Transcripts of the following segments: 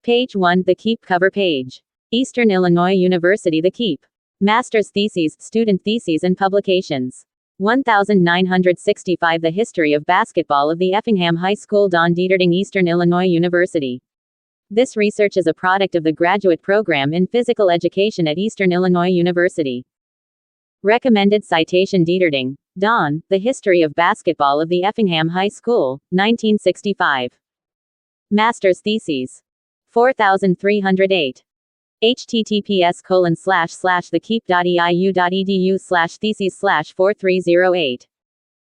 Page 1, The Keep cover page. Eastern Illinois University, The Keep. Master's Theses, Student Theses and Publications. 1965 The History of Basketball of the Effingham High School, Don Dieterding, Eastern Illinois University. This research is a product of the graduate program in physical education at Eastern Illinois University. Recommended citation: Dieterding, Don, The History of Basketball of the Effingham High School, 1965. Master's Theses. 4308. https://thekeep.eiu.edu/theses/4308.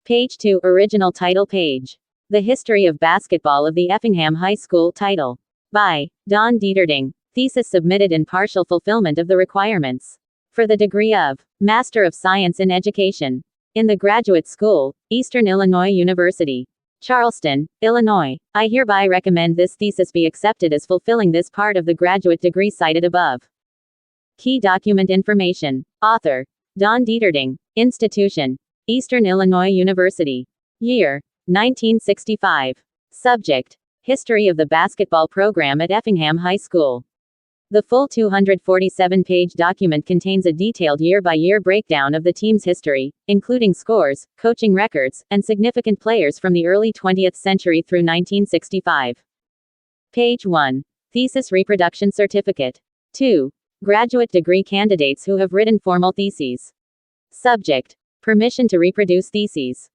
Page 2, Original Title page. The History of Basketball of the Effingham High School. Title. By Don Dieterding. Thesis submitted in partial fulfillment of the requirements for the degree of Master of Science in Education in the Graduate School, Eastern Illinois University, Charleston, Illinois. I hereby recommend this thesis be accepted as fulfilling this part of the graduate degree cited above. Key document information. Author: Don Dieterding. Institution: Eastern Illinois University. Year: 1965. Subject: History of the basketball program at Effingham High School. The full 247-page document contains a detailed year-by-year breakdown of the team's history, including scores, coaching records, and significant players from the early 20th century through 1965. Page 1. Thesis Reproduction Certificate. 2. Graduate degree candidates who have written formal theses. Subject: Permission to reproduce theses.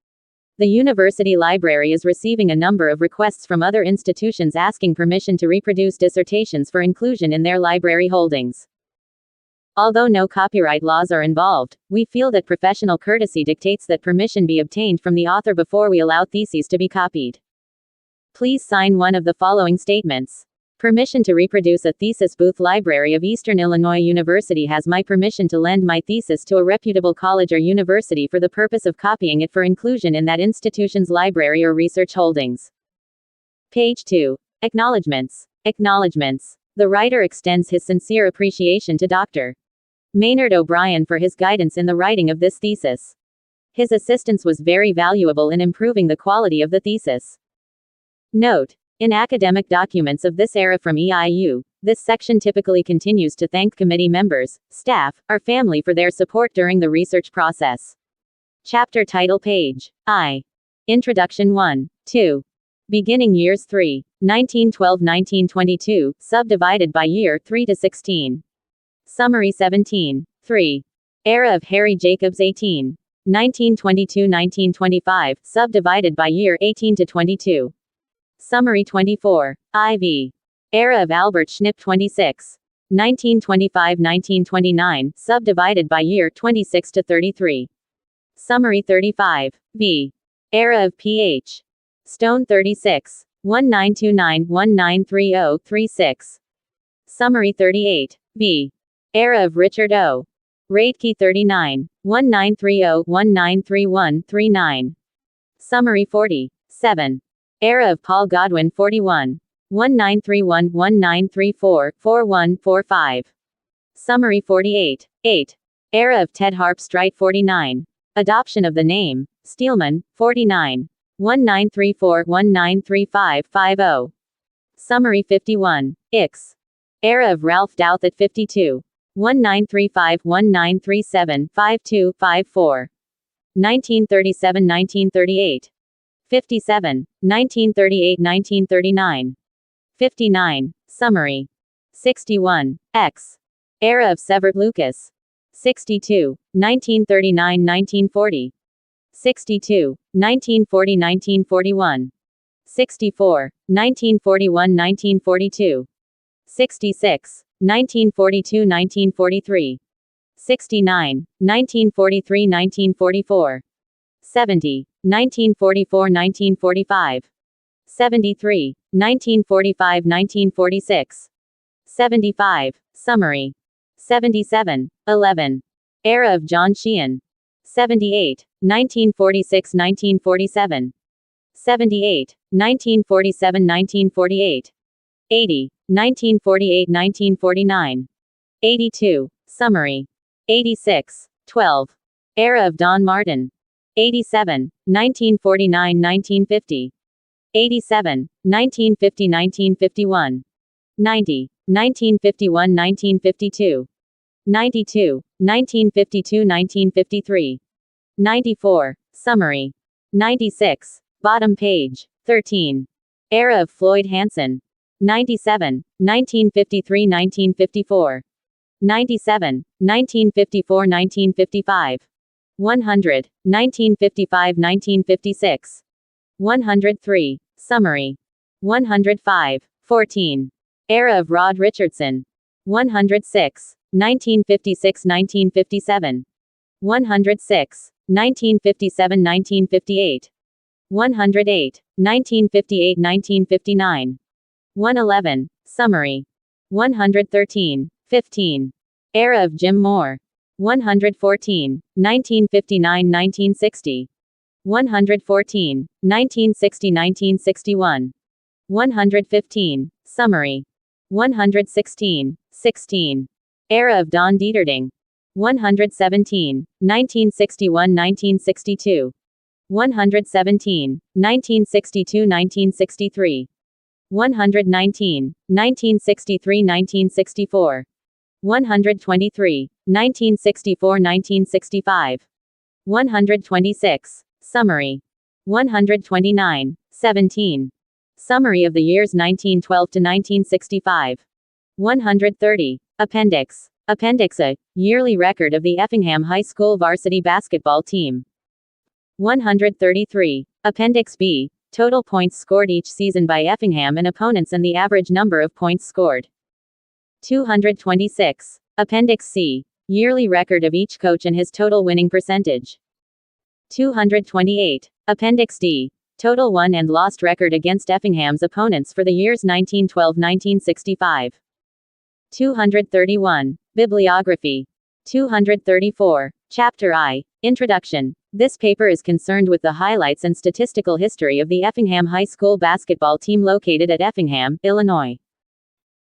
The university library is receiving a number of requests from other institutions asking permission to reproduce dissertations for inclusion in their library holdings. Although no copyright laws are involved, we feel that professional courtesy dictates that permission be obtained from the author before we allow theses to be copied. Please sign one of the following statements. Permission to reproduce a thesis. Booth Library of Eastern Illinois University has my permission to lend my thesis to a reputable college or university for the purpose of copying it for inclusion in that institution's library or research holdings. Page 2. Acknowledgements. Acknowledgements. The writer extends his sincere appreciation to Dr. Maynard O'Brien for his guidance in the writing of this thesis. His assistance was very valuable in improving the quality of the thesis. Note: in academic documents of this era from EIU, this section typically continues to thank committee members, staff, or family for their support during the research process. Chapter Title page. I. Introduction 1. 2. Beginning Years 3. 1912-1922, subdivided by year 3 to 16. Summary 17. 3. Era of Harry Jacobs 18. 1922-1925, subdivided by year 18 to 22. Summary 24. IV. Era of Albert Schnipp 26. 1925-1929, subdivided by year 26 to 33. Summary 35. V. Era of P.H. Stone 36. 1929-1930-36. Summary 38. V. Era of Richard O. Radke 39. 1930-1931-39. Summary 47. Era of Paul Godwin 41. 1931-1934-4145. Summary 48. 8. Era of Ted Harpstreit 49. Adoption of the name Steelman 49. 1934-1935-50. Summary 51. Ix. Era of Ralph Douth at 52. 1935-1937-5254. 1937-1938. 57. 1938-1939. 59. Summary. 61. X. Era of Severt Lucas. 62. 1939-1940. 62. 1940-1941. 64. 1941-1942. 66. 1942-1943. 69. 1943-1944. 70. 1944-1945. 73. 1945-1946. 75. Summary. 77. 11. Era of John Sheehan. 78. 1946-1947. 78. 1947-1948. 80. 1948-1949. 82. Summary. 86. 12. Era of Don Martin. 87. 1949-1950. 87. 1950-1951. 90, 1951, 1952. 92, 1952, 1953. 94. Summary. 96. Bottom page. 13. Era of Floyd Hansen. 97, 1953, 1954. 97, 1954, 1955. 100, 1955, 1956. 103. Summary. 105, 14. Era of Rod Richardson. 106, 1956, 1957. 106, 1957, 1958. 108, 1958, 1959. 111. Summary. 113, 15. Era of Jim Moore. 114, 1959, 1960. 114, 1960, 1961. 115. Summary. 116, 16. Era of Don Dieterding. 117, 1961, 1962. 117, 1962, 1963. 119, 1963, 1964. 123, 1964, 1965. 126. Summary. 129, 17. Summary of the years 1912 to 1965. 130. Appendix. Appendix A. Yearly record of the Effingham High School varsity basketball team. 133. Appendix B. Total points scored each season by Effingham and opponents and the average number of points scored. 226. Appendix C. Yearly record of each coach and his total winning percentage. 228. Appendix D. Total won and lost record against Effingham's opponents for the years 1912-1965. 231. Bibliography. 234. Chapter I. Introduction. This paper is concerned with the highlights and statistical history of the Effingham High School basketball team located at Effingham, Illinois.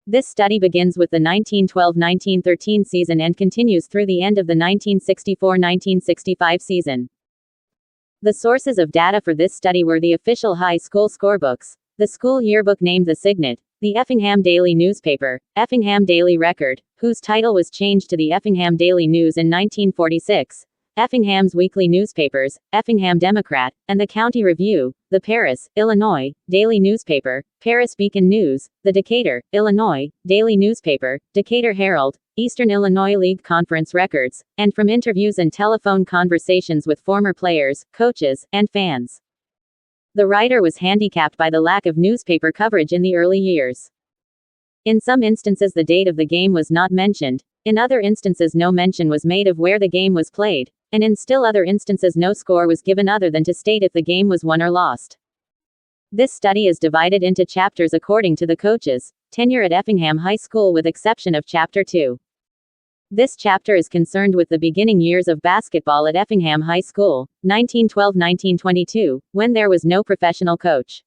This study begins with the 1912-1913 season and continues through the end of the 1964-1965 season. The sources of data for this study were the official high school scorebooks, the school yearbook named the Signet, the Effingham Daily newspaper, Effingham Daily Record, whose title was changed to the Effingham Daily News in 1946, Effingham's weekly newspapers, Effingham Democrat, and the County Review, the Paris, Illinois, daily newspaper, Paris Beacon News, the Decatur, Illinois, daily newspaper, Decatur Herald, Eastern Illinois League Conference records, and from interviews and telephone conversations with former players, coaches, and fans. The writer was handicapped by the lack of newspaper coverage in the early years. In some instances the date of the game was not mentioned, in other instances no mention was made of where the game was played, and in still other instances no score was given other than to state if the game was won or lost. This study is divided into chapters according to the coaches' tenure at Effingham High School with exception of Chapter 2. This chapter is concerned with the beginning years of basketball at Effingham High School, 1912-1922, when there was no professional coach.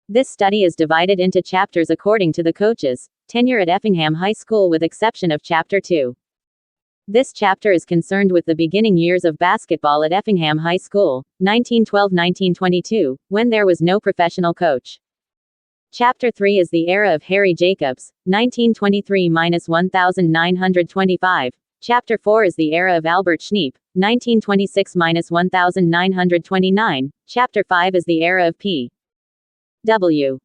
This study is divided into chapters according to the coaches' tenure at Effingham High School with exception of Chapter 2. This chapter is concerned with the beginning years of basketball at Effingham High School, 1912-1922, when there was no professional coach. Chapter 3 is the era of Harry Jacobs, 1923-1925. Chapter 4 is the era of Albert Schneep, 1926-1929. Chapter 5 is the era of P. W.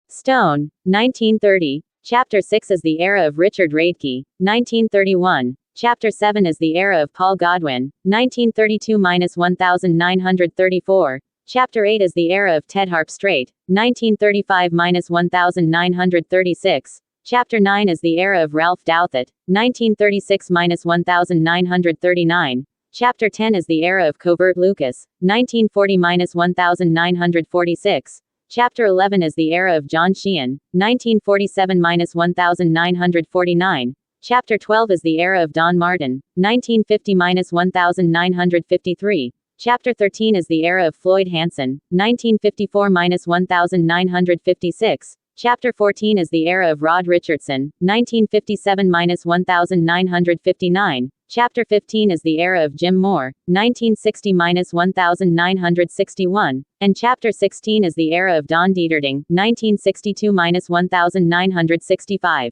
Stone, 1930. Chapter 6 is the era of Richard Radke, 1931. Chapter 7 is the era of Paul Godwin, 1932-1934. Chapter 8 is the era of Ted Harpstrait, 1935-1936. Chapter 9 is the era of Ralph Douthit, 1936-1939. Chapter 10 is the era of Covert Lucas, 1940-1946. Chapter 11 is the era of John Sheehan, 1947-1949. Chapter 12 is the era of Don Martin, 1950-1953. Chapter 13 is the era of Floyd Hansen, 1954-1956. Chapter 14 is the era of Rod Richardson, 1957–1959. Chapter 15 is the era of Jim Moore, 1960–1961. And Chapter 16 is the era of Don Dieterding, 1962–1965.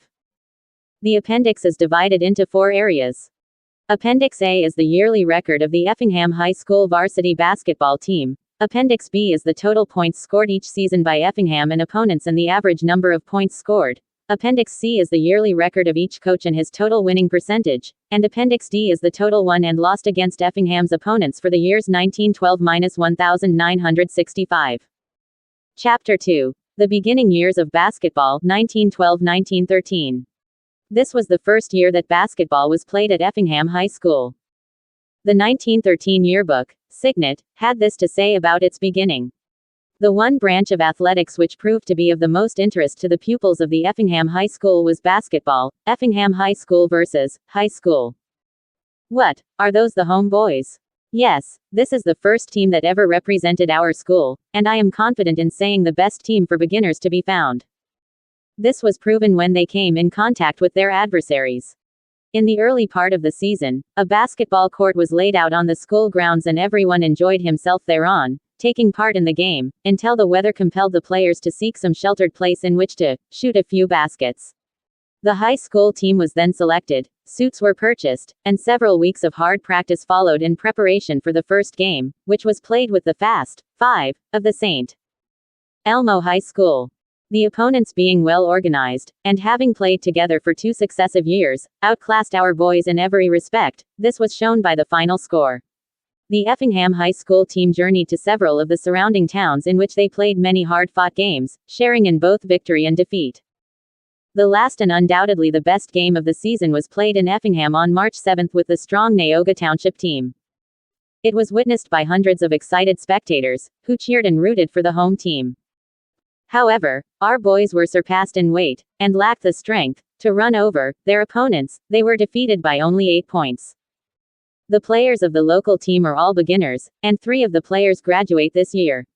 The appendix is divided into 4 areas. Appendix A is the yearly record of the Effingham High School varsity basketball team. Appendix B is the total points scored each season by Effingham and opponents and the average number of points scored. Appendix C is the yearly record of each coach and his total winning percentage. And Appendix D is the total won and lost against Effingham's opponents for the years 1912–1965. Chapter 2. The beginning years of basketball, 1912–1913. This was the first year that basketball was played at Effingham High School. The 1913 yearbook, Signet, had this to say about its beginning. The one branch of athletics which proved to be of the most interest to the pupils of the Effingham High School was basketball. Effingham High School versus High School. What, are those the home boys? Yes, this is the first team that ever represented our school, and I am confident in saying the best team for beginners to be found. This was proven when they came in contact with their adversaries. In the early part of the season, a basketball court was laid out on the school grounds and everyone enjoyed himself thereon, taking part in the game, until the weather compelled the players to seek some sheltered place in which to shoot a few baskets. The high school team was then selected, suits were purchased, and several weeks of hard practice followed in preparation for the first game, which was played with the Fast Five of the St. Elmo High School. The opponents being well organized, and having played together for 2 successive years, outclassed our boys in every respect. This was shown by the final score. The Effingham High School team journeyed to several of the surrounding towns in which they played many hard-fought games, sharing in both victory and defeat. The last and undoubtedly the best game of the season was played in Effingham on March 7 with the strong Neoga Township team. It was witnessed by hundreds of excited spectators, who cheered and rooted for the home team. However, our boys were surpassed in weight, and lacked the strength to run over their opponents. They were defeated by only 8 points. The players of the local team are all beginners, and 3 of the players graduate this year.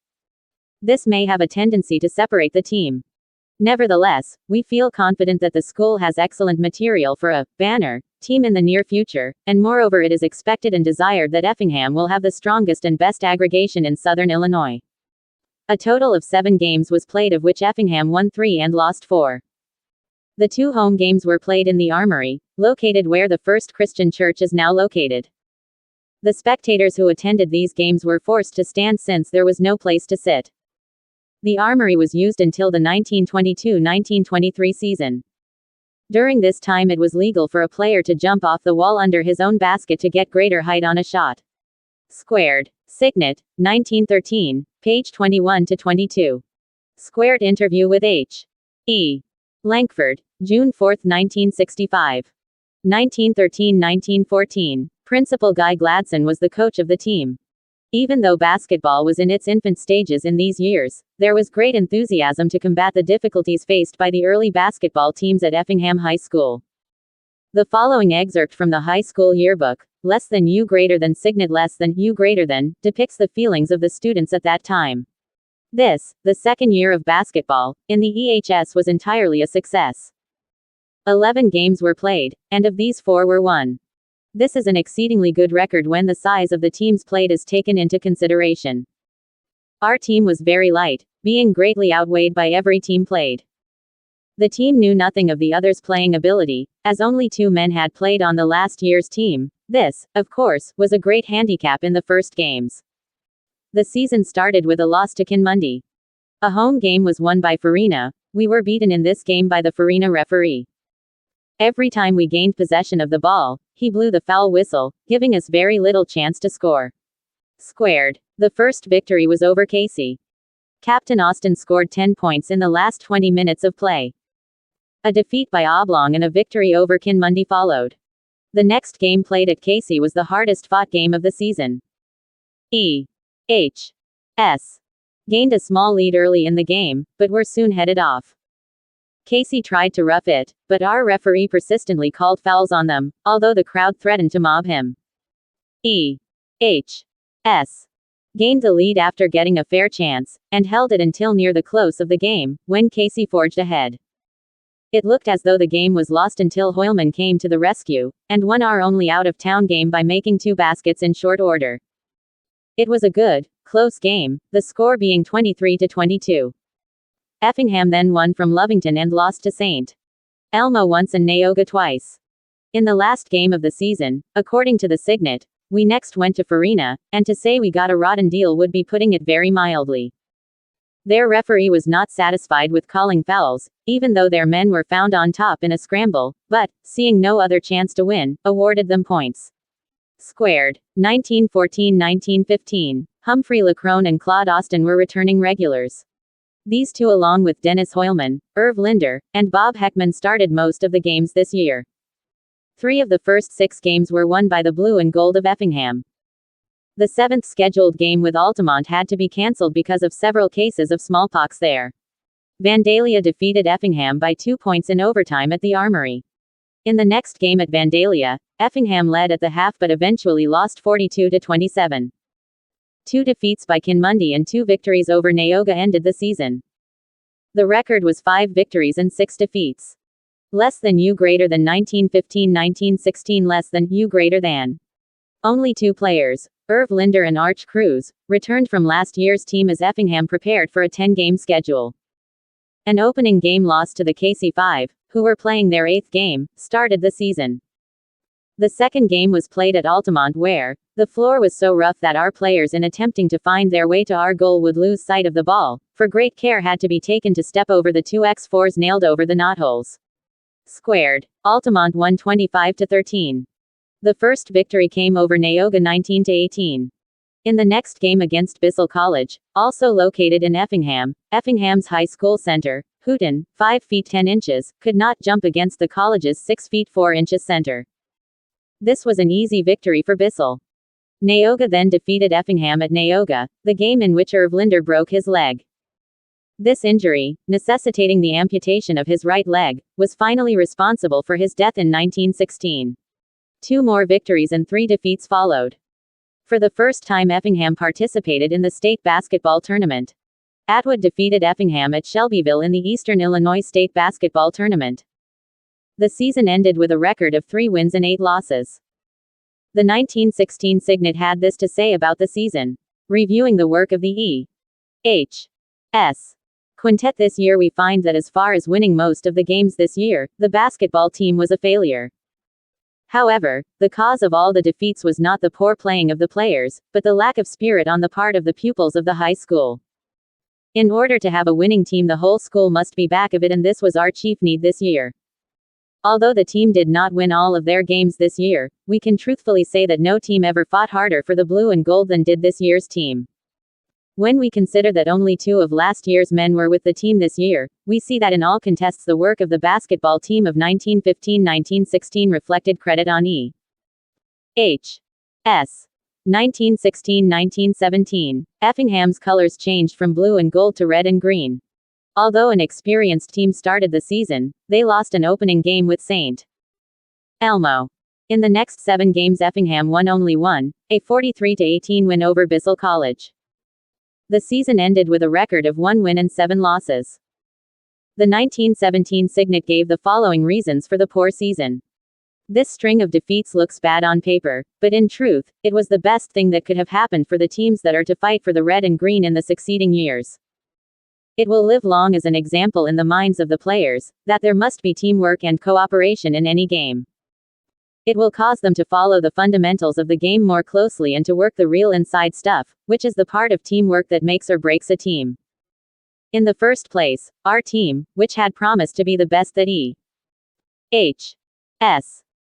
This may have a tendency to separate the team. Nevertheless, we feel confident that the school has excellent material for a banner team in the near future, and moreover it is expected and desired that Effingham will have the strongest and best aggregation in southern Illinois. A total of 7 games was played, of which Effingham won 3 and lost 4. The 2 home games were played in the Armory, located where the First Christian Church is now located. The spectators who attended these games were forced to stand since there was no place to sit. The Armory was used until the 1922–1923 season. During this time it was legal for a player to jump off the wall under his own basket to get greater height on a shot. Squared. Signet, 1913, page 21–22. Squared interview with H. E. Lankford, June 4, 1965. 1913–1914. Principal Guy Gladson was the coach of the team. Even though basketball was in its infant stages in these years, there was great enthusiasm to combat the difficulties faced by the early basketball teams at Effingham High School. The following excerpt from the high school yearbook, less than U greater than Signet less than U greater than, depicts the feelings of the students at that time. This, the second year of basketball, in the EHS was entirely a success. 11 games were played, and of these 4 were won. This is an exceedingly good record when the size of the teams played is taken into consideration. Our team was very light, being greatly outweighed by every team played. The team knew nothing of the others' playing ability, as only 2 men had played on the last year's team. This, of course, was a great handicap in the first games. The season started with a loss to Kinmundy. A home game was won by Farina. We were beaten in this game by the Farina referee. Every time we gained possession of the ball, he blew the foul whistle, giving us very little chance to score. Squared. The first victory was over Casey. Captain Austin scored 10 points in the last 20 minutes of play. A defeat by Oblong and a victory over Kinmundy followed. The next game played at Casey was the hardest fought game of the season. E.H.S. gained a small lead early in the game, but were soon headed off. Casey tried to rough it, but our referee persistently called fouls on them, although the crowd threatened to mob him. E.H.S. gained the lead after getting a fair chance, and held it until near the close of the game, when Casey forged ahead. It looked as though the game was lost until Hoylman came to the rescue, and won our only out-of-town game by making 2 baskets in short order. It was a good, close game, the score being 23-22. Effingham then won from Lovington and lost to St. Elmo once and Neoga twice. In the last game of the season, according to the Signet, we next went to Farina, and to say we got a rotten deal would be putting it very mildly. Their referee was not satisfied with calling fouls, even though their men were found on top in a scramble, but, seeing no other chance to win, awarded them points. Squared. 1914-1915. Humphrey Lacrone and Claude Austin were returning regulars. These two, along with Dennis Hoylman, Irv Linder, and Bob Heckman, started most of the games this year. 3 of the first 6 games were won by the Blue and Gold of Effingham. The 7th scheduled game with Altamont had to be cancelled because of several cases of smallpox there. Vandalia defeated Effingham by 2 points in overtime at the Armory. In the next game at Vandalia, Effingham led at the half but eventually lost 42-27. 2 defeats by Kinmundy and 2 victories over Neoga ended the season. The record was 5 victories and 6 defeats. Less than U greater than 1915-1916, less than U greater than. Only 2 players, Irv Linder and Arch Cruz, returned from last year's team as Effingham prepared for a 10-game schedule. An opening game loss to the KC5, who were playing their 8th game, started the season. The second game was played at Altamont where, the floor was so rough that our players in attempting to find their way to our goal would lose sight of the ball, for great care had to be taken to step over the 2x4s nailed over the knotholes. Squared. Altamont won 25-13. The first victory came over Neoga 19-18. In the next game against Bissell College, also located in Effingham, Effingham's high school center, Hooton, 5 feet 10 inches, could not jump against the college's 6 feet 4 inches center. This was an easy victory for Bissell. Neoga then defeated Effingham at Neoga, the game in which Irv Linder broke his leg. This injury, necessitating the amputation of his right leg, was finally responsible for his death in 1916. 2 more victories and 3 defeats followed. For the first time, Effingham participated in the state basketball tournament. Atwood defeated Effingham at Shelbyville in the Eastern Illinois State Basketball Tournament. The season ended with a record of 3 wins and 8 losses. The 1916 Signet had this to say about the season. Reviewing the work of the E.H.S. Quintet this year, we find that as far as winning most of the games this year, the basketball team was a failure. However, the cause of all the defeats was not the poor playing of the players, but the lack of spirit on the part of the pupils of the high school. In order to have a winning team, the whole school must be back of it, and this was our chief need this year. Although the team did not win all of their games this year, we can truthfully say that no team ever fought harder for the blue and gold than did this year's team. When we consider that only 2 of last year's men were with the team this year, we see that in all contests the work of the basketball team of 1915-1916 reflected credit on E.H.S. 1916-1917. Effingham's colors changed from blue and gold to red and green. Although an experienced team started the season, they lost an opening game with St. Elmo. In the next 7 games, Effingham won only 1, a 43-18 win over Bissell College. The season ended with a record of 1 win and 7 losses. The 1917 Signet gave the following reasons for the poor season. This string of defeats looks bad on paper, but in truth, it was the best thing that could have happened for the teams that are to fight for the red and green in the succeeding years. It will live long as an example in the minds of the players, that there must be teamwork and cooperation in any game. It will cause them to follow the fundamentals of the game more closely and to work the real inside stuff, which is the part of teamwork that makes or breaks a team. In the first place, our team, which had promised to be the best that E.H.S.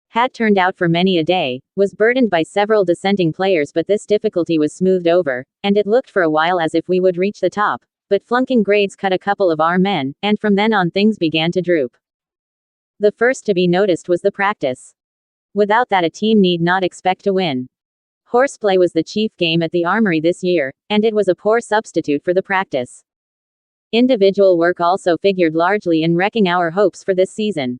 had turned out for many a day, was burdened by several dissenting players, but this difficulty was smoothed over, and it looked for a while as if we would reach the top, but flunking grades cut a couple of our men, and from then on things began to droop. The first to be noticed was the practice. Without that, a team need not expect to win. Horseplay was the chief game at the Armory this year, and it was a poor substitute for the practice. Individual work also figured largely in wrecking our hopes for this season.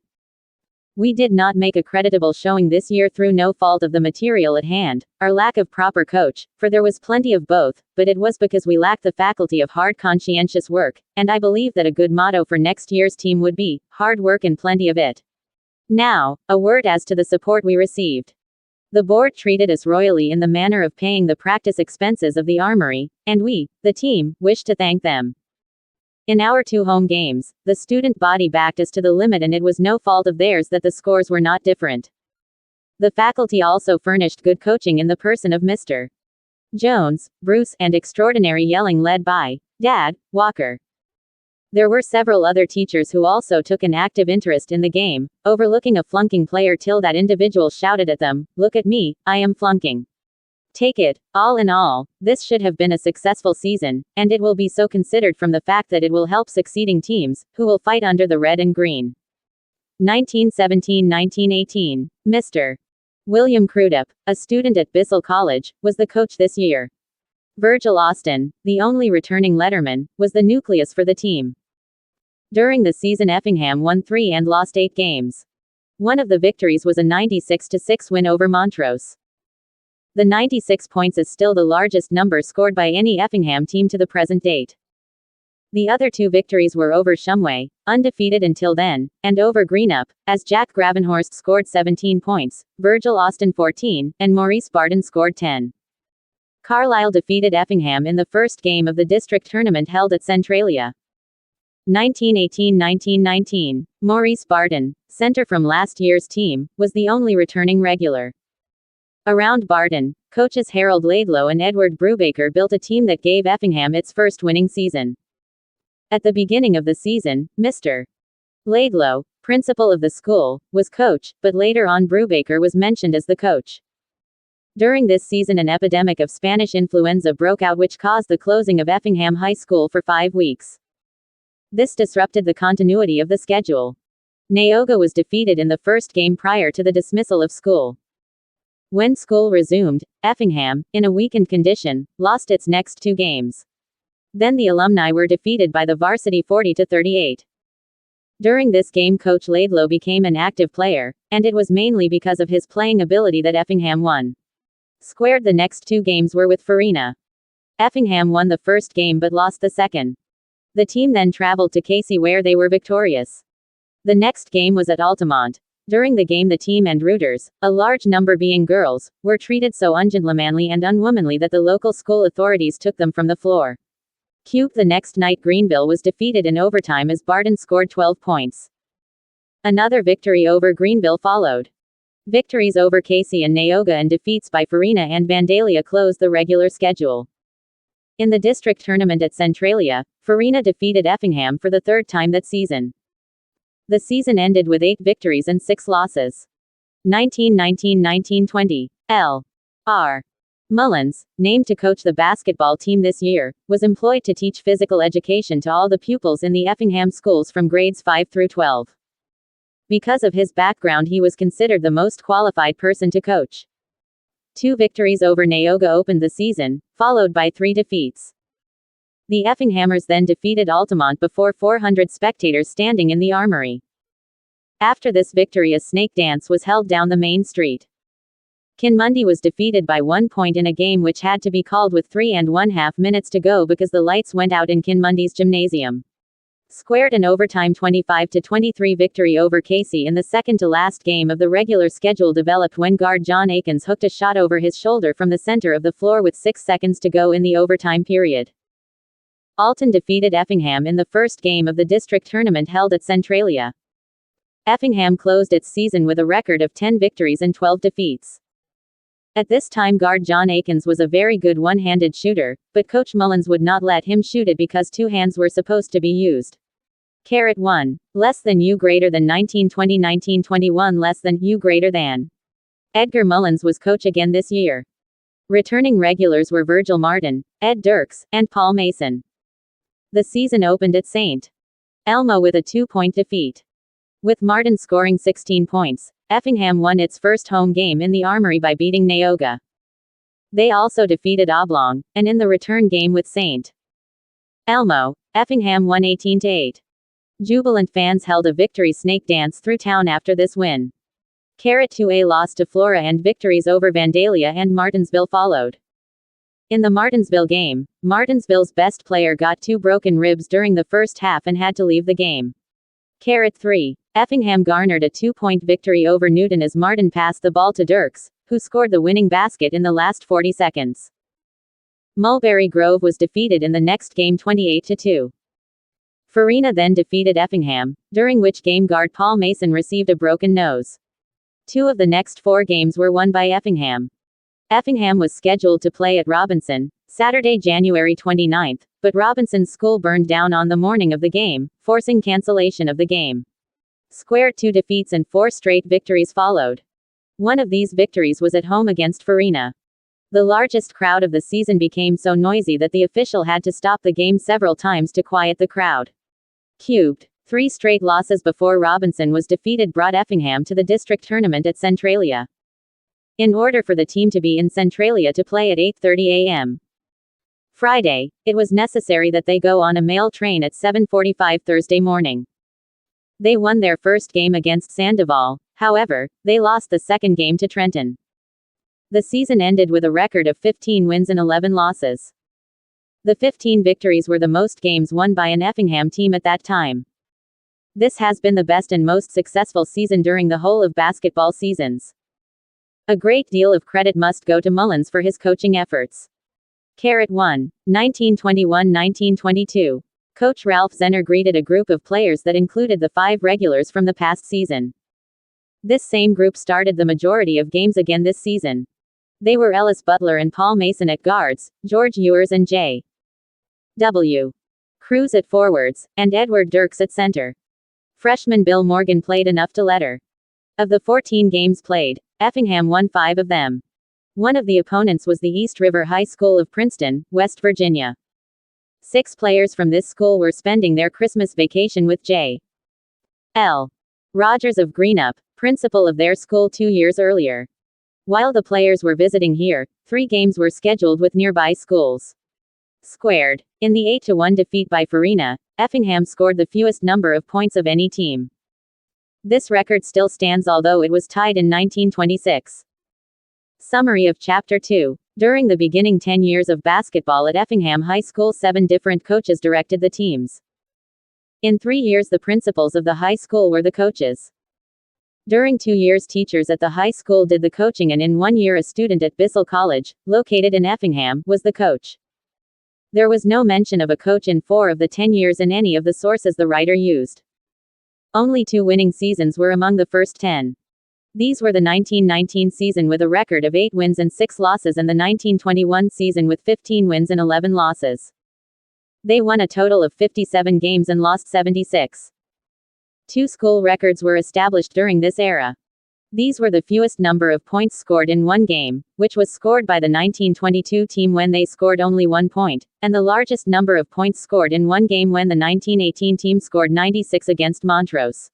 We did not make a creditable showing this year through no fault of the material at hand, our lack of proper coach, for there was plenty of both, but it was because we lacked the faculty of hard conscientious work, and I believe that a good motto for next year's team would be, hard work and plenty of it. Now, a word as to the support we received. The board treated us royally in the manner of paying the practice expenses of the armory, and we, the team, wish to thank them. In our 2 home games, the student body backed us to the limit and it was no fault of theirs that the scores were not different. The faculty also furnished good coaching in the person of Mr. Jones, Bruce, and extraordinary yelling led by Dad Walker. There were several other teachers who also took an active interest in the game, overlooking a flunking player till that individual shouted at them, "Look at me, I am flunking." Take it, all in all, this should have been a successful season, and it will be so considered from the fact that it will help succeeding teams, who will fight under the red and green. 1917-1918. Mr. William Crudup, a student at Bissell College, was the coach this year. Virgil Austin, the only returning letterman, was the nucleus for the team. During the season Effingham won 3 and lost 8 games. One of the victories was a 96-6 win over Montrose. The 96 points is still the largest number scored by any Effingham team to the present date. The other 2 victories were over Shumway, undefeated until then, and over Greenup, as Jack Gravenhorst scored 17 points, Virgil Austin 14, and Maurice Barton scored 10. Carlisle defeated Effingham in the first game of the district tournament held at Centralia. 1918-1919. Maurice Barton, center from last year's team, was the only returning regular. Around Barton, coaches Harold Laidlow and Edward Brubaker built a team that gave Effingham its first winning season. At the beginning of the season, Mr. Laidlow, principal of the school, was coach, but later on Brubaker was mentioned as the coach. During this season an epidemic of Spanish influenza broke out which caused the closing of Effingham High School for 5 weeks. This disrupted the continuity of the schedule. Neoga was defeated in the first game prior to the dismissal of school. When school resumed, Effingham, in a weakened condition, lost its next 2 games. Then the alumni were defeated by the varsity 40-38. During this game Coach Laidlow became an active player, and it was mainly because of his playing ability that Effingham won. Squared the next 2 games were with Farina. Effingham won the first game but lost the second. The team then traveled to Casey where they were victorious. The next game was at Altamont. During the game the team and rooters, a large number being girls, were treated so ungentlemanly and unwomanly that the local school authorities took them from the floor. The next night Greenville was defeated in overtime as Barton scored 12 points. Another victory over Greenville followed. Victories over Casey and Neoga and defeats by Farina and Vandalia closed the regular schedule. In the district tournament at Centralia, Farina defeated Effingham for the 3rd time that season. The season ended with 8 victories and 6 losses. 1919-1920. L. R. Mullins, named to coach the basketball team this year, was employed to teach physical education to all the pupils in the Effingham schools from grades 5 through 12. Because of his background he was considered the most qualified person to coach. 2 victories over Neoga opened the season, followed by 3 defeats. The Effinghammers then defeated Altamont before 400 spectators standing in the armory. After this victory a snake dance was held down the main street. Kinmundy was defeated by 1 point in a game which had to be called with 3½ minutes to go because the lights went out in Kinmundy's gymnasium. Squared an overtime 25-23 victory over Casey in the second-to-last game of the regular schedule developed when guard John Akins hooked a shot over his shoulder from the center of the floor with 6 seconds to go in the overtime period. Alton defeated Effingham in the first game of the district tournament held at Centralia. Effingham closed its season with a record of 10 victories and 12 defeats. At this time guard John Akins was a very good one-handed shooter, but Coach Mullins would not let him shoot it because 2 hands were supposed to be used. 1. Less than U greater than 1920-1921 less than U greater than. Edgar Mullins was coach again this year. Returning regulars were Virgil Martin, Ed Dirks, and Paul Mason. The season opened at St. Elmo with a 2-point defeat. With Martin scoring 16 points, Effingham won its first home game in the Armory by beating Neoga. They also defeated Oblong, and in the return game with St. Elmo, Effingham won 18-8. Jubilant fans held a victory snake dance through town after this win. 2A loss to Flora and victories over Vandalia and Martinsville followed. In the Martinsville game, Martinsville's best player got 2 broken ribs during the first half and had to leave the game. 3. Effingham garnered a 2-point victory over Newton as Martin passed the ball to Dirks, who scored the winning basket in the last 40 seconds. Mulberry Grove was defeated in the next game 28-2. Farina then defeated Effingham, during which game guard Paul Mason received a broken nose. 2 of the next 4 games were won by Effingham. Effingham was scheduled to play at Robinson, Saturday, January 29, but Robinson's school burned down on the morning of the game, forcing cancellation of the game. 2 defeats and 4 straight victories followed. One of these victories was at home against Farina. The largest crowd of the season became so noisy that the official had to stop the game several times to quiet the crowd. 3 straight losses before Robinson was defeated brought Effingham to the district tournament at Centralia. In order for the team to be in Centralia to play at 8:30 a.m. Friday, it was necessary that they go on a mail train at 7:45 Thursday morning. They won their first game against Sandoval, however, they lost the second game to Trenton. The season ended with a record of 15 wins and 11 losses. The 15 victories were the most games won by an Effingham team at that time. This has been the best and most successful season during the whole of basketball seasons. A great deal of credit must go to Mullins for his coaching efforts. 1. 1921-1922. Coach Ralph Zenner greeted a group of players that included the 5 regulars from the past season. This same group started the majority of games again this season. They were Ellis Butler and Paul Mason at guards, George Ewers and J. W. Cruz at forwards, and Edward Dirks at center. Freshman Bill Morgan played enough to letter. Of the 14 games played, Effingham won 5 of them. One of the opponents was the East River High School of Princeton, West Virginia. 6 players from this school were spending their Christmas vacation with J. L. Rogers of Greenup, principal of their school 2 years earlier. While the players were visiting here, 3 games were scheduled with nearby schools. Squared. In the 8-1 defeat by Farina, Effingham scored the fewest number of points of any team. This record still stands although it was tied in 1926. Summary of Chapter 2. During the beginning 10 years of basketball at Effingham High School, 7 different coaches directed the teams. In 3 years the principals of the high school were the coaches. During 2 years teachers at the high school did the coaching, and in 1 year a student at Bissell College, located in Effingham, was the coach. There was no mention of a coach in 4 of the 10 years in any of the sources the writer used. Only 2 winning seasons were among the first 10. These were the 1919 season with a record of 8 wins and 6 losses and the 1921 season with 15 wins and 11 losses. They won a total of 57 games and lost 76. 2 school records were established during this era. These were the fewest number of points scored in one game, which was scored by the 1922 team when they scored only 1 point, and the largest number of points scored in one game when the 1918 team scored 96 against Montrose.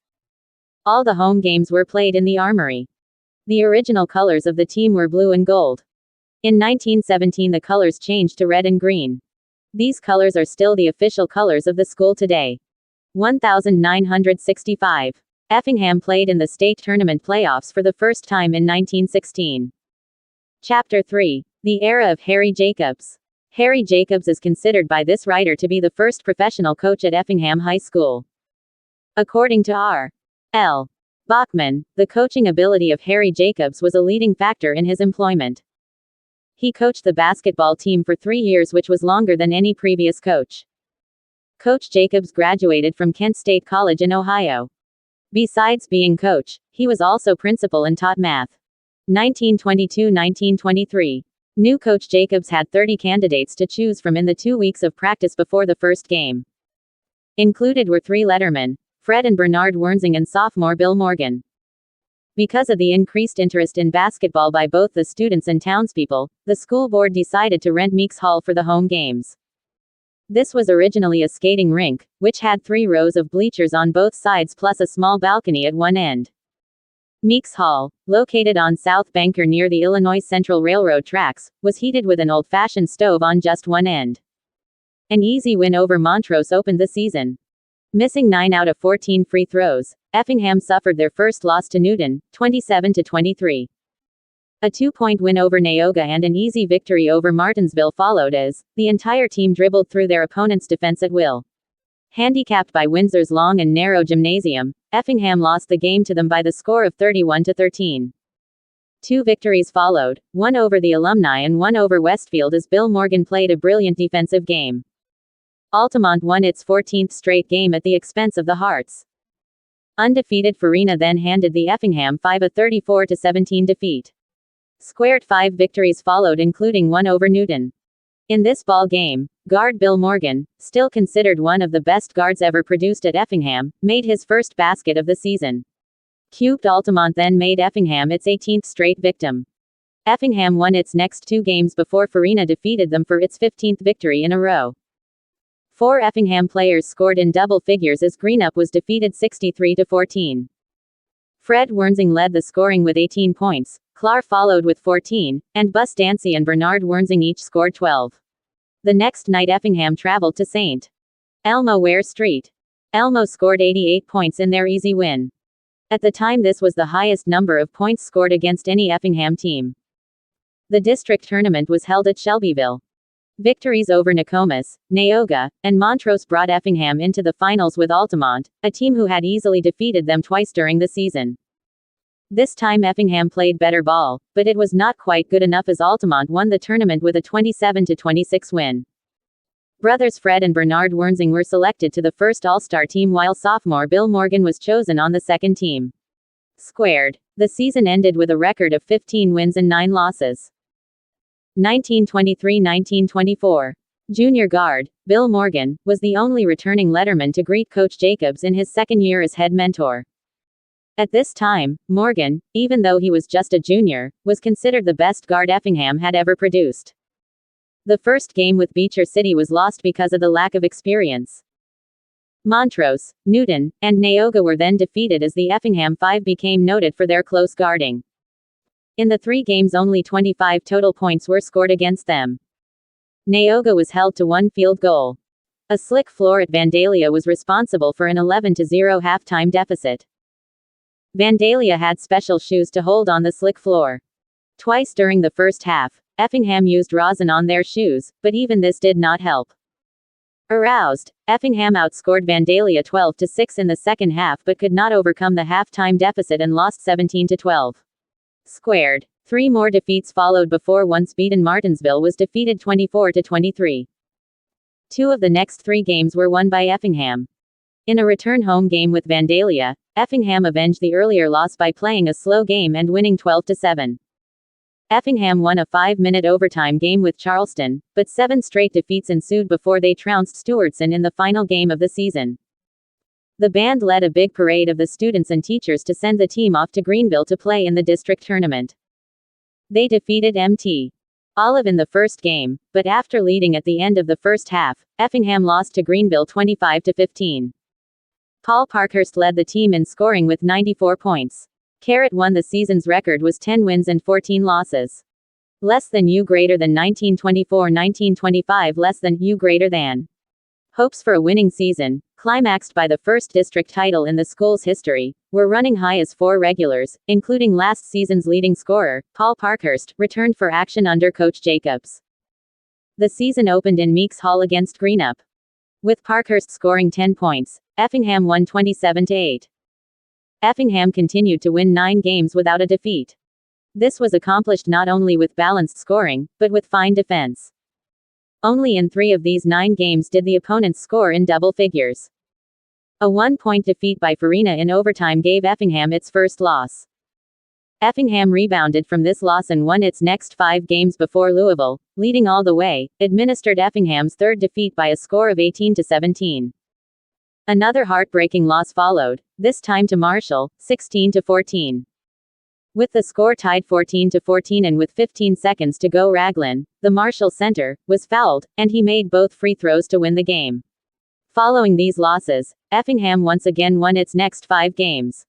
All the home games were played in the Armory. The original colors of the team were blue and gold. In 1917 the colors changed to red and green. These colors are still the official colors of the school today. 1965. Effingham played in the state tournament playoffs for the first time in 1916. Chapter 3. The era of Harry Jacobs. Harry Jacobs is considered by this writer to be the first professional coach at Effingham High School. According to R. L. Bachman, the coaching ability of Harry Jacobs was a leading factor in his employment. He coached the basketball team for 3 years, which was longer than any previous coach. Coach Jacobs graduated from Kent State College in Ohio. Besides being coach, he was also principal and taught math. 1922-1923. New coach Jacobs had 30 candidates to choose from in the 2 weeks of practice before the first game. Included were 3 lettermen, Fred and Bernard Wernsing, and sophomore Bill Morgan. Because of the increased interest in basketball by both the students and townspeople, the school board decided to rent Meeks Hall for the home games. This was originally a skating rink, which had 3 rows of bleachers on both sides plus a small balcony at one end. Meeks Hall, located on South Banker near the Illinois Central Railroad tracks, was heated with an old-fashioned stove on just one end. An easy win over Montrose opened the season. Missing 9 out of 14 free throws, Effingham suffered their first loss to Newton, 27-23. A 2-point win over Neoga and an easy victory over Martinsville followed as the entire team dribbled through their opponent's defense at will. Handicapped by Windsor's long and narrow gymnasium, Effingham lost the game to them by the score of 31-13. 2 victories followed, one over the Alumni and one over Westfield as Bill Morgan played a brilliant defensive game. Altamont won its 14th straight game at the expense of the Hearts. Undefeated Farina then handed the Effingham 5 a 34-17 defeat. Squared 5 victories followed, including one over Newton. In this ball game, guard Bill Morgan, still considered one of the best guards ever produced at Effingham, made his first basket of the season. Cubed Altamont then made Effingham its 18th straight victim. Effingham won its next 2 games before Farina defeated them for its 15th victory in a row. 4 Effingham players scored in double figures as Greenup was defeated 63-14. Fred Wernsing led the scoring with 18 points, Clark followed with 14, and Bus Dancy and Bernard Wernsing each scored 12. The next night Effingham traveled to St. Elmo Ware Street. Elmo scored 88 points in their easy win. At the time this was the highest number of points scored against any Effingham team. The district tournament was held at Shelbyville. Victories over Nokomis, Neoga, and Montrose brought Effingham into the finals with Altamont, a team who had easily defeated them twice during the season. This time Effingham played better ball, but it was not quite good enough as Altamont won the tournament with a 27-26 win. Brothers Fred and Bernard Wernsing were selected to the first All-Star team while sophomore Bill Morgan was chosen on the second team. Squared. The season ended with a record of 15 wins and 9 losses. 1923-1924. Junior guard, Bill Morgan, was the only returning letterman to greet Coach Jacobs in his second year as head mentor. At this time, Morgan, even though he was just a junior, was considered the best guard Effingham had ever produced. The first game with Beecher City was lost because of the lack of experience. Montrose, Newton, and Neoga were then defeated as the Effingham Five became noted for their close guarding. In the 3 games only 25 total points were scored against them. Neoga was held to 1 field goal. A slick floor at Vandalia was responsible for an 11-0 halftime deficit. Vandalia had special shoes to hold on the slick floor. Twice during the first half, Effingham used rosin on their shoes, but even this did not help. Aroused, Effingham outscored Vandalia 12-6 in the second half but could not overcome the halftime deficit and lost 17-12. Squared. 3 more defeats followed before once beaten Martinsville was defeated 24-23. 2 of the next 3 games were won by Effingham. In a return home game with Vandalia, Effingham avenged the earlier loss by playing a slow game and winning 12-7. Effingham won a 5-minute overtime game with Charleston, but 7 straight defeats ensued before they trounced Stewartson in the final game of the season. The band led a big parade of the students and teachers to send the team off to Greenville to play in the district tournament. They defeated Mt. Olive in the first game, but after leading at the end of the first half, Effingham lost to Greenville 25-15. Paul Parkhurst led the team in scoring with 94 points. Carrot won the season's record was 10 wins and 14 losses. Less than U greater than 1924-1925 less than U greater than. Hopes for a winning season, climaxed by the first district title in the school's history, were running high as 4 regulars, including last season's leading scorer, Paul Parkhurst, returned for action under Coach Jacobs. The season opened in Meeks Hall against Greenup. With Parkhurst scoring 10 points, Effingham won 27-8. Effingham continued to win 9 games without a defeat. This was accomplished not only with balanced scoring, but with fine defense. Only in 3 of these 9 games did the opponents score in double figures. A 1-point defeat by Farina in overtime gave Effingham its first loss. Effingham rebounded from this loss and won its next 5 games before Louisville, leading all the way, administered Effingham's third defeat by a score of 18-17. Another heartbreaking loss followed, this time to Marshall, 16-14. With the score tied 14-14 and with 15 seconds to go, Raglan, the Marshall center, was fouled, and he made both free throws to win the game. Following these losses, Effingham once again won its next 5 games.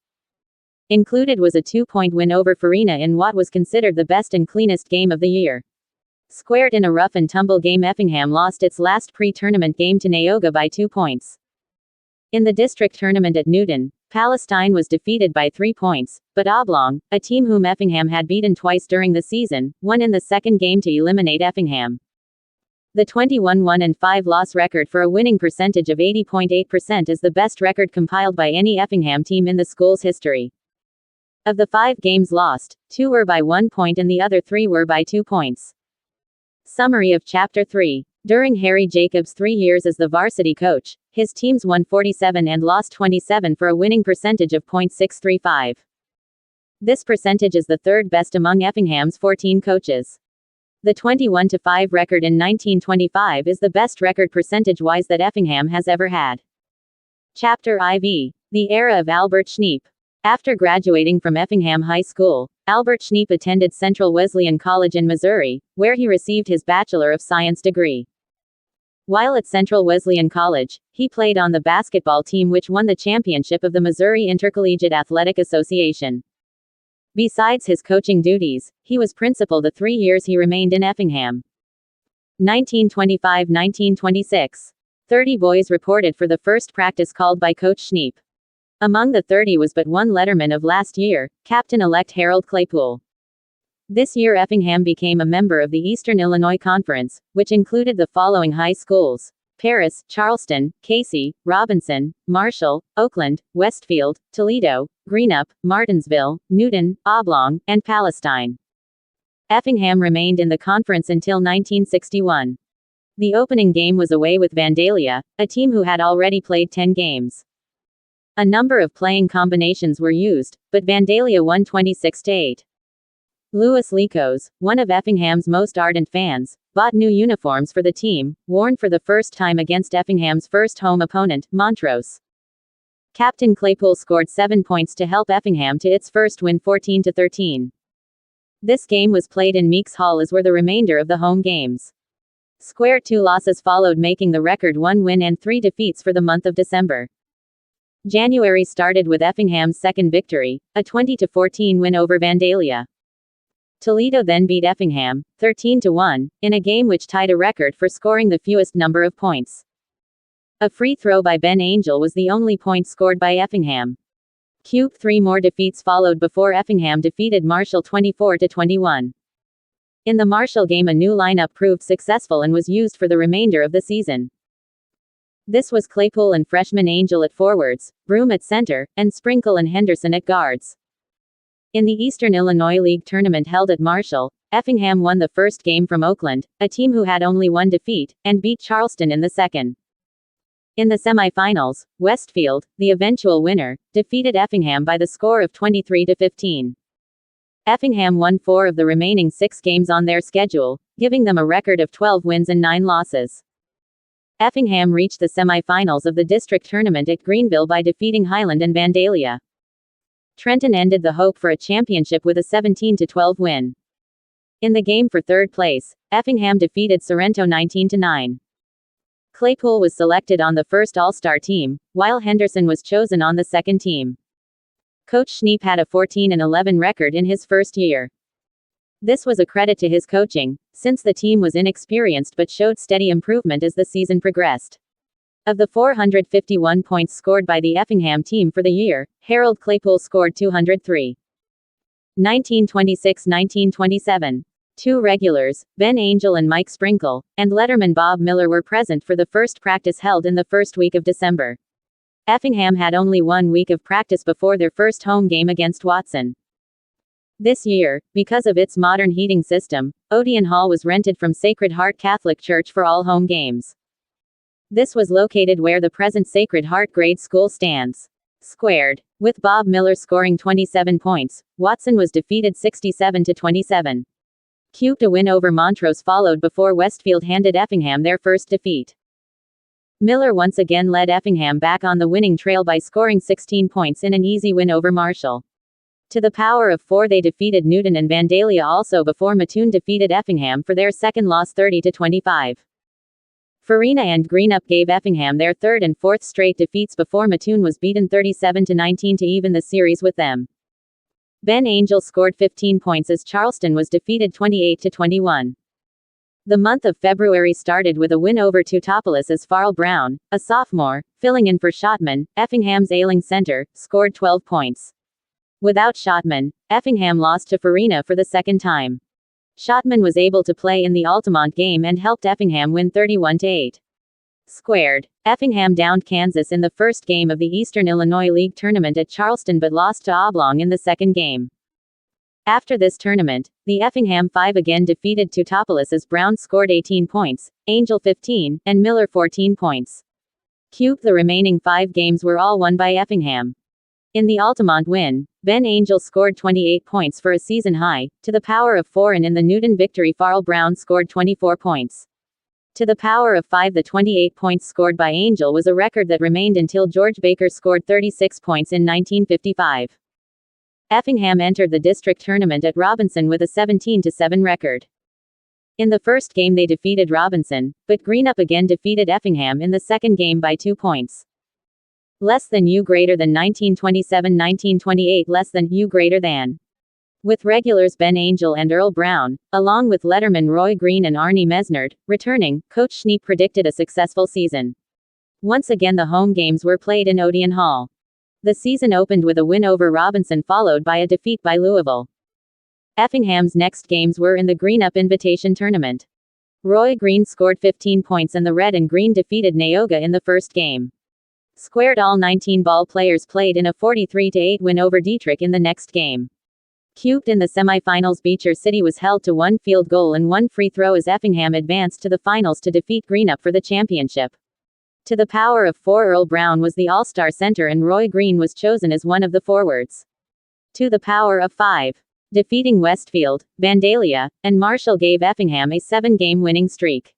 Included was a 2-point win over Farina in what was considered the best and cleanest game of the year. Squared in a rough and tumble game, Effingham lost its last pre-tournament game to Neoga by 2 points. In the district tournament at Newton, Palestine was defeated by 3 points, but Oblong, a team whom Effingham had beaten twice during the season, won in the second game to eliminate Effingham. The 21-1-5 loss record for a winning percentage of 80.8% is the best record compiled by any Effingham team in the school's history. Of the 5 games lost, 2 were by 1 point and the other 3 were by 2 points. Summary of Chapter 3. During Harry Jacobs' 3 years as the varsity coach, his teams won 47 and lost 27 for a winning percentage of .635. This percentage is the third best among Effingham's 14 coaches. The 21-5 record in 1925 is the best record percentage-wise that Effingham has ever had. Chapter IV. The Era of Albert Schneep. After graduating from Effingham High School, Albert Schneep attended Central Wesleyan College in Missouri, where he received his Bachelor of Science degree. While at Central Wesleyan College, he played on the basketball team which won the championship of the Missouri Intercollegiate Athletic Association. Besides his coaching duties, he was principal the 3 years he remained in Effingham. 1925-1926. 30 boys reported for the first practice called by Coach Schneep. Among the 30 was but one letterman of last year, Captain-elect Harold Claypool. This year Effingham became a member of the Eastern Illinois Conference, which included the following high schools: Paris, Charleston, Casey, Robinson, Marshall, Oakland, Westfield, Toledo, Greenup, Martinsville, Newton, Oblong, and Palestine. Effingham remained in the conference until 1961. The opening game was away with Vandalia, a team who had already played 10 games. A number of playing combinations were used, but Vandalia won 26-8. Louis Licos, one of Effingham's most ardent fans, bought new uniforms for the team, worn for the first time against Effingham's first home opponent, Montrose. Captain Claypool scored 7 points to help Effingham to its first win 14-13. This game was played in Meeks Hall as were the remainder of the home games. 2 losses followed, making the record 1 win and 3 defeats for the month of December. January started with Effingham's second victory, a 20-14 win over Vandalia. Toledo then beat Effingham, 13-1, in a game which tied a record for scoring the fewest number of points. A free throw by Ben Angel was the only point scored by Effingham. 3 more defeats followed before Effingham defeated Marshall 24-21. In the Marshall game a new lineup proved successful and was used for the remainder of the season. This was Claypool and freshman Angel at forwards, Broom at center, and Sprinkle and Henderson at guards. In the Eastern Illinois League tournament held at Marshall, Effingham won the first game from Oakland, a team who had only 1 defeat, and beat Charleston in the second. In the semifinals, Westfield, the eventual winner, defeated Effingham by the score of 23-15. Effingham won 4 of the remaining 6 games on their schedule, giving them a record of 12 wins and 9 losses. Effingham reached the semifinals of the district tournament at Greenville by defeating Highland and Vandalia. Trenton ended the hope for a championship with a 17-12 win. In the game for third place, Effingham defeated Sorrento 19-9. Claypool was selected on the first All-Star team, while Henderson was chosen on the second team. Coach Schneep had a 14-11 record in his first year. This was a credit to his coaching, since the team was inexperienced but showed steady improvement as the season progressed. Of the 451 points scored by the Effingham team for the year, Harold Claypool scored 203. 1926-1927. 2 regulars, Ben Angel and Mike Sprinkle, and letterman Bob Miller were present for the first practice held in the first week of December. Effingham had only 1 week of practice before their first home game against Watson. This year, because of its modern heating system, Odeon Hall was rented from Sacred Heart Catholic Church for all home games. This was located where the present Sacred Heart Grade School stands. Squared. With Bob Miller scoring 27 points, Watson was defeated 67-27. A win over Montrose followed before Westfield handed Effingham their first defeat. Miller once again led Effingham back on the winning trail by scoring 16 points in an easy win over Marshall. To the power of 4 they defeated Newton and Vandalia also before Mattoon defeated Effingham for their second loss 30-25. Farina and Greenup gave Effingham their third and fourth straight defeats before Mattoon was beaten 37-19 to even the series with them. Ben Angel scored 15 points as Charleston was defeated 28-21. The month of February started with a win over Teutopolis as Farrell Brown, a sophomore, filling in for Schottman, Effingham's ailing center, scored 12 points. Without Schottman, Effingham lost to Farina for the second time. Schottman was able to play in the Altamont game and helped Effingham win 31-8. Squared. Effingham downed Kansas in the first game of the Eastern Illinois League tournament at Charleston but lost to Oblong in the second game. After this tournament, the Effingham Five again defeated Teutopolis as Brown scored 18 points, Angel 15, and Miller 14 points. The remaining 5 games were all won by Effingham. In the Altamont win, Ben Angel scored 28 points for a season high, to the power of 4, and in the Newton victory Farrell Brown scored 24 points. To the power of 5, the 28 points scored by Angel was a record that remained until George Baker scored 36 points in 1955. Effingham entered the district tournament at Robinson with a 17-7 record. In the first game they defeated Robinson, but Greenup again defeated Effingham in the second game by 2 points. Less than U greater than 1927-1928 less than U greater than. With regulars Ben Angel and Earl Brown, along with letterman Roy Green and Arnie Mesnard, returning, Coach Schneep predicted a successful season. Once again the home games were played in Odeon Hall. The season opened with a win over Robinson followed by a defeat by Louisville. Effingham's next games were in the Greenup Invitation Tournament. Roy Green scored 15 points and the Red and Green defeated Neoga in the first game. Squared all 19 ball players played in a 43-8 win over Dietrich in the next game. In the semifinals Beecher City was held to 1 field goal and 1 free throw as Effingham advanced to the finals to defeat Greenup for the championship. To the power of 4, Earl Brown was the all-star center and Roy Green was chosen as one of the forwards. To the power of 5. Defeating Westfield, Vandalia, and Marshall gave Effingham a 7-game winning streak.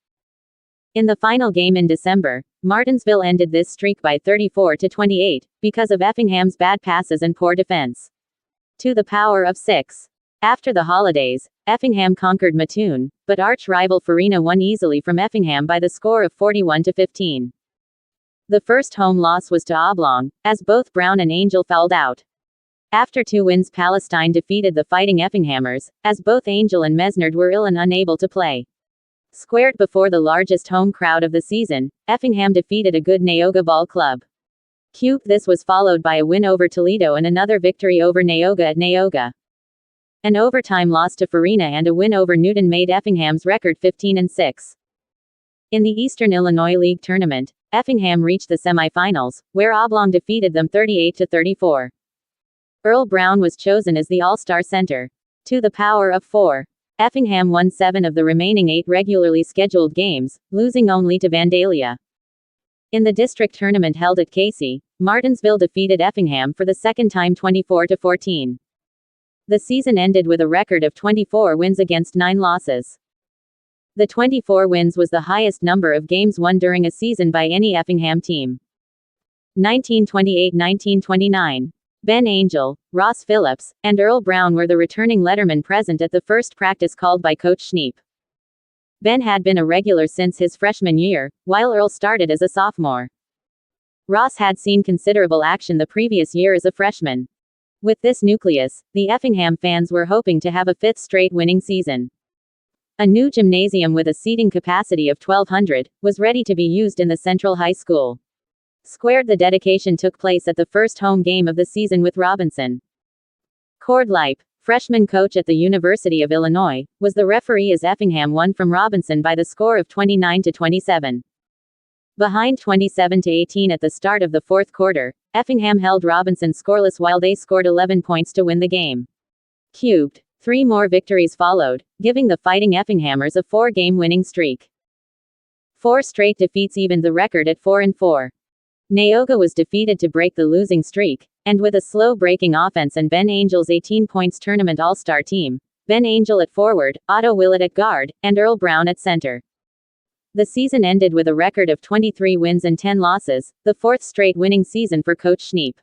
In the final game in December, Martinsville ended this streak by 34-28, because of Effingham's bad passes and poor defense. To the power of 6. After the holidays, Effingham conquered Mattoon, but arch-rival Farina won easily from Effingham by the score of 41-15. The first home loss was to Oblong, as both Brown and Angel fouled out. After 2 wins Palestine defeated the Fighting Effinghamers, as both Angel and Mesnard were ill and unable to play. Squared before the largest home crowd of the season, Effingham defeated a good Neoga ball club. This was followed by a win over Toledo and another victory over Neoga at Neoga. An overtime loss to Farina and a win over Newton made Effingham's record 15-6. In the Eastern Illinois League tournament, Effingham reached the semifinals, where Oblong defeated them 38-34. Earl Brown was chosen as the all-star center. To the power of 4. Effingham won 7 of the remaining 8 regularly scheduled games, losing only to Vandalia. In the district tournament held at Casey, Martinsville defeated Effingham for the second time 24-14. The season ended with a record of 24 wins against 9 losses. The 24 wins was the highest number of games won during a season by any Effingham team. 1928-1929. Ben Angel, Ross Phillips, and Earl Brown were the returning lettermen present at the first practice called by Coach Schneep. Ben had been a regular since his freshman year, while Earl started as a sophomore. Ross had seen considerable action the previous year as a freshman. With this nucleus, the Effingham fans were hoping to have a 5th straight winning season. A new gymnasium with a seating capacity of 1,200 was ready to be used in the Central High School. The dedication took place at the first home game of the season with Robinson. Cord Lipe, freshman coach at the University of Illinois, was the referee as Effingham won from Robinson by the score of 29-27. Behind 27-18 at the start of the fourth quarter, Effingham held Robinson scoreless while they scored 11 points to win the game. 3 more victories followed, giving the Fighting Effinghamers a 4-game winning streak. 4 straight defeats evened the record at 4-4. Neoga was defeated to break the losing streak, and with a slow-breaking offense and Ben Angel's 18 points tournament all-star team, Ben Angel at forward, Otto Willett at guard, and Earl Brown at center. The season ended with a record of 23 wins and 10 losses, the 4th straight winning season for Coach Schneep.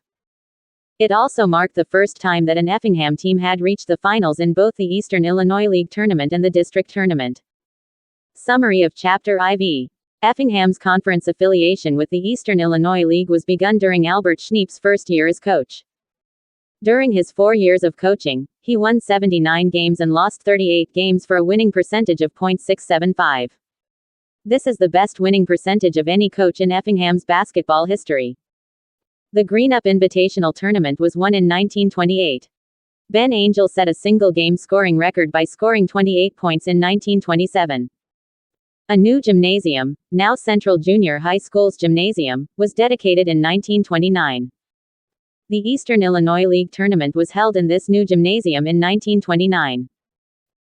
It also marked the first time that an Effingham team had reached the finals in both the Eastern Illinois League tournament and the district tournament. Summary of Chapter IV. Effingham's conference affiliation with the Eastern Illinois League was begun during Albert Schneep's first year as coach. During his 4 years of coaching, he won 79 games and lost 38 games for a winning percentage of .675. This is the best winning percentage of any coach in Effingham's basketball history. The Greenup Invitational Tournament was won in 1928. Ben Angel set a single-game scoring record by scoring 28 points in 1927. A new gymnasium, now Central Junior High School's gymnasium, was dedicated in 1929. The Eastern Illinois League Tournament was held in this new gymnasium in 1929.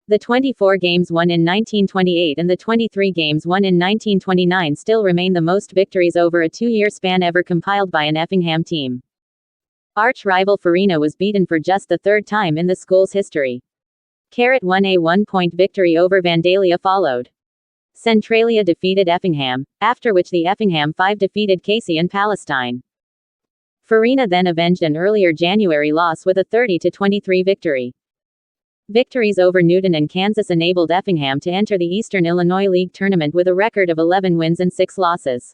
The 24 games won in 1928 and the 23 games won in 1929 still remain the most victories over a 2-year span ever compiled by an Effingham team. Arch rival Farina was beaten for just the 3rd time in the school's history. Won a 1-point victory over Vandalia followed. Centralia defeated Effingham, after which the Effingham 5 defeated Casey and Palestine. Farina then avenged an earlier January loss with a 30-23 victory. Victories over Newton and Kansas enabled Effingham to enter the Eastern Illinois League Tournament with a record of 11 wins and 6 losses.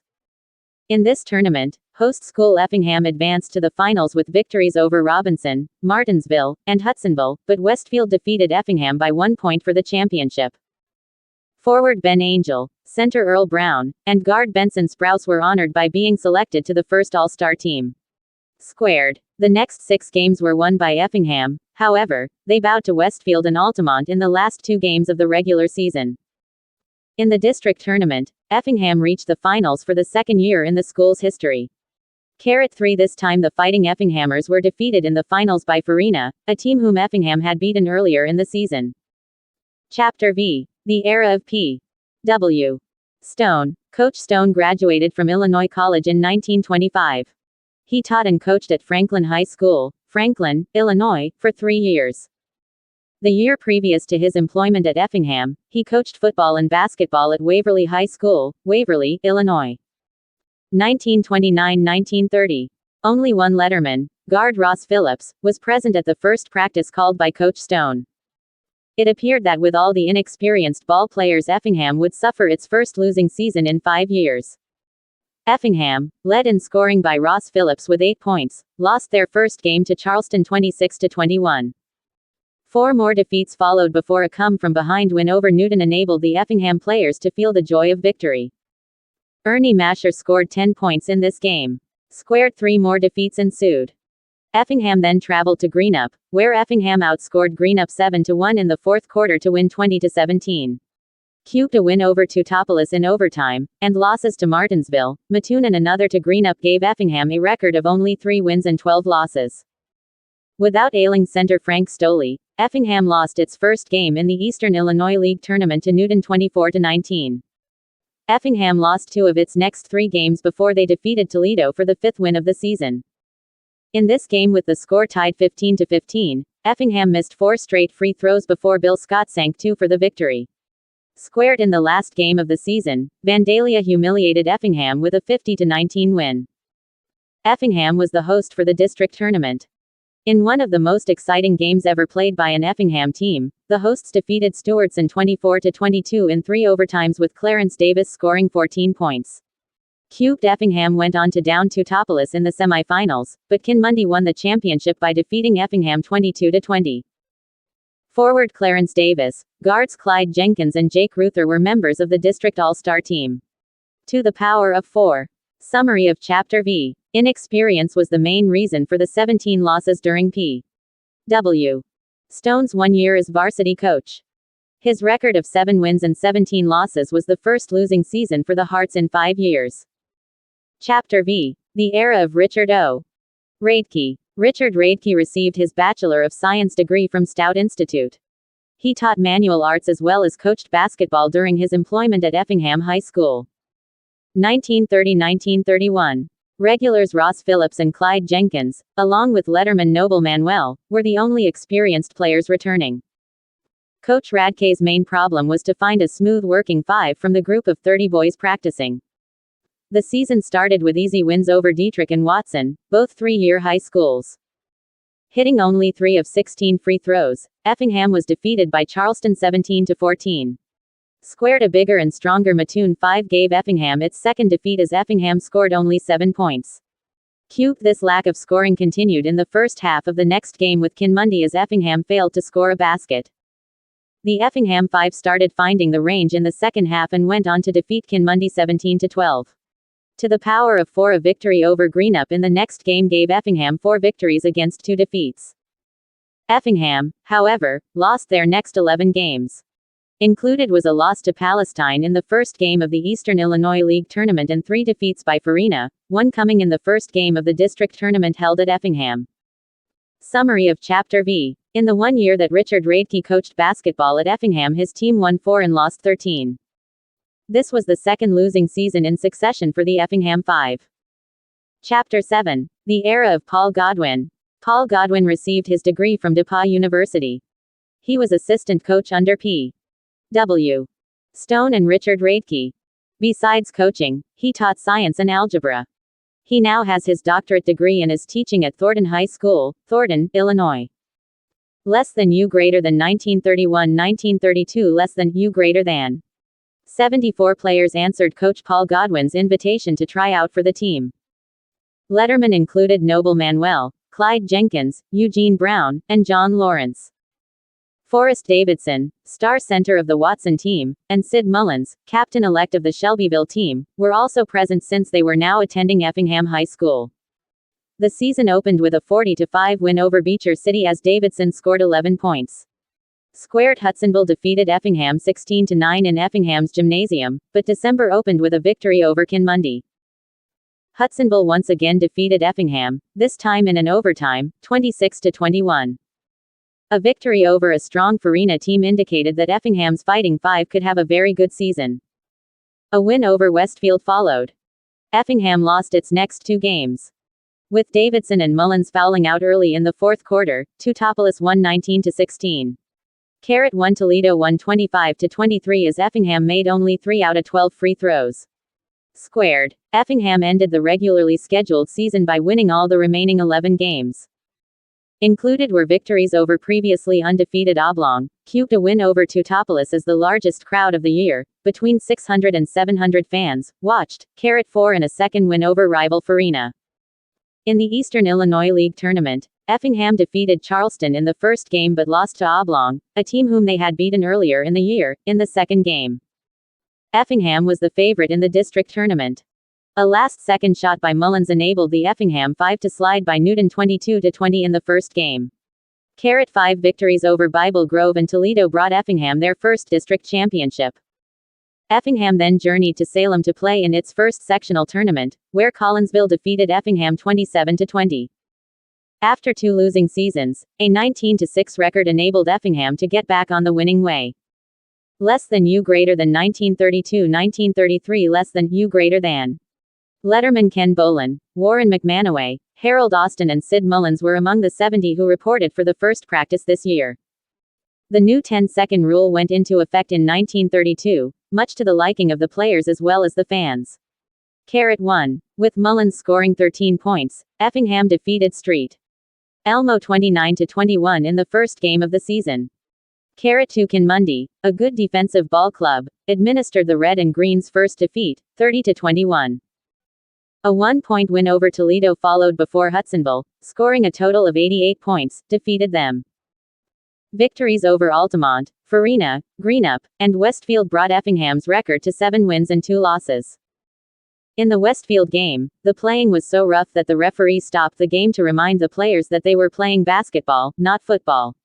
In this tournament, host school Effingham advanced to the finals with victories over Robinson, Martinsville, and Hudsonville, but Westfield defeated Effingham by 1 point for the championship. Forward Ben Angel, center Earl Brown, and guard Benson Sprouse were honored by being selected to the first All-Star team. Squared. The next 6 games were won by Effingham, however, they bowed to Westfield and Altamont in the last 2 games of the regular season. In the district tournament, Effingham reached the finals for the 2nd year in the school's history. 3 This time the Fighting Effinghamers were defeated in the finals by Farina, a team whom Effingham had beaten earlier in the season. Chapter V. The Era of P. W. Stone. Coach Stone graduated from Illinois College in 1925. He taught and coached at Franklin High School, Franklin, Illinois, for 3 years. The year previous to his employment at Effingham, he coached football and basketball at Waverly High School, Waverly, Illinois. 1929-1930. Only one letterman, guard Ross Phillips, was present at the first practice called by Coach Stone. It appeared that with all the inexperienced ball players, Effingham would suffer its first losing season in 5 years. Effingham, led in scoring by Ross Phillips with 8 points, lost their first game to Charleston 26-21. 4 more defeats followed before a come-from-behind win over Newton enabled the Effingham players to feel the joy of victory. Ernie Masher scored 10 points in this game. 3 more defeats ensued. Effingham then traveled to Greenup, where Effingham outscored Greenup 7-1 in the 4th quarter to win 20-17. A win over Teutopolis in overtime, and losses to Martinsville, Mattoon and another to Greenup gave Effingham a record of only 3 wins and 12 losses. Without ailing center Frank Stoley, Effingham lost its first game in the Eastern Illinois League Tournament to Newton 24-19. Effingham lost 2 of its next 3 games before they defeated Toledo for the 5th win of the season. In this game with the score tied 15-15, Effingham missed 4 straight free throws before Bill Scott sank 2 for the victory. In the last game of the season, Vandalia humiliated Effingham with a 50-19 win. Effingham was the host for the district tournament. In one of the most exciting games ever played by an Effingham team, the hosts defeated Stewartson 24-22 in 3 overtimes with Clarence Davis scoring 14 points. Effingham went on to down Teutopolis in the semifinals, but Kinmundy won the championship by defeating Effingham 22-20. Forward Clarence Davis, guards Clyde Jenkins and Jake Ruther were members of the district all-star team. To the power of 4. Summary of Chapter V. Inexperience was the main reason for the 17 losses during P. W. Stone's 1 year as varsity coach. His record of 7 wins and 17 losses was the first losing season for the Hearts in 5 years. Chapter V. The Era of Richard O. Radke. Richard Radke received his Bachelor of Science degree from Stout Institute. He taught manual arts as well as coached basketball during his employment at Effingham High School. 1930-1931. Regulars Ross Phillips and Clyde Jenkins, along with letterman Noble Manuel, were the only experienced players returning. Coach Radke's main problem was to find a smooth working 5 from the group of 30 boys practicing. The season started with easy wins over Dietrich and Watson, both 3-year high schools. Hitting only 3 of 16 free throws, Effingham was defeated by Charleston 17-14. A bigger and stronger Mattoon 5 gave Effingham its second defeat as Effingham scored only 7 points. This lack of scoring continued in the first half of the next game with Kinmundy as Effingham failed to score a basket. The Effingham 5 started finding the range in the second half and went on to defeat Kinmundy 17-12. To the power of 4, a victory over Greenup in the next game gave Effingham 4 victories against 2 defeats. Effingham, however, lost their next 11 games. Included was a loss to Palestine in the first game of the Eastern Illinois League Tournament and 3 defeats by Farina, one coming in the first game of the district tournament held at Effingham. Summary of Chapter V. In the 1 year that Richard Radke coached basketball at Effingham, his team won 4 and lost 13. This was the second losing season in succession for the Effingham 5. Chapter 7. The era of Paul Godwin. Paul Godwin received his degree from DePauw University. He was assistant coach under P. W. Stone and Richard Radke. Besides coaching, he taught science and algebra. He now has his doctorate degree and is teaching at Thornton High School, Thornton, Illinois. Less than U greater than 1931-1932 less than U greater than. 74 players answered Coach Paul Godwin's invitation to try out for the team. Letterman included Noble Manuel, Clyde Jenkins, Eugene Brown, and John Lawrence. Forrest Davidson, star center of the Watson team, and Sid Mullins, captain-elect of the Shelbyville team, were also present since they were now attending Effingham High School. The season opened with a 40-5 win over Beecher City as Davidson scored 11 points. Hudsonville defeated Effingham 16-9 in Effingham's gymnasium, but December opened with a victory over Kinmundy. Hudsonville once again defeated Effingham, this time in an overtime, 26-21. A victory over a strong Farina team indicated that Effingham's Fighting Five could have a very good season. A win over Westfield followed. Effingham lost its next 2 games. With Davidson and Mullins fouling out early in the fourth quarter, Teutopolis won 19-16. won Toledo won 25-23 as Effingham made only 3 out of 12 free throws. Effingham ended the regularly scheduled season by winning all the remaining 11 games. Included were victories over previously undefeated Oblong, a win over Teutopolis as the largest crowd of the year, between 600 and 700 fans, watched, 4 and a second win over rival Farina. In the Eastern Illinois League Tournament, Effingham defeated Charleston in the first game but lost to Oblong, a team whom they had beaten earlier in the year, in the second game. Effingham was the favorite in the district tournament. A last-second shot by Mullins enabled the Effingham 5 to slide by Newton 22-20 in the first game. 5 victories over Bible Grove and Toledo brought Effingham their first district championship. Effingham then journeyed to Salem to play in its first sectional tournament, where Collinsville defeated Effingham 27-20. After 2 losing seasons, a 19-6 record enabled Effingham to get back on the winning way. Less than U greater than 1932-1933 less than U greater than. Letterman Ken Bolin, Warren McManaway, Harold Austin and Sid Mullins were among the 70 who reported for the first practice this year. The new 10-second rule went into effect in 1932, much to the liking of the players as well as the fans. 1. With Mullins scoring 13 points, Effingham defeated St. Elmo 29-21 in the first game of the season. 2. Kinmundy, a good defensive ball club, administered the Red and Green's first defeat, 30-21. A 1-point win over Toledo followed before Hudsonville, scoring a total of 88 points, defeated them. Victories over Altamont, Farina, Greenup, and Westfield brought Effingham's record to 7 wins and 2 losses. In the Westfield game, the playing was so rough that the referee stopped the game to remind the players that they were playing basketball, not football.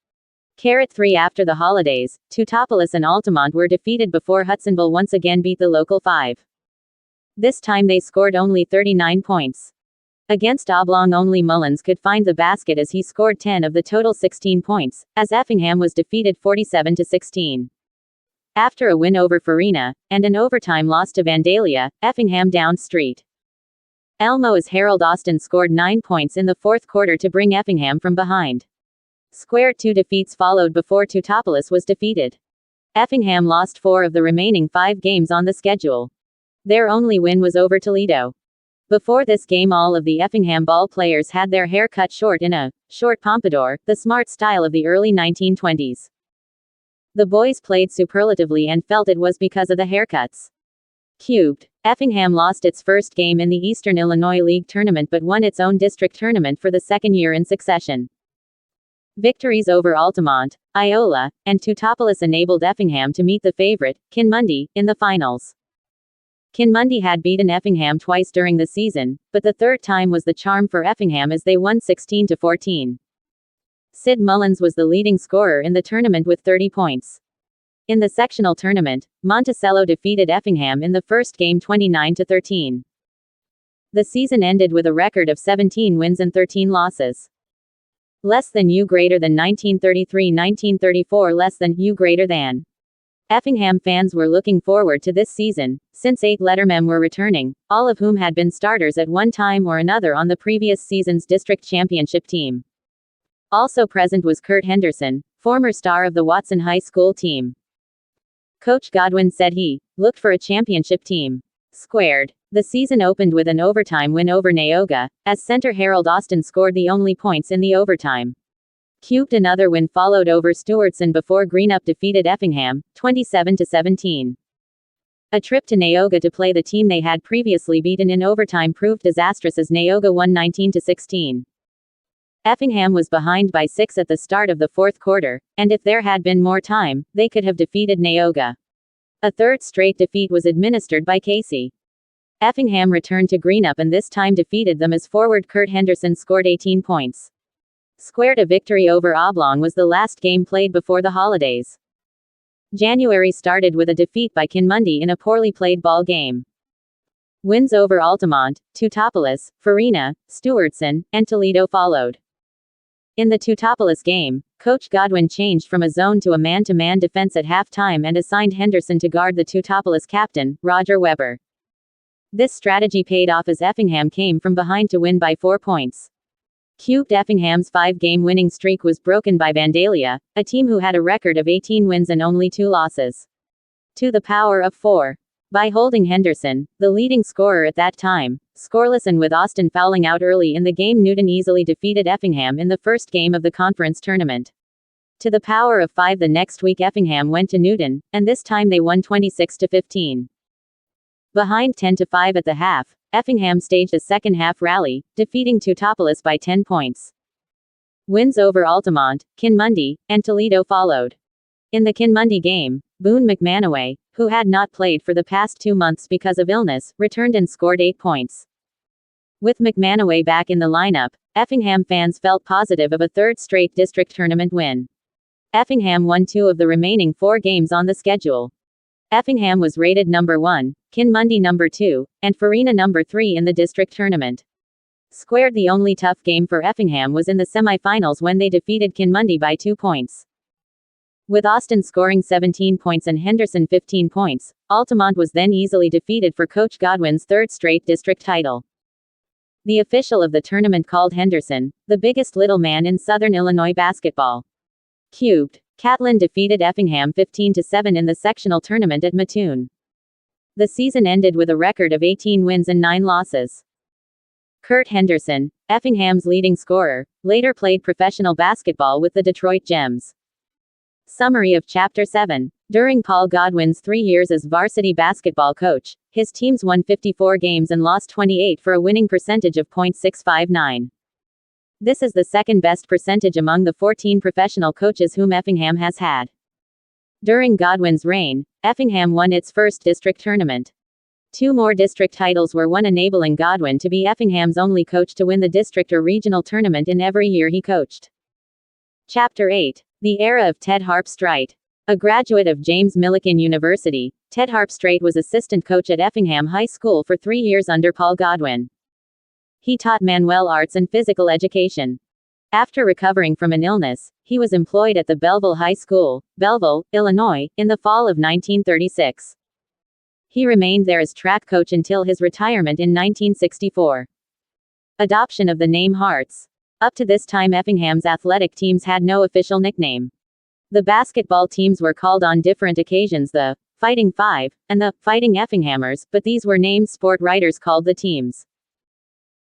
3 After the holidays, Teutopolis and Altamont were defeated before Hudsonville once again beat the local 5. This time they scored only 39 points. Against Oblong only Mullins could find the basket as he scored 10 of the total 16 points, as Effingham was defeated 47-16. After a win over Farina, and an overtime loss to Vandalia, Effingham downed St. Elmo as Harold Austin scored 9 points in the fourth quarter to bring Effingham from behind. 2 defeats followed before Teutopolis was defeated. Effingham lost 4 of the remaining 5 games on the schedule. Their only win was over Toledo. Before this game all of the Effingham ball players had their hair cut short in a short pompadour, the smart style of the early 1920s. The boys played superlatively and felt it was because of the haircuts. Effingham lost its first game in the Eastern Illinois League tournament but won its own district tournament for the second year in succession. Victories over Altamont, Iola, and Teutopolis enabled Effingham to meet the favorite, Kinmundy, in the finals. Kinmundy had beaten Effingham twice during the season, but the third time was the charm for Effingham as they won 16-14. Sid Mullins was the leading scorer in the tournament with 30 points. In the sectional tournament, Monticello defeated Effingham in the first game 29-13. The season ended with a record of 17 wins and 13 losses. Less than U greater than 1933-1934 less than U greater than. Effingham fans were looking forward to this season, since 8 lettermen were returning, all of whom had been starters at one time or another on the previous season's district championship team. Also present was Kurt Henderson, former star of the Watson High School team. Coach Godwin said he looked for a championship team. Squared. The season opened with an overtime win over Neoga, as center Harold Austin scored the only points in the overtime. Cubed. Another win followed over Stewartson before Greenup defeated Effingham, 27-17. A trip to Neoga to play the team they had previously beaten in overtime proved disastrous as Neoga won 19-16. Effingham was behind by 6 at the start of the fourth quarter, and if there had been more time, they could have defeated Neoga. A third straight defeat was administered by Casey. Effingham returned to Greenup and this time defeated them as forward Kurt Henderson scored 18 points. Squared. A victory over Oblong was the last game played before the holidays. January started with a defeat by Kinmundy in a poorly played ball game. Wins over Altamont, Teutopolis, Farina, Stewartson, and Toledo followed. In the Teutopolis game, Coach Godwin changed from a zone to a man-to-man defense at halftime and assigned Henderson to guard the Teutopolis captain, Roger Weber. This strategy paid off as Effingham came from behind to win by 4 points. Cubed. Effingham's 5-game winning streak was broken by Vandalia, a team who had a record of 18 wins and only 2 losses. To the power of 4. By holding Henderson, the leading scorer at that time, scoreless and with Austin fouling out early in the game, Newton easily defeated Effingham in the first game of the conference tournament. To the power of 5. The next week Effingham went to Newton, and this time they won 26-15. Behind 10-5 at the half, Effingham staged a second-half rally, defeating Teutopolis by 10 points. Wins over Altamont, Kinmundy, and Toledo followed. In the Kinmundy game, Boone McManaway, who had not played for the past 2 months because of illness, returned and scored 8 points. With McManaway back in the lineup, Effingham fans felt positive of a third straight district tournament win. Effingham won 2 of the remaining 4 games on the schedule. Effingham was rated number 1, Kinmundy number 2, and Farina number 3 in the district tournament. Squared. The only tough game for Effingham was in the semifinals when they defeated Kinmundy by 2 points. With Austin scoring 17 points and Henderson 15 points, Altamont was then easily defeated for Coach Godwin's third straight district title. The official of the tournament called Henderson the biggest little man in Southern Illinois basketball. Cubed. Catlin defeated Effingham 15-7 in the sectional tournament at Mattoon. The season ended with a record of 18 wins and 9 losses. Kurt Henderson, Effingham's leading scorer, later played professional basketball with the Detroit Gems. Summary of Chapter 7. During Paul Godwin's 3 years as varsity basketball coach, his teams won 54 games and lost 28 for a winning percentage of .659. This is the second best percentage among the 14 professional coaches whom Effingham has had. During Godwin's reign, Effingham won its first district tournament. 2 more district titles were won, enabling Godwin to be Effingham's only coach to win the district or regional tournament in every year he coached. Chapter 8. The Era of Ted Harpstreit. A graduate of James Millikin University, Ted Harpstreit was assistant coach at Effingham High School for 3 years under Paul Godwin. He taught manual arts and physical education. After recovering from an illness, he was employed at the Belleville High School, Belleville, Illinois, in the fall of 1936. He remained there as track coach until his retirement in 1964. Adoption of the name Hearts. Up to this time, Effingham's athletic teams had no official nickname. The basketball teams were called on different occasions the Fighting Five and the Fighting Effinghamers, but these were names sport writers called the teams.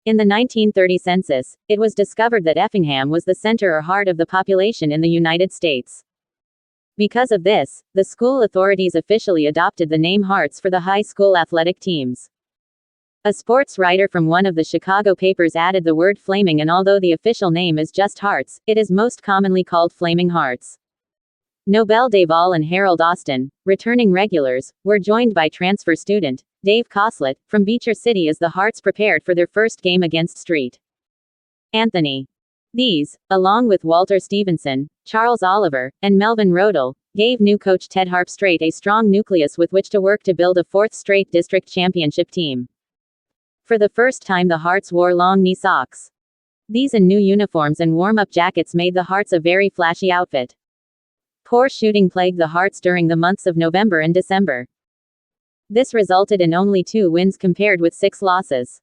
In the 1930 census, it was discovered that Effingham was the center or heart of the population in the United States. Because of this, the school authorities officially adopted the name Hearts for the high school athletic teams. A sports writer from one of the Chicago papers added the word flaming, and although the official name is just Hearts, it is most commonly called Flaming Hearts. Nobel Dayval and Harold Austin, returning regulars, were joined by transfer student Dave Coslett from Beecher City as the Hearts prepared for their first game against St. Anthony. These, along with Walter Stevenson, Charles Oliver, and Melvin Rodel, gave new coach Ted Harpstrait a strong nucleus with which to work to build a fourth straight district championship team. For the first time, the Hearts wore long knee socks. These and new uniforms and warm-up jackets made the Hearts a very flashy outfit. Poor shooting plagued the Hearts during the months of November and December. This resulted in only 2 wins compared with 6 losses.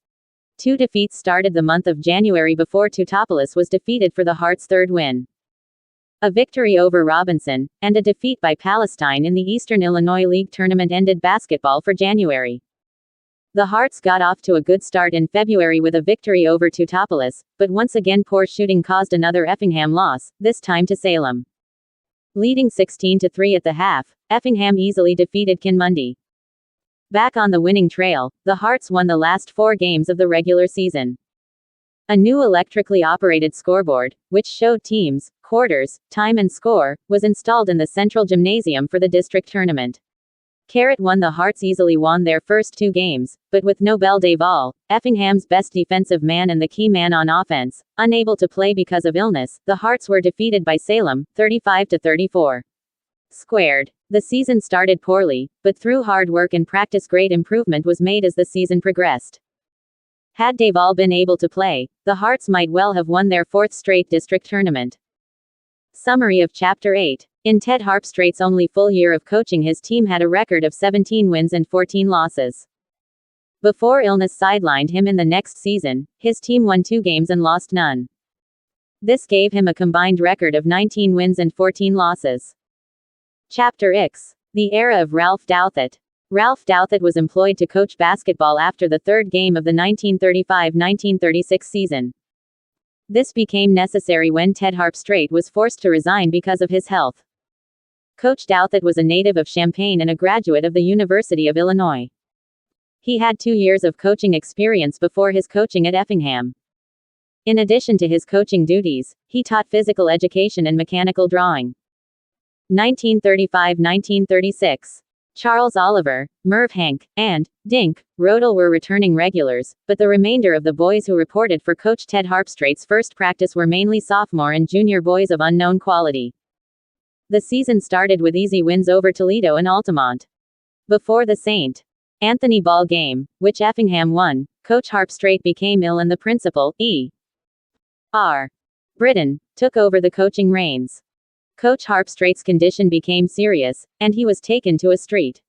2 defeats started the month of January before Teutopolis was defeated for the Hearts' 3rd win. A victory over Robinson, and a defeat by Palestine in the Eastern Illinois League tournament ended basketball for January. The Hearts got off to a good start in February with a victory over Teutopolis, but once again poor shooting caused another Effingham loss, this time to Salem. Leading 16-3 at the half, Effingham easily defeated Kinmundy. Back on the winning trail, the Hearts won the last 4 games of the regular season. A new electrically operated scoreboard, which showed teams, quarters, time and score, was installed in the Central Gymnasium for the district tournament. The Hearts easily won their first 2 games, but with Nobel Dayval, Effingham's best defensive man and the key man on offense, unable to play because of illness, the Hearts were defeated by Salem, 35-34. The season started poorly, but through hard work and practice great improvement was made as the season progressed. Had Dayval been able to play, the Hearts might well have won their 4th straight district tournament. Summary of Chapter 8. In Ted Harpstrait's only full year of coaching, his team had a record of 17 wins and 14 losses. Before illness sidelined him in the next season, his team won 2 games and lost none. This gave him a combined record of 19 wins and 14 losses. Chapter X. The era of Ralph Douthit. Ralph Douthit was employed to coach basketball after the 3rd game of the 1935-1936 season. This became necessary when Ted Harpstrait was forced to resign because of his health. Coach Douthit was a native of Champaign and a graduate of the University of Illinois. He had 2 years of coaching experience before his coaching at Effingham. In addition to his coaching duties, he taught physical education and mechanical drawing. 1935-1936. Charles Oliver, Merv Hank, and Dink Rodel were returning regulars, but the remainder of the boys who reported for Coach Ted Harpstrait's first practice were mainly sophomore and junior boys of unknown quality. The season started with easy wins over Toledo and Altamont. Before the St. Anthony ball game, which Effingham won, Coach Harpstrait became ill and the principal, E.R. Britton, took over the coaching reins. Coach Harpstrait's condition became serious, and he was taken to a St.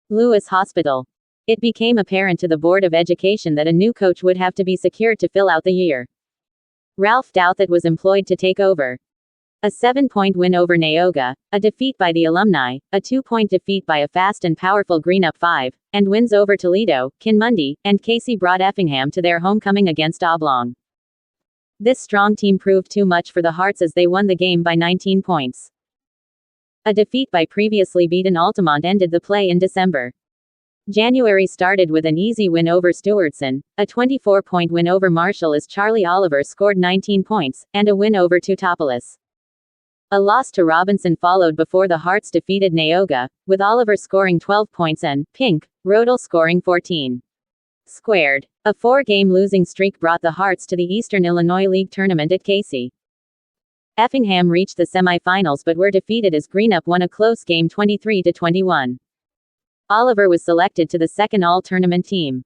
Louis hospital. It became apparent to the Board of Education that a new coach would have to be secured to fill out the year. Ralph Douthit was employed to take over. A 7-point win over Neoga, a defeat by the Alumni, a 2-point defeat by a fast and powerful Greenup 5, and wins over Toledo, Kinmundy, and Casey brought Effingham to their homecoming against Oblong. This strong team proved too much for the Hearts as they won the game by 19 points. A defeat by previously beaten Altamont ended the play in December. January started with an easy win over Stewardson, a 24-point win over Marshall as Charlie Oliver scored 19 points, and a win over Teutopolis. A loss to Robinson followed before the Hearts defeated Neoga, with Oliver scoring 12 points and Rodel scoring 14. A 4-game losing streak brought the Hearts to the Eastern Illinois League tournament at Casey. Effingham reached the semifinals but were defeated as Greenup won a close game 23-21. Oliver was selected to the second all-tournament team.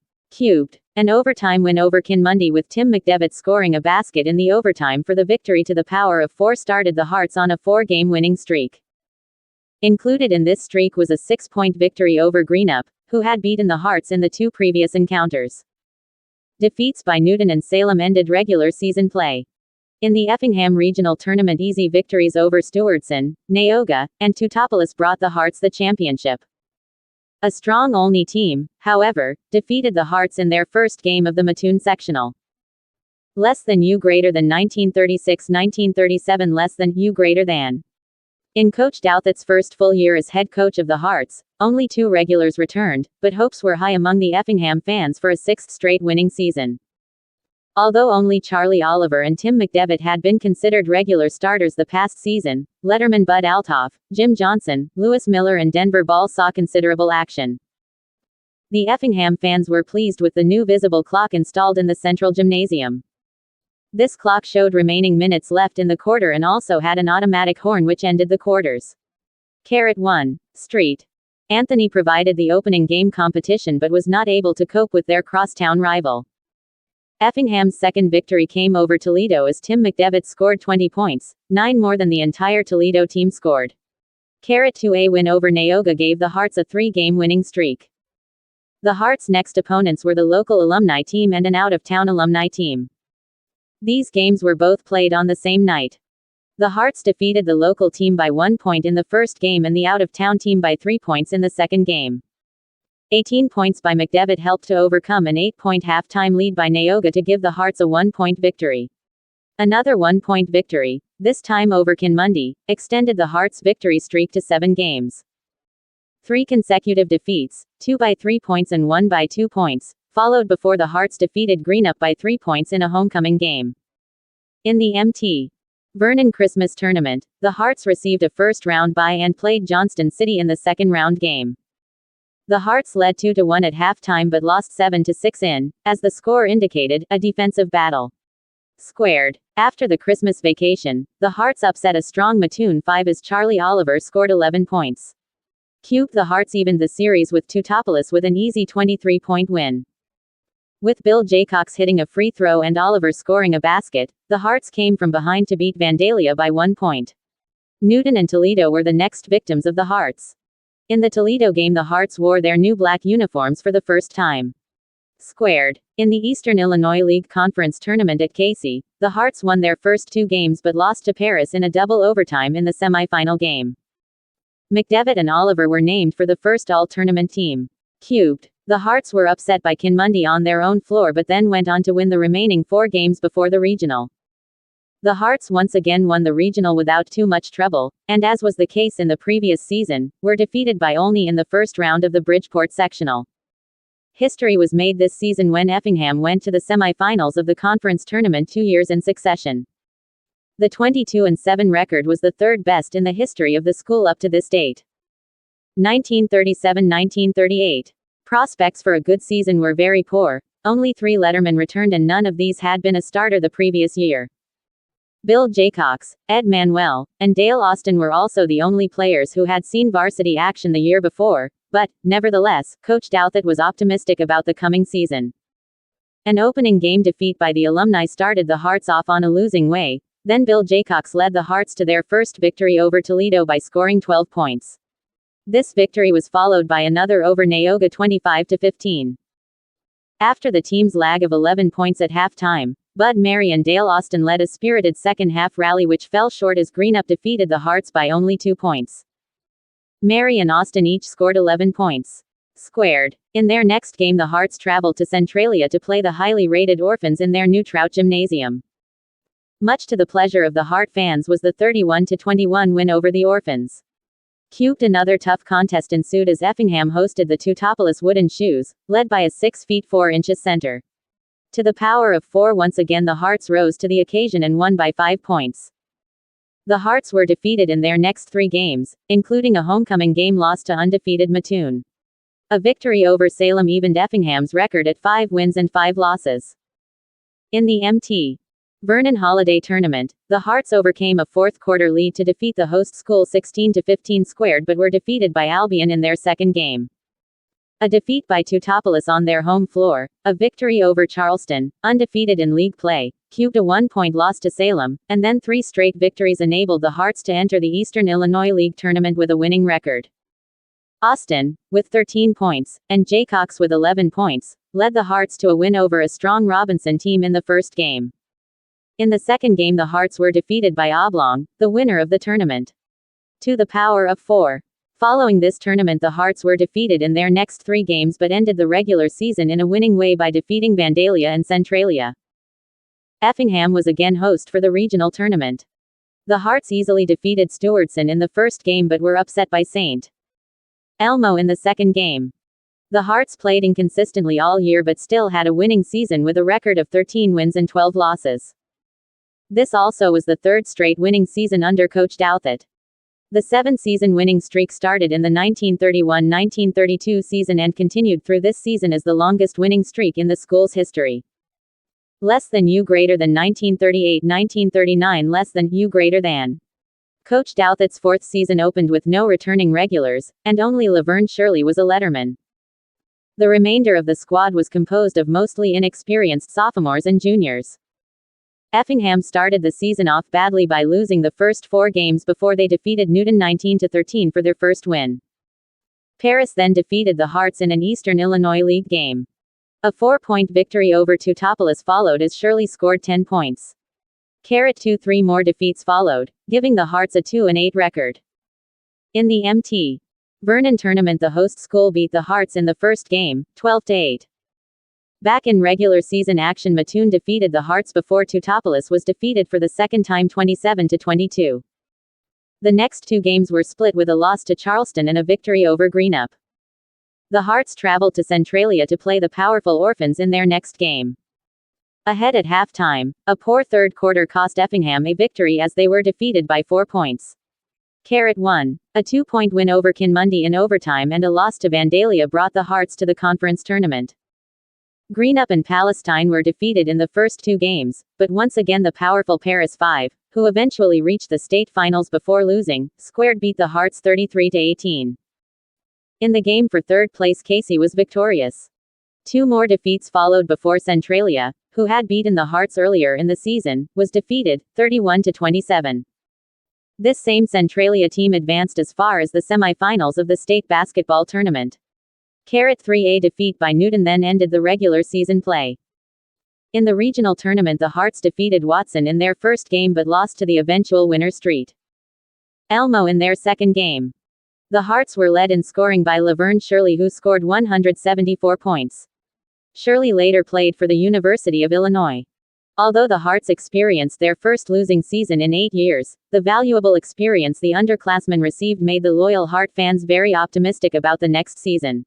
An overtime win over Kinmundy with Tim McDevitt scoring a basket in the overtime for the victory to the power of 4 started the Hearts on a 4-game winning streak. Included in this streak was a 6-point victory over Greenup, who had beaten the Hearts in the 2 previous encounters. Defeats by Newton and Salem ended regular season play. In the Effingham Regional Tournament, easy victories over Stewardson, Neoga, and Teutopolis brought the Hearts the championship. A strong Olney team, however, defeated the Hearts in their first game of the Mattoon sectional. Less than U greater than 1936-1937 less than U greater than. In Coach Douthit's first full year as head coach of the Hearts, Only 2 regulars returned, but hopes were high among the Effingham fans for a 6th straight winning season. Although only Charlie Oliver and Tim McDevitt had been considered regular starters the past season, letterman Bud Althoff, Jim Johnson, Lewis Miller and Denver Ball saw considerable action. The Effingham fans were pleased with the new visible clock installed in the central gymnasium. This clock showed remaining minutes left in the quarter and also had an automatic horn which ended the quarters. 1. Street. Anthony provided the opening game competition but was not able to cope with their crosstown rival. Effingham's second victory came over Toledo as Tim McDevitt scored 20 points, 9 more than the entire Toledo team scored. 2. A win over Neoga gave the Hearts a 3-game winning streak. The Hearts' next opponents were the local alumni team and an out-of-town alumni team. These games were both played on the same night. The Hearts defeated the local team by 1 point in the first game and the out-of-town team by 3 points in the second game. 18 points by McDevitt helped to overcome an 8-point halftime lead by Neoga to give the Hearts a 1-point victory. Another 1-point victory, this time over Kinmundy, extended the Hearts' victory streak to 7 games. 3 consecutive defeats, 2 by 3 points and 1 by 2 points, followed before the Hearts defeated Greenup by 3 points in a homecoming game. In the Mt. Vernon Christmas tournament, the Hearts received a first-round bye and played Johnston City in the second-round game. The Hearts led 2-1 at halftime but lost 7-6 in, as the score indicated, a defensive battle. Squared. After the Christmas vacation, the Hearts upset a strong Mattoon 5 as Charlie Oliver scored 11 points. The Hearts evened the series with Teutopolis with an easy 23-point win. With Bill Jaycox hitting a free throw and Oliver scoring a basket, the Hearts came from behind to beat Vandalia by 1 point. Newton and Toledo were the next victims of the Hearts. In the Toledo game, the Hearts wore their new black uniforms for the first time. Squared. In the Eastern Illinois League Conference tournament at Casey, the Hearts won their first 2 games but lost to Paris in a double overtime in the semifinal game. McDevitt and Oliver were named for the first all-tournament team. The Hearts were upset by Kinmundy on their own floor but then went on to win the remaining 4 games before the regional. The Hearts once again won the regional without too much trouble, and as was the case in the previous season, were defeated by only in the first round of the Bridgeport sectional. History was made this season when Effingham went to the semifinals of the conference tournament 2 years in succession. The 22-7 record was the 3rd best in the history of the school up to this date. 1937-1938. Prospects for a good season were very poor. Only 3 lettermen returned and none of these had been a starter the previous year. Bill Jaycox, Ed Manuel, and Dale Austin were also the only players who had seen varsity action the year before, but, nevertheless, Coach Douthit was optimistic about the coming season. An opening game defeat by the alumni started the Hearts off on a losing way, then Bill Jaycox led the Hearts to their first victory over Toledo by scoring 12 points. This victory was followed by another over Neoga 25-15. After the team's lag of 11 points at halftime, Bud Mary and Dale Austin led a spirited second-half rally which fell short as Greenup defeated the Hearts by only 2 points. Mary and Austin each scored 11 points. Squared. In their next game, the Hearts traveled to Centralia to play the highly rated Orphans in their new Trout Gymnasium. Much to the pleasure of the Heart fans was the 31-21 win over the Orphans. Another tough contest ensued as Effingham hosted the Teutopolis Wooden Shoes, led by a 6 feet 4 inches center. To the power of 4 once again the Hearts rose to the occasion and won by 5 points. The Hearts were defeated in their next 3 games, including a homecoming game loss to undefeated Mattoon. A victory over Salem evened Effingham's record at 5 wins and 5 losses. In the Mt. Vernon Holiday Tournament, the Hearts overcame a fourth-quarter lead to defeat the host school 16-15 squared but were defeated by Albion in their second game. A defeat by Teutopolis on their home floor, a victory over Charleston, undefeated in league play, a 1-point loss to Salem, and then 3 straight victories enabled the Hearts to enter the Eastern Illinois League Tournament with a winning record. Austin, with 13 points, and Jaycox with 11 points, led the Hearts to a win over a strong Robinson team in the first game. In the second game the Hearts were defeated by Oblong, the winner of the tournament. To the power of 4. Following this tournament the Hearts were defeated in their next 3 games but ended the regular season in a winning way by defeating Vandalia and Centralia. Effingham was again host for the regional tournament. The Hearts easily defeated Stewartson in the first game but were upset by St. Elmo in the second game. The Hearts played inconsistently all year but still had a winning season with a record of 13 wins and 12 losses. This also was the third straight winning season under Coach Douthit. The 7-season winning streak started in the 1931-1932 season and continued through this season as the longest winning streak in the school's history. Less than U greater than 1938-1939 less than U greater than. Coach Douthit's fourth season opened with no returning regulars, and only Laverne Shirley was a letterman. The remainder of the squad was composed of mostly inexperienced sophomores and juniors. Effingham started the season off badly by losing the first 4 games before they defeated Newton 19-13 for their first win. Paris then defeated the Hearts in an Eastern Illinois League game. A 4-point victory over Teutopolis followed as Shirley scored 10 points. 3 more defeats followed, giving the Hearts a 2-8 record. In the Mt. Vernon tournament, the host school beat the Hearts in the first game, 12-8. Back in regular season action, Mattoon defeated the Hearts before Teutopolis was defeated for the second time 27-22. The next 2 games were split with a loss to Charleston and a victory over Greenup. The Hearts traveled to Centralia to play the powerful Orphans in their next game. Ahead at halftime, a poor third quarter cost Effingham a victory as they were defeated by 4 points. 1. A 2-point win over Kinmundy in overtime and a loss to Vandalia brought the Hearts to the conference tournament. Greenup and Palestine were defeated in the first 2 games, but once again the powerful Paris 5, who eventually reached the state finals before losing, squared beat the Hearts 33-18. In the game for third place, Casey was victorious. 2 more defeats followed before Centralia, who had beaten the Hearts earlier in the season, was defeated, 31-27. This same Centralia team advanced as far as the semifinals of the state basketball tournament. 3A defeat by Newton then ended the regular season play. In the regional tournament, the Hearts defeated Watson in their first game but lost to the eventual winner Street. Elmo in their second game. The Hearts were led in scoring by Laverne Shirley, who scored 174 points. Shirley later played for the University of Illinois. Although the Hearts experienced their first losing season in 8 years, the valuable experience the underclassmen received made the loyal Heart fans very optimistic about the next season.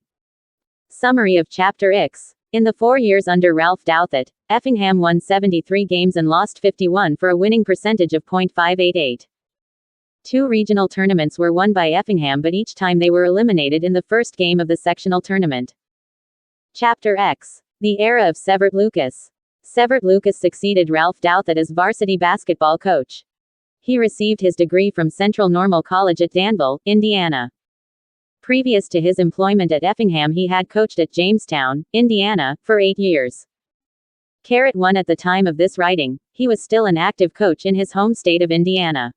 Summary of Chapter X. In the 4 years under Ralph Douthit, Effingham won 73 games and lost 51 for a winning percentage of .588. 2 regional tournaments were won by Effingham, but each time they were eliminated in the first game of the sectional tournament. Chapter X. The era of Severt Lucas. Severt Lucas succeeded Ralph Douthit as varsity basketball coach. He received his degree from Central Normal College at Danville, Indiana. Previous to his employment at Effingham, he had coached at Jamestown, Indiana, for 8 years. 1 At the time of this writing, he was still an active coach in his home state of Indiana.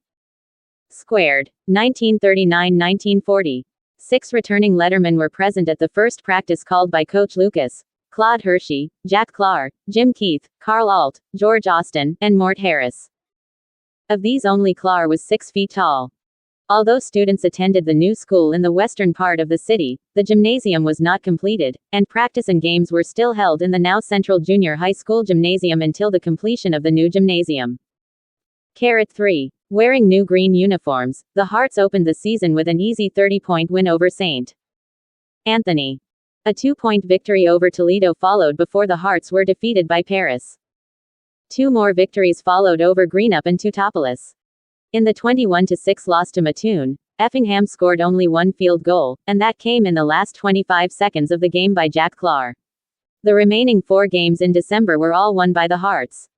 Squared. 1939-1940. 6 returning lettermen were present at the first practice called by Coach Lucas: Claude Hershey, Jack Clark, Jim Keith, Carl Alt, George Austin, and Mort Harris. Of these, only Clark was 6 feet tall. Although students attended the new school in the western part of the city, the gymnasium was not completed, and practice and games were still held in the now Central Junior High School gymnasium until the completion of the new gymnasium. 3. Wearing new green uniforms, the Hearts opened the season with an easy 30-point win over St. Anthony. A 2-point victory over Toledo followed before the Hearts were defeated by Paris. 2 more victories followed over Greenup and Teutopolis. In the 21-6 loss to Mattoon, Effingham scored only 1 field goal, and that came in the last 25 seconds of the game by Jack Clark. The remaining 4 games in December were all won by the Hearts.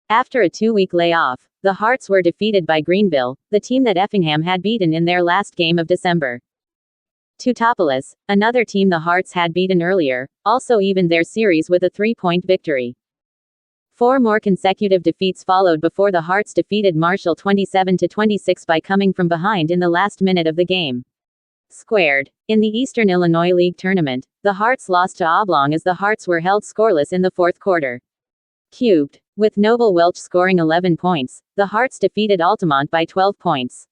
After a 2-week layoff, the Hearts were defeated by Greenville, the team that Effingham had beaten in their last game of December. Teutopolis, another team the Hearts had beaten earlier, also evened their series with a 3-point victory. 4 more consecutive defeats followed before the Hearts defeated Marshall 27-26 by coming from behind in the last minute of the game. Squared. In the Eastern Illinois League tournament, the Hearts lost to Oblong as the Hearts were held scoreless in the fourth quarter. Cubed. With Noble Welch scoring 11 points, the Hearts defeated Altamont by 12 points.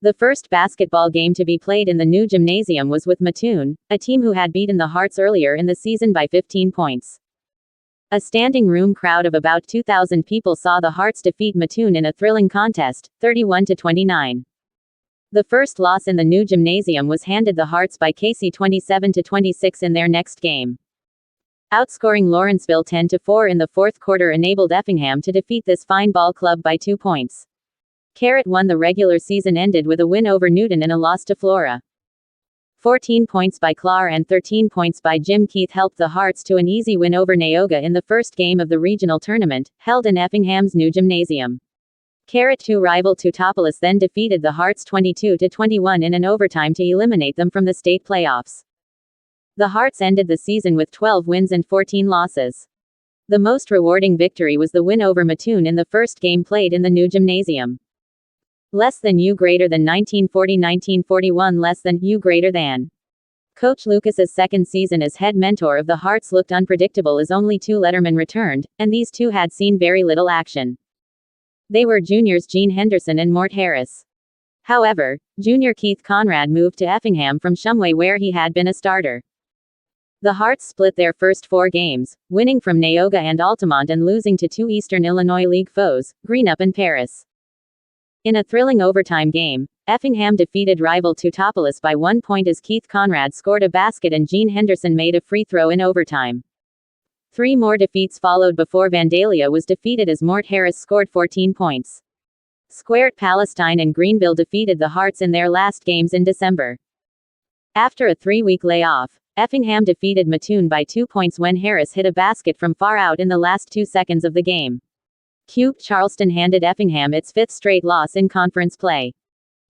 The first basketball game to be played in the new gymnasium was with Mattoon, a team who had beaten the Hearts earlier in the season by 15 points. A standing room crowd of about 2,000 people saw the Hearts defeat Mattoon in a thrilling contest, 31-29. The first loss in the new gymnasium was handed the Hearts by Casey 27-26 in their next game. Outscoring Lawrenceville 10-4 in the fourth quarter enabled Effingham to defeat this fine ball club by 2 points. Carrot won the regular season ended with a win over Newton and a loss to Flora. 14 points by Clar and 13 points by Jim Keith helped the Hearts to an easy win over Neoga in the first game of the regional tournament, held in Effingham's new gymnasium. Carrot 2 rival Teutopolis then defeated the Hearts 22-21 in an overtime to eliminate them from the state playoffs. The Hearts ended the season with 12 wins and 14 losses. The most rewarding victory was the win over Mattoon in the first game played in the new gymnasium. Less than U greater than 1940-1941 less than U greater than. Coach Lucas's second season as head mentor of the Hearts looked unpredictable as only 2 lettermen returned, and these 2 had seen very little action. They were juniors Gene Henderson and Mort Harris. However, junior Keith Conrad moved to Effingham from Shumway where he had been a starter. The Hearts split their first 4 games, winning from Neoga and Altamont and losing to 2 Eastern Illinois League foes, Greenup and Paris. In a thrilling overtime game, Effingham defeated rival Teutopolis by 1 point as Keith Conrad scored a basket and Gene Henderson made a free throw in overtime. 3 more defeats followed before Vandalia was defeated as Mort Harris scored 14 points. Squared Palestine and Greenville defeated the Hearts in their last games in December. After a 3-week layoff, Effingham defeated Mattoon by 2 points when Harris hit a basket from far out in the last 2 seconds of the game. Charleston handed Effingham its 5th straight loss in conference play.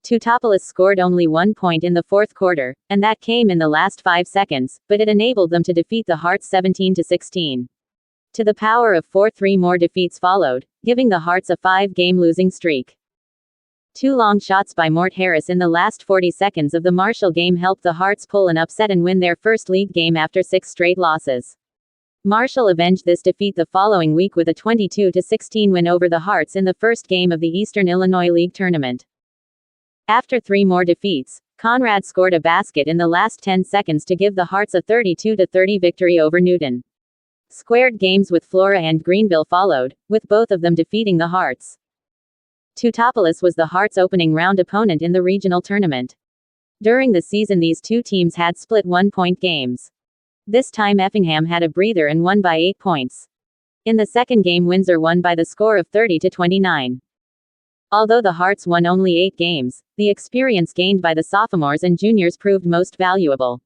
Teutopolis scored only 1 point in the fourth quarter, and that came in the last 5 seconds, but it enabled them to defeat the Hearts 17-16. To the power of 4, 3 more defeats followed, giving the Hearts a 5-game losing streak. 2 long shots by Mort Harris in the last 40 seconds of the Marshall game helped the Hearts pull an upset and win their first league game after 6 straight losses. Marshall avenged this defeat the following week with a 22-16 win over the Hearts in the first game of the Eastern Illinois League tournament. After 3 more defeats, Conrad scored a basket in the last 10 seconds to give the Hearts a 32-30 victory over Newton. Squared games with Flora and Greenville followed, with both of them defeating the Hearts. Teutopolis was the Hearts' opening round opponent in the regional tournament. During the season these 2 teams had split 1-point games. This time Effingham had a breather and won by 8 points. In the second game Windsor won by the score of 30-29. Although the Hearts won only 8 games, the experience gained by the sophomores and juniors proved most valuable.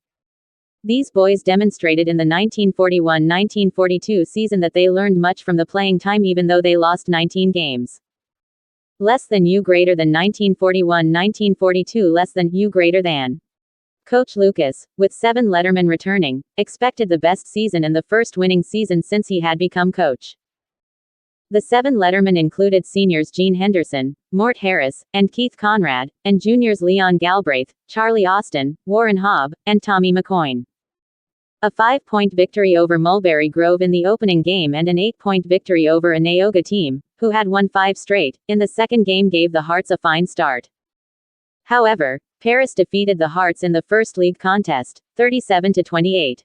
These boys demonstrated in the 1941-1942 season that they learned much from the playing time even though they lost 19 games. Less than U greater than 1941-1942 less than U greater than. Coach Lucas, with 7 lettermen returning, expected the best season and the first winning season since he had become coach. The 7 lettermen included seniors Gene Henderson, Mort Harris, and Keith Conrad, and juniors Leon Galbraith, Charlie Austin, Warren Hobb, and Tommy McCoyne. A 5-point victory over Mulberry Grove in the opening game and an 8-point victory over a Neoga team, who had won 5 straight, in the second game gave the Hearts a fine start. However, Paris defeated the Hearts in the first league contest, 37-28.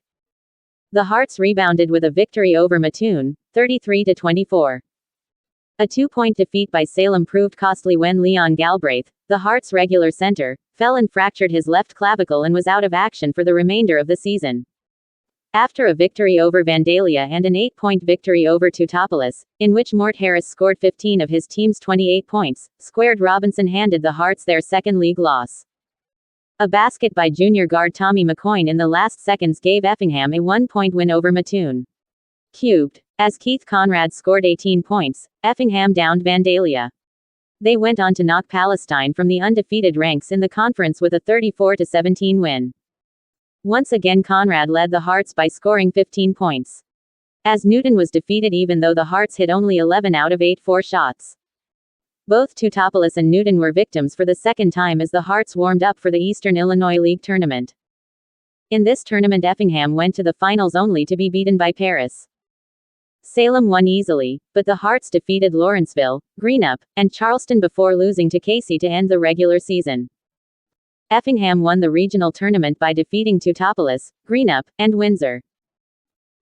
The Hearts rebounded with a victory over Mattoon, 33-24. A 2-point defeat by Salem proved costly when Leon Galbraith, the Hearts' regular center, fell and fractured his left clavicle and was out of action for the remainder of the season. After a victory over Vandalia and an 8-point victory over Teutopolis, in which Mort Harris scored 15 of his team's 28 points, Squared Robinson handed the Hearts their second league loss. A basket by junior guard Tommy McCoyne in the last seconds gave Effingham a 1-point win over Mattoon. As Keith Conrad scored 18 points, Effingham downed Vandalia. They went on to knock Palestine from the undefeated ranks in the conference with a 34-17 win. Once again Conrad led the Hearts by scoring 15 points. As Newton was defeated even though the Hearts hit only 11 out of 8 shots. Both Teutopolis and Newton were victims for the second time as the Hearts warmed up for the Eastern Illinois League tournament. In this tournament Effingham went to the finals only to be beaten by Paris. Salem won easily, but the Hearts defeated Lawrenceville, Greenup, and Charleston before losing to Casey to end the regular season. Effingham won the regional tournament by defeating Teutopolis, Greenup, and Windsor.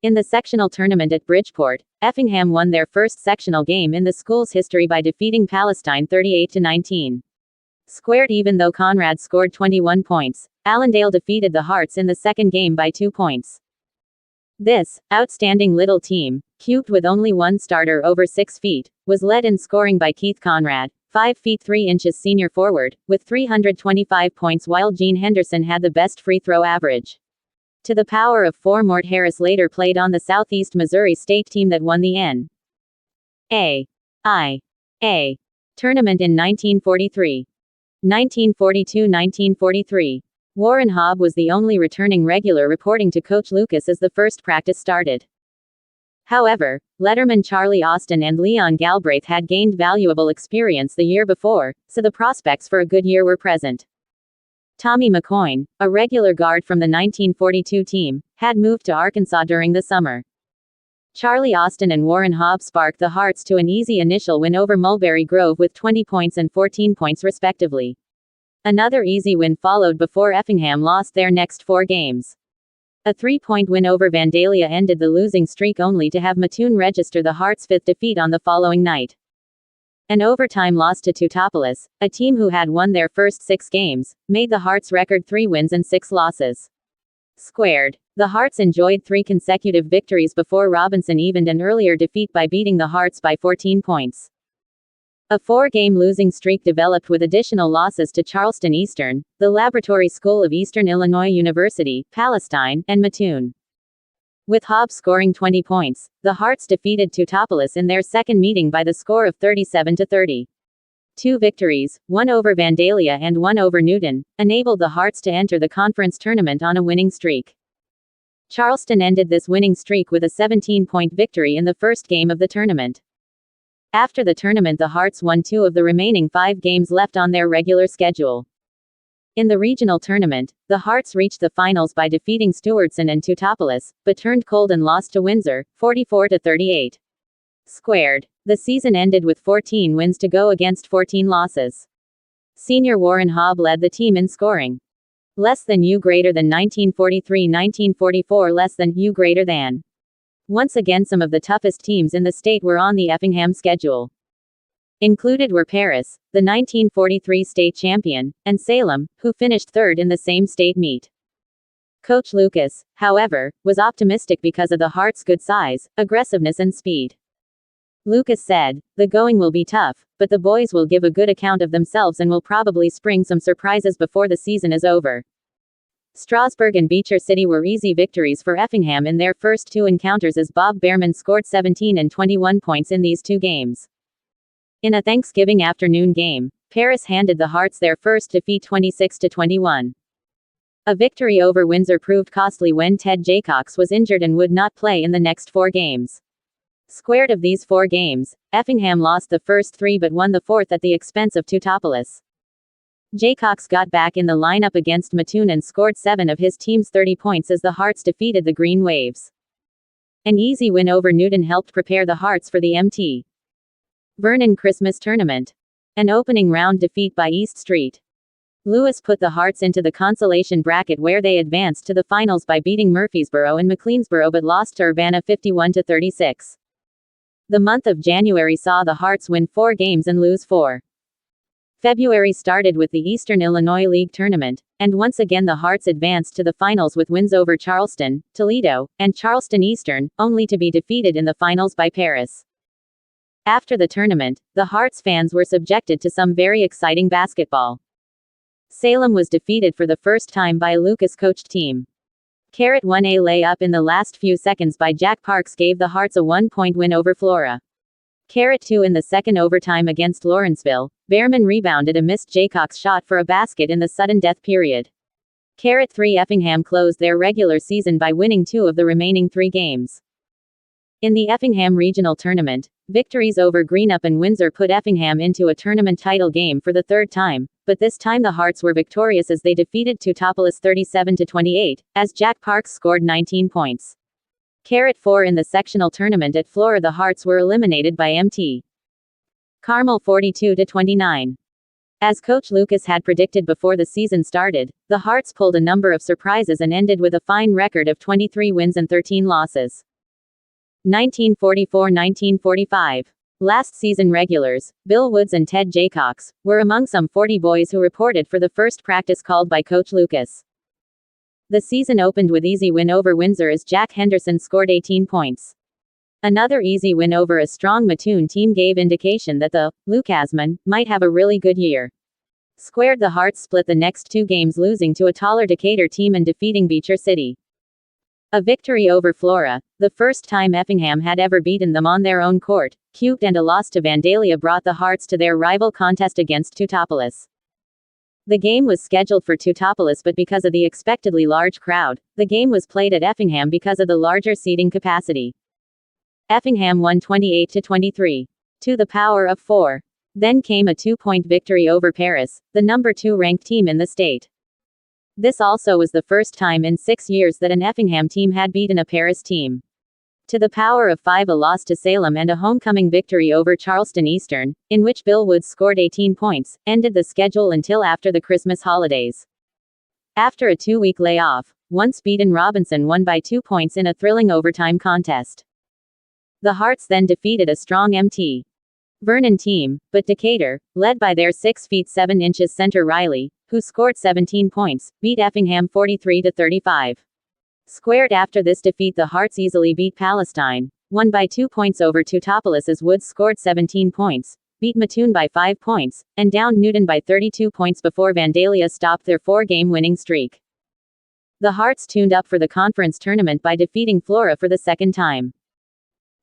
In the sectional tournament at Bridgeport, Effingham won their first sectional game in the school's history by defeating Palestine 38-19. Squared. Even though Conrad scored 21 points, Allendale defeated the Hearts in the second game by 2 points. This outstanding little team, cubed with only one starter over 6 feet, was led in scoring by Keith Conrad, 5 feet 3 inches senior forward, with 325 points, while Gene Henderson had the best free throw average. To the power of 4, Mort Harris later played on the Southeast Missouri State team that won the N.A.I.A. tournament in 1943. 1942-1943. Warren Hobb was the only returning regular, reporting to Coach Lucas as the first practice started. However, letterman Charlie Austin and Leon Galbraith had gained valuable experience the year before, so the prospects for a good year were present. Tommy McCoyne, a regular guard from the 1942 team, had moved to Arkansas during the summer. Charlie Austin and Warren Hobb sparked the Hearts to an easy initial win over Mulberry Grove with 20 points and 14 points respectively. Another easy win followed before Effingham lost their next 4 games. A 3-point win over Vandalia ended the losing streak, only to have Mattoon register the Hearts' 5th defeat on the following night. An overtime loss to Teutopolis, a team who had won their first 6 games, made the Hearts' record 3 wins and 6 losses. Squared. The Hearts enjoyed 3 consecutive victories before Robinson evened an earlier defeat by beating the Hearts by 14 points. A 4-game losing streak developed with additional losses to Charleston Eastern, the Laboratory School of Eastern Illinois University, Palestine, and Mattoon. With Hobb scoring 20 points, the Hearts defeated Teutopolis in their second meeting by the score of 37-30. 2 victories, one over Vandalia and one over Newton, enabled the Hearts to enter the conference tournament on a winning streak. Charleston ended this winning streak with a 17-point victory in the first game of the tournament. After the tournament, the Hearts won 2 of the remaining 5 games left on their regular schedule. In the regional tournament, the Hearts reached the finals by defeating Stewartson and Teutopolis, but turned cold and lost to Windsor, 44-38. Squared. The season ended with 14 wins to go against 14 losses. Senior Warren Hobb led the team in scoring. Less than U greater than 1943-1944, less than U greater than. Once again, some of the toughest teams in the state were on the Effingham schedule. Included were Paris, the 1943 state champion, and Salem, who finished 3rd in the same state meet. Coach Lucas, however, was optimistic because of the Hearts' good size, aggressiveness and speed. Lucas said, "The going will be tough, but the boys will give a good account of themselves and will probably spring some surprises before the season is over." Strasburg and Beecher City were easy victories for Effingham in their first 2 encounters, as Bob Behrman scored 17 and 21 points in these 2 games. In a Thanksgiving afternoon game, Paris handed the Hearts their first defeat 26-21. A victory over Windsor proved costly when Ted Jaycox was injured and would not play in the next 4 games. Squared. Of these 4 games, Effingham lost the first 3 but won the 4th at the expense of Teutopolis. Jaycox got back in the lineup against Mattoon and scored 7 of his team's 30 points as the Hearts defeated the Green Waves. An easy win over Newton helped prepare the Hearts for the Mt. Vernon Christmas tournament. An opening round defeat by East St. Louis put the Hearts into the consolation bracket, where they advanced to the finals by beating Murfreesboro and McLeansboro but lost to Urbana 51-36. The month of January saw the Hearts win 4 games and lose 4. February started with the Eastern Illinois League tournament, and once again the Hearts advanced to the finals with wins over Charleston, Toledo, and Charleston Eastern, only to be defeated in the finals by Paris. After the tournament, the Hearts fans were subjected to some very exciting basketball. Salem was defeated for the first time by a Lucas-coached team. 1 A layup in the last few seconds by Jack Parks gave the Hearts a 1-point win over Flora. 2 in the second overtime against Lawrenceville, Behrman rebounded a missed Jaycox shot for a basket in the sudden death period. 3 Effingham closed their regular season by winning 2 of the remaining 3 games. In the Effingham Regional Tournament, victories over Greenup and Windsor put Effingham into a tournament title game for the 3rd time, but this time the Hearts were victorious as they defeated Teutopolis 37-28, as Jack Parks scored 19 points. 4 in the sectional tournament at Flora, the Hearts were eliminated by Mt. Carmel 42-29. As Coach Lucas had predicted before the season started, the Hearts pulled a number of surprises and ended with a fine record of 23 wins and 13 losses. 1944-1945. Last season regulars, Bill Woods and Ted Jaycox, were among some 40 boys who reported for the first practice called by Coach Lucas. The season opened with easy win over Windsor as Jack Henderson scored 18 points. Another easy win over a strong Mattoon team gave indication that the Lucasmen might have a really good year. Squared the Hearts split the next 2 games, losing to a taller Decatur team and defeating Beecher City. A victory over Flora, the first time Effingham had ever beaten them on their own court, cubed, and a loss to Vandalia brought the Hearts to their rival contest against Teutopolis. The game was scheduled for Teutopolis, but because of the expectedly large crowd, the game was played at Effingham because of the larger seating capacity. Effingham won 28-23. To the power of 4. Then came a 2-point victory over Paris, the number 2 ranked team in the state. This also was the first time in 6 years that an Effingham team had beaten a Paris team. To the power of 5, a loss to Salem and a homecoming victory over Charleston Eastern, in which Bill Woods scored 18 points, ended the schedule until after the Christmas holidays. After a 2-week layoff, once beaten Robinson won by 2 points in a thrilling overtime contest. The Hearts then defeated a strong Mt. Vernon team, but Decatur, led by their 6 feet 7 inches center Riley, who scored 17 points, beat Effingham 43-35. Squared after this defeat, the Hearts easily beat Palestine, won by 2 points over Teutopolis as Woods scored 17 points, beat Mattoon by 5 points, and downed Newton by 32 points before Vandalia stopped their 4-game winning streak. The Hearts tuned up for the conference tournament by defeating Flora for the second time.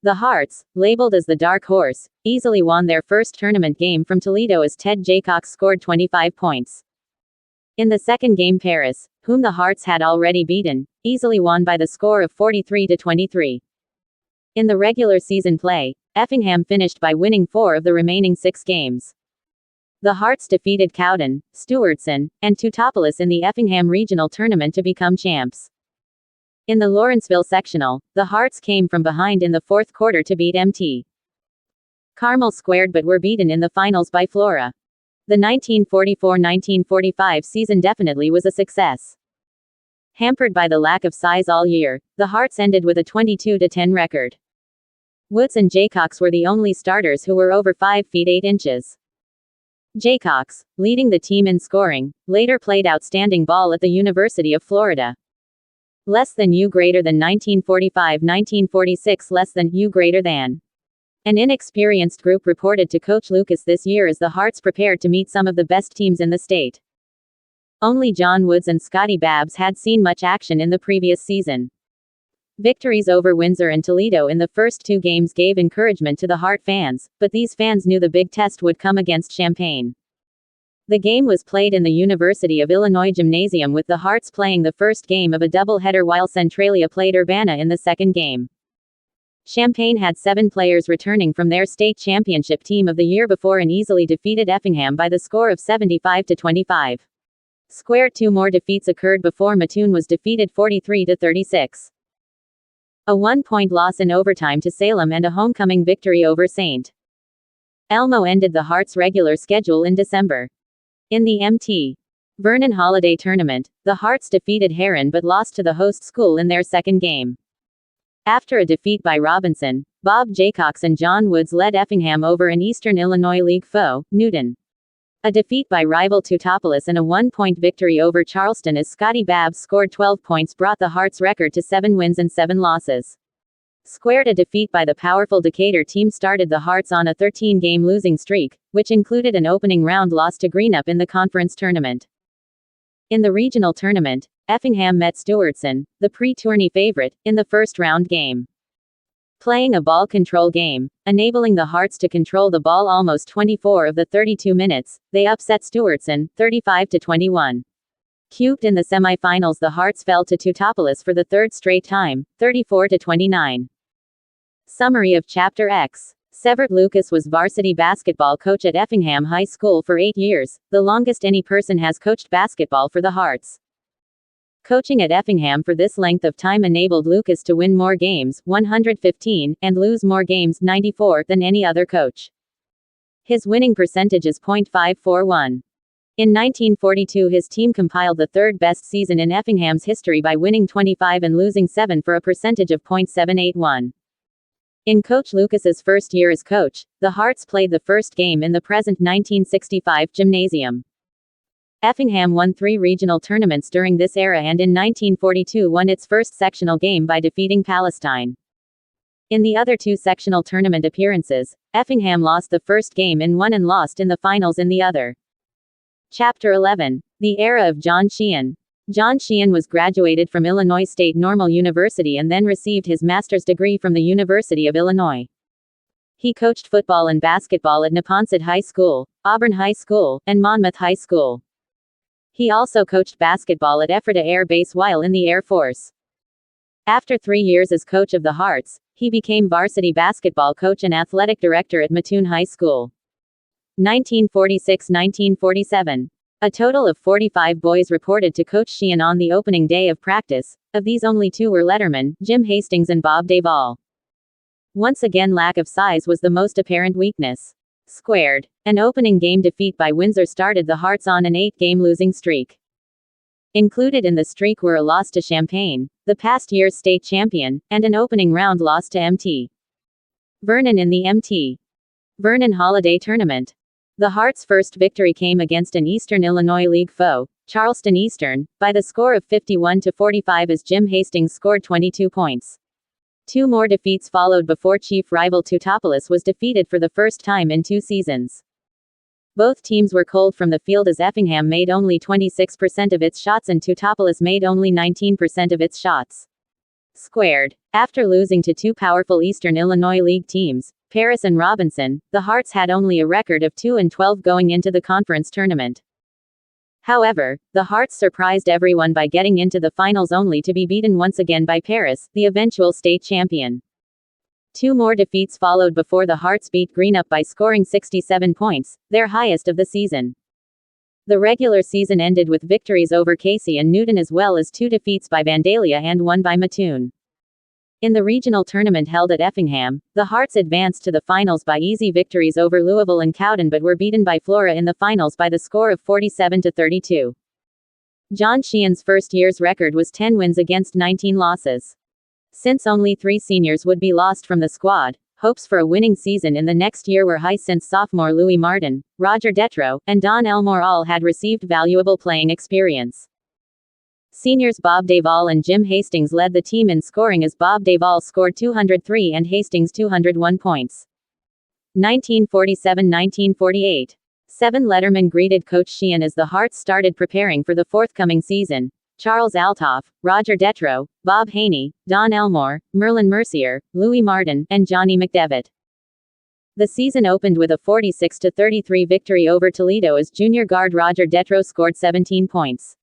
The Hearts, labeled as the Dark Horse, easily won their first tournament game from Toledo as Ted Jaycox scored 25 points. In the second game, Paris, whom the Hearts had already beaten, easily won by the score of 43-23. In the regular season play, Effingham finished by winning 4 of the remaining 6 games. The Hearts defeated Cowden, Stewartson, and Teutopolis in the Effingham Regional Tournament to become champs. In the Lawrenceville sectional, the Hearts came from behind in the 4th quarter to beat Mt. Carmel squared but were beaten in the finals by Flora. The 1944-1945 season definitely was a success. Hampered by the lack of size all year, the Hearts ended with a 22-10 record. Woods and Jaycox were the only starters who were over 5 feet 8 inches. Jaycox, leading the team in scoring, later played outstanding ball at the University of Florida. Less than U greater than 1945-1946 less than U greater than. An inexperienced group reported to Coach Lucas this year as the Hearts prepared to meet some of the best teams in the state. Only John Woods and Scotty Babbs had seen much action in the previous season. Victories over Windsor and Toledo in the first 2 games gave encouragement to the Heart fans, but these fans knew the big test would come against Champaign. The game was played in the University of Illinois Gymnasium, with the Hearts playing the first game of a doubleheader while Centralia played Urbana in the second game. Champaign had 7 players returning from their state championship team of the year before and easily defeated Effingham by the score of 75-25. Square 2 more defeats occurred before Mattoon was defeated 43-36. A 1-point loss in overtime to Salem and a homecoming victory over St. Elmo ended the Hearts' regular schedule in December. In the Mt. Vernon Holiday Tournament, the Hearts defeated Heron but lost to the host school in their second game. After a defeat by Robinson, Bob Jaycox and John Woods led Effingham over an Eastern Illinois League foe, Newton. A defeat by rival Teutopolis and a 1-point victory over Charleston as Scotty Babbs scored 12 points brought the Hearts' record to 7 wins and 7 losses. Squared a defeat by the powerful Decatur team started the Hearts on a 13-game losing streak, which included an opening round loss to Greenup in the conference tournament. In the regional tournament, Effingham met Stewartson, the pre-tourney favorite, in the first-round game. Playing a ball control game, enabling the Hearts to control the ball almost 24 of the 32 minutes, they upset Stewartson, 35-21. Cubed in the semifinals, the Hearts fell to Teutopolis for the 3rd straight time, 34-29. Summary of Chapter X. Severt Lucas was varsity basketball coach at Effingham High School for 8 years, the longest any person has coached basketball for the Hearts. Coaching at Effingham for this length of time enabled Lucas to win more games, 115, and lose more games, 94, than any other coach. His winning percentage is .541. In 1942, his team compiled the 3rd best season in Effingham's history by winning 25 and losing 7 for a percentage of .781. In Coach Lucas's first year as coach, the Hearts played the first game in the present 1965 gymnasium. Effingham won 3 regional tournaments during this era and in 1942 won its first sectional game by defeating Palestine. In the other 2 sectional tournament appearances, Effingham lost the first game in one and lost in the finals in the other. Chapter 11. The Era of John Sheehan. John Sheehan was graduated from Illinois State Normal University and then received his master's degree from the University of Illinois. He coached football and basketball at Neponset High School, Auburn High School, and Monmouth High School. He also coached basketball at Ephrata Air Base while in the Air Force. After 3 years as coach of the Hearts, he became varsity basketball coach and athletic director at Mattoon High School. 1946-1947. A total of 45 boys reported to Coach Sheehan on the opening day of practice. Of these only 2 were lettermen, Jim Hastings and Bob Duvall. Once again, lack of size was the most apparent weakness. Squared. An opening game defeat by Windsor started the Hearts on an 8-game losing streak. Included in the streak were a loss to Champaign, the past year's state champion, and an opening round loss to Mt. Vernon in the Mt. Vernon Holiday Tournament. The Hearts' first victory came against an Eastern Illinois League foe, Charleston Eastern, by the score of 51-45 as Jim Hastings scored 22 points. 2 more defeats followed before chief rival Teutopolis was defeated for the first time in 2 seasons. Both teams were cold from the field as Effingham made only 26% of its shots and Teutopolis made only 19% of its shots. Squared. After losing to 2 powerful Eastern Illinois League teams, Paris and Robinson, the Hearts had only a record of 2-12 going into the conference tournament. However, the Hearts surprised everyone by getting into the finals only to be beaten once again by Paris, the eventual state champion. 2 more defeats followed before the Hearts beat Greenup by scoring 67 points, their highest of the season. The regular season ended with victories over Casey and Newton as well as 2 defeats by Vandalia and 1 by Mattoon. In the regional tournament held at Effingham, the Hearts advanced to the finals by easy victories over Louisville and Cowden but were beaten by Flora in the finals by the score of 47-32. John Sheehan's first year's record was 10 wins against 19 losses. Since only 3 seniors would be lost from the squad, hopes for a winning season in the next year were high since sophomore Louis Martin, Roger Detro, and Don Elmore all had received valuable playing experience. Seniors Bob Duvall and Jim Hastings led the team in scoring as Bob Duvall scored 203 and Hastings 201 points. 1947-1948. 7 lettermen greeted Coach Sheehan as the Hearts started preparing for the forthcoming season. Charles Altoff, Roger Detro, Bob Haney, Don Elmore, Merlin Mercier, Louis Martin, and Johnny McDevitt. The season opened with a 46-33 victory over Toledo as junior guard Roger Detro scored 17 points.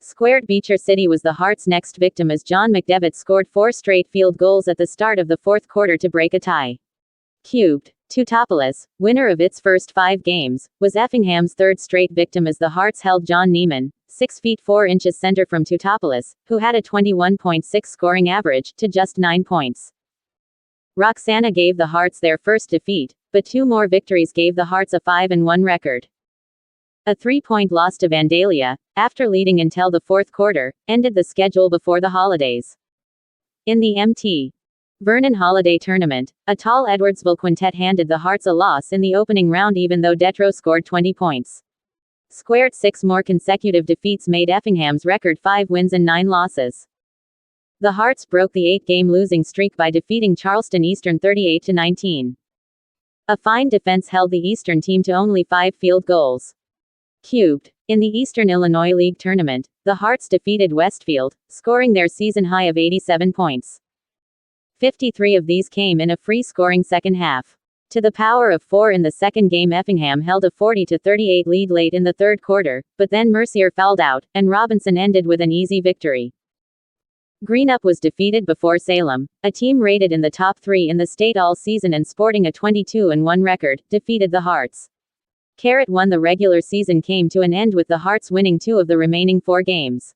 Squared Beecher City was the Hearts' next victim as John McDevitt scored 4 straight field goals at the start of the 4th quarter to break a tie. Cubed. Teutopolis, winner of its first 5 games, was Effingham's 3rd straight victim as the Hearts held John Neiman, 6 feet 4 inches center from Teutopolis, who had a 21.6 scoring average, to just 9 points. Roxana gave the Hearts their first defeat, but 2 more victories gave the Hearts a 5-1 record. A 3-point loss to Vandalia, after leading until the 4th quarter, ended the schedule before the holidays. In the Mt. Vernon Holiday Tournament, a tall Edwardsville quintet handed the Hearts a loss in the opening round even though Detro scored 20 points. Squared 6 more consecutive defeats made Effingham's record 5 wins and 9 losses. The Hearts broke the 8-game losing streak by defeating Charleston Eastern 38-19. A fine defense held the Eastern team to only 5 field goals. Cubed. In the Eastern Illinois League Tournament, the Hearts defeated Westfield, scoring their season high of 87 points. 53 of these came in a free-scoring second half. To the power of 4 in the second game, Effingham held a 40-38 lead late in the 3rd quarter, but then Mercier fouled out, and Robinson ended with an easy victory. Greenup was defeated before Salem, a team rated in the top 3 in the state all season and sporting a 22-1 record, defeated the Hearts. Carrot won. The regular season came to an end with the Hearts winning 2 of the remaining 4 games.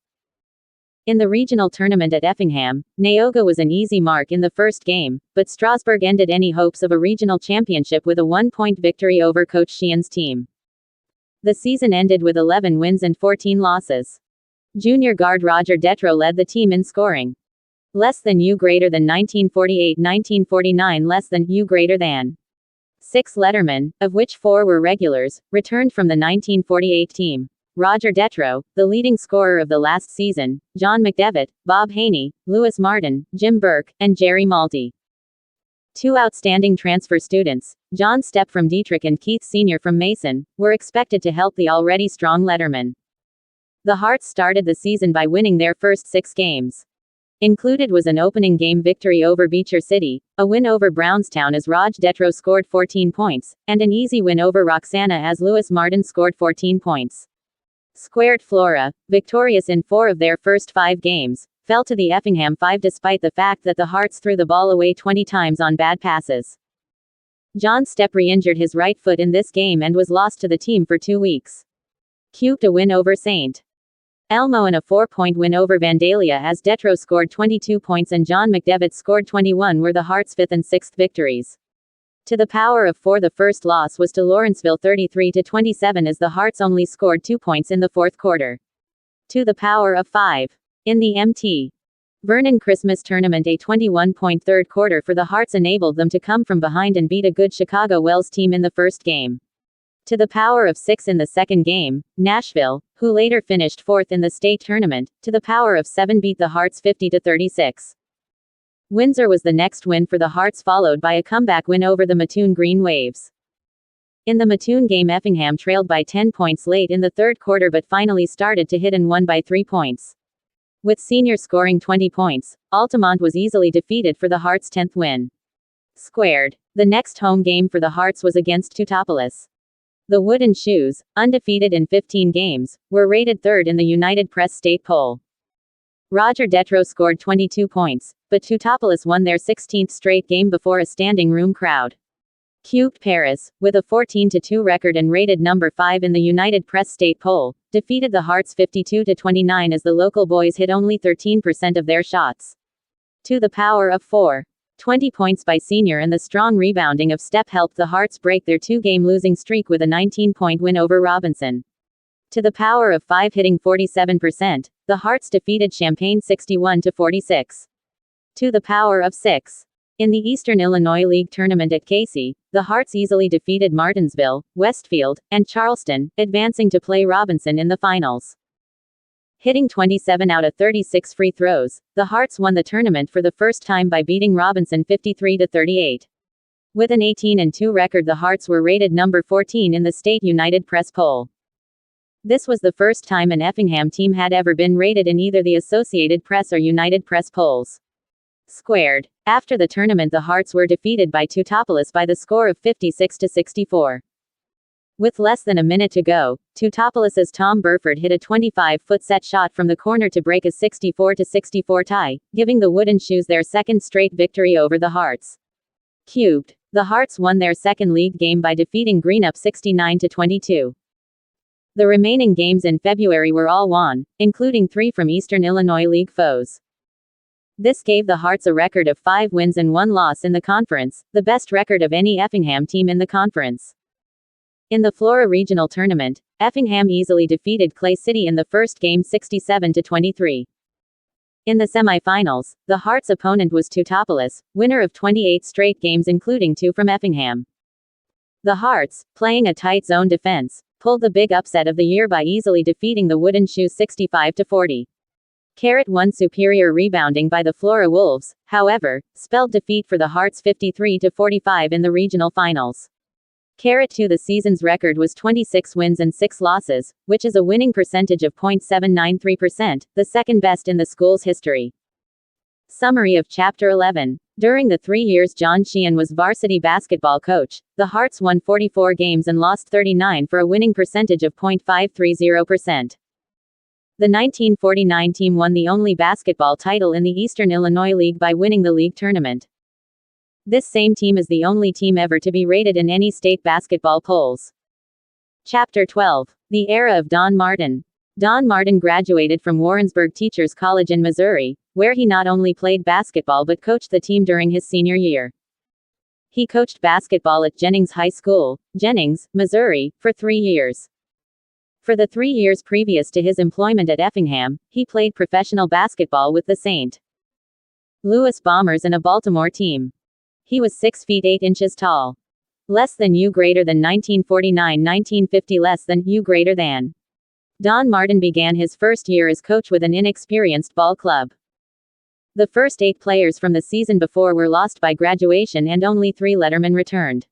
In the regional tournament at Effingham, Neoga was an easy mark in the first game, but Strasburg ended any hopes of a regional championship with a 1-point victory over Coach Sheehan's team. The season ended with 11 wins and 14 losses. Junior guard Roger Detro led the team in scoring. Less than U greater than 1948, 1949 less than U greater than. 6 lettermen, of which 4 were regulars, returned from the 1948 team. Roger Detro, the leading scorer of the last season, John McDevitt, Bob Haney, Lewis Martin, Jim Burke, and Jerry Malty. 2 outstanding transfer students, John Stepp from Dietrich and Keith Sr. from Mason, were expected to help the already strong lettermen. The Hearts started the season by winning their first 6 games. Included was an opening game victory over Beecher City, a win over Brownstown as Raj Detro scored 14 points, and an easy win over Roxana as Lewis Martin scored 14 points. Squared Flora, victorious in 4 of their first 5 games, fell to the Effingham 5 despite the fact that the Hearts threw the ball away 20 times on bad passes. John Stepp re-injured his right foot in this game and was lost to the team for 2 weeks. Cubed a win over St. Elmo and a 4-point win over Vandalia as Detro scored 22 points and John McDevitt scored 21 were the Hearts' 5th and 6th victories. To the power of 4 the first loss was to Lawrenceville 33-27 as the Hearts only scored 2 points in the 4th quarter. To the power of 5. In the Mt. Vernon Christmas Tournament a 21-point third quarter for the Hearts enabled them to come from behind and beat a good Chicago Wells team in the first game. To the power of 6 in the second game, Nashville, who later finished 4th in the state tournament, to the power of 7 beat the Hearts 50-36. Windsor was the next win for the Hearts followed by a comeback win over the Mattoon Green Waves. In the Mattoon game Effingham trailed by 10 points late in the third quarter but finally started to hit and won by 3 points. With Senior scoring 20 points, Altamont was easily defeated for the Hearts' 10th win. Squared. The next home game for the Hearts was against Teutopolis. The Wooden Shoes, undefeated in 15 games, were rated 3rd in the United Press state poll. Roger Detro scored 22 points, but Teutopolis won their 16th straight game before a standing room crowd. Cubed Paris, with a 14-2 record and rated number 5 in the United Press state poll, defeated the Hearts 52-29 as the local boys hit only 13% of their shots. To the power of 4. 20 points by Senior and the strong rebounding of Stepp helped the Hearts break their 2-game losing streak with a 19-point win over Robinson. To the power of 5 hitting 47%, the Hearts defeated Champaign 61-46. To the power of 6. In the Eastern Illinois League Tournament at Casey, the Hearts easily defeated Martinsville, Westfield, and Charleston, advancing to play Robinson in the finals. Hitting 27 out of 36 free throws, the Hearts won the tournament for the first time by beating Robinson 53-38. With an 18-2 record the Hearts were rated number 14 in the state United Press poll. This was the first time an Effingham team had ever been rated in either the Associated Press or United Press polls. Squared. After the tournament the Hearts were defeated by Teutopolis by the score of 56-64. With less than a minute to go, Teutopolis's Tom Burford hit a 25-foot set shot from the corner to break a 64-64 tie, giving the Wooden Shoes their second straight victory over the Hearts. Cubed. The Hearts won their second league game by defeating Greenup 69-22. The remaining games in February were all won, including 3 from Eastern Illinois League foes. This gave the Hearts a record of 5 wins and 1 loss in the conference, the best record of any Effingham team in the conference. In the Flora Regional Tournament, Effingham easily defeated Clay City in the first game 67-23. In the semifinals, the Hearts' opponent was Teutopolis, winner of 28 straight games including 2 from Effingham. The Hearts, playing a tight zone defense, pulled the big upset of the year by easily defeating the Wooden Shoes 65-40. One superior rebounding by the Flora Wolves, however, spelled defeat for the Hearts 53-45 in the regional finals. 2 The season's record was 26 wins and 6 losses, which is a winning percentage of .793%, the second best in the school's history. Summary of Chapter 11. During the 3 years John Sheehan was varsity basketball coach, the Hearts won 44 games and lost 39 for a winning percentage of .530%. The 1949 team won the only basketball title in the Eastern Illinois League by winning the league tournament. This same team is the only team ever to be rated in any state basketball polls. Chapter 12. The Era of Don Martin. Don Martin graduated from Warrensburg Teachers College in Missouri, where he not only played basketball but coached the team during his senior year. He coached basketball at Jennings High School, Jennings, Missouri, for 3 years. For the 3 years previous to his employment at Effingham, he played professional basketball with the St. Louis Bombers and a Baltimore team. He was 6 feet 8 inches tall. Less than U greater than 1949-1950 less than U greater than. Don Martin began his first year as coach with an inexperienced ball club. The first 8 players from the season before were lost by graduation and only 3 lettermen returned.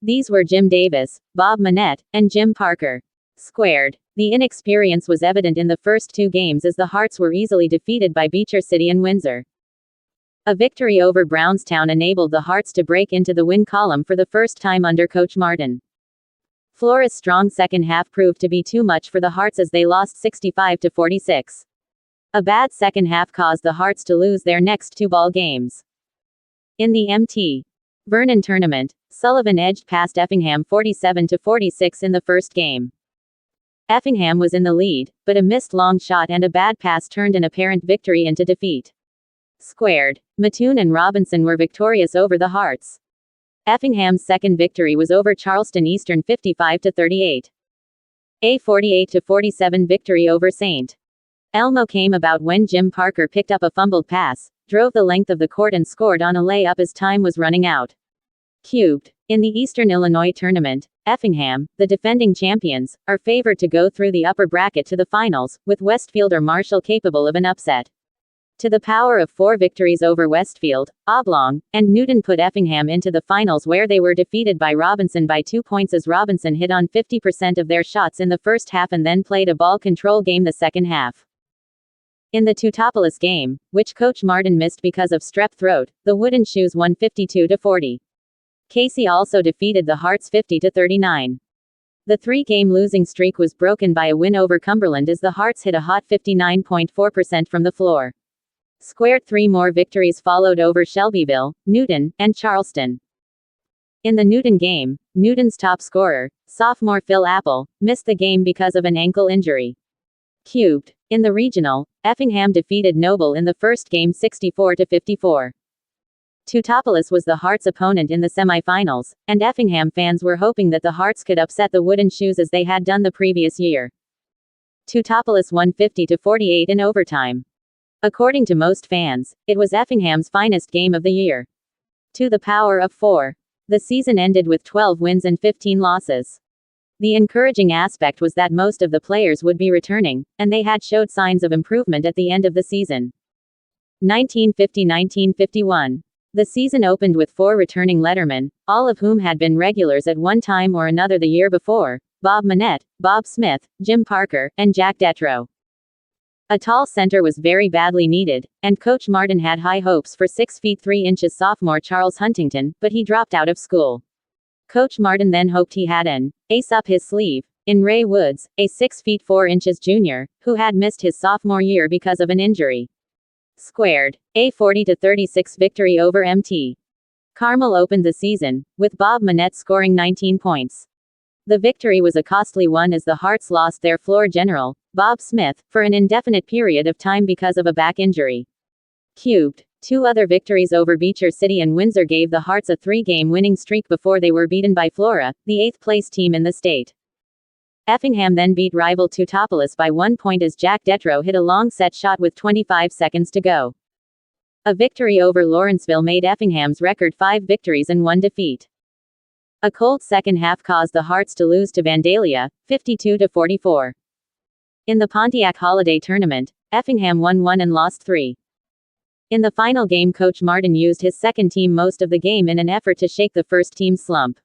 These were Jim Davis, Bob Manette, and Jim Parker. Squared. The inexperience was evident in the first 2 games as the Hearts were easily defeated by Beecher City and Windsor. A victory over Brownstown enabled the Hearts to break into the win column for the first time under Coach Martin. Flora's strong second half proved to be too much for the Hearts as they lost 65-46. A bad second half caused the Hearts to lose their next 2 ball games. In the Mt. Vernon tournament, Sullivan edged past Effingham 47-46 in the first game. Effingham was in the lead, but a missed long shot and a bad pass turned an apparent victory into defeat. Squared. Mattoon and Robinson were victorious over the Hearts. Effingham's second victory was over Charleston Eastern 55-38. A 48-47 victory over St. Elmo came about when Jim Parker picked up a fumbled pass, drove the length of the court and scored on a layup as time was running out. Cubed. In the Eastern Illinois tournament, Effingham, the defending champions, are favored to go through the upper bracket to the finals, with Westfield or Marshall capable of an upset. To the power of 4 victories over Westfield, Oblong, and Newton put Effingham into the finals where they were defeated by Robinson by 2 points as Robinson hit on 50% of their shots in the first half and then played a ball control game the second half. In the Teutopolis game, which Coach Martin missed because of strep throat, the Wooden Shoes won 52-40. Casey also defeated the Hearts 50-39. The 3-game losing streak was broken by a win over Cumberland as the Hearts hit a hot 59.4% from the floor. Squared 3 more victories followed over Shelbyville, Newton, and Charleston. In the Newton game, Newton's top scorer, sophomore Phil Apple, missed the game because of an ankle injury. Cubed. In the regional, Effingham defeated Noble in the first game 64-54. Teutopolis was the Hearts' opponent in the semifinals, and Effingham fans were hoping that the Hearts could upset the Wooden Shoes as they had done the previous year. Teutopolis won 50-48 in overtime. According to most fans, it was Effingham's finest game of the year. To the power of 4. The season ended with 12 wins and 15 losses. The encouraging aspect was that most of the players would be returning, and they had showed signs of improvement at the end of the season. 1950-1951. The season opened with 4 returning lettermen, all of whom had been regulars at one time or another the year before: Bob Manette, Bob Smith, Jim Parker, and Jack Detro. A tall center was very badly needed, and Coach Martin had high hopes for 6 feet 3 inches sophomore Charles Huntington, but he dropped out of school. Coach Martin then hoped he had an ace up his sleeve in Ray Woods, a 6 feet 4 inches junior, who had missed his sophomore year because of an injury. Squared. A 40-36 victory over Mt. Carmel opened the season, with Bob Manette scoring 19 points. The victory was a costly one as the Hearts lost their floor general, Bob Smith, for an indefinite period of time because of a back injury. Cubed. 2 other victories over Beecher City and Windsor gave the Hearts a 3-game winning streak before they were beaten by Flora, the 8th-place team in the state. Effingham then beat rival Teutopolis by 1 point as Jack Detro hit a long set shot with 25 seconds to go. A victory over Lawrenceville made Effingham's record 5 victories and 1 defeat. A cold second half caused the Hearts to lose to Vandalia, 52-44. In the Pontiac Holiday Tournament, Effingham won 1 and lost 3. In the final game, Coach Martin used his second team most of the game in an effort to shake the first team's slump.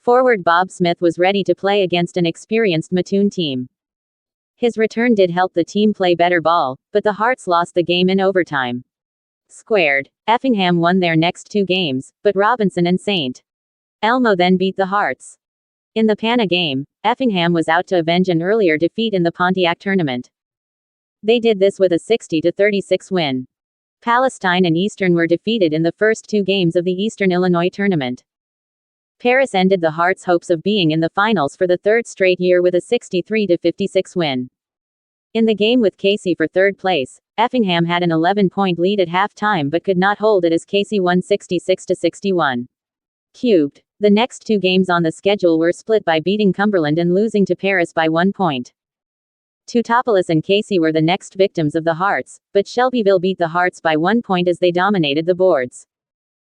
Forward Bob Smith was ready to play against an experienced Mattoon team. His return did help the team play better ball, but the Hearts lost the game in overtime. Squared. Effingham won their next 2 games, but Robinson and St. Elmo then beat the Hearts. In the Pana game, Effingham was out to avenge an earlier defeat in the Pontiac tournament. They did this with a 60-36 win. Palestine and Eastern were defeated in the first 2 games of the Eastern Illinois tournament. Paris ended the Hearts' hopes of being in the finals for the 3rd straight year with a 63-56 win. In the game with Casey for 3rd place, Effingham had an 11-point lead at halftime but could not hold it as Casey won 66-61. Cubed. The next 2 games on the schedule were split by beating Cumberland and losing to Paris by 1 point. Teutopolis and Casey were the next victims of the Hearts, but Shelbyville beat the Hearts by 1 point as they dominated the boards.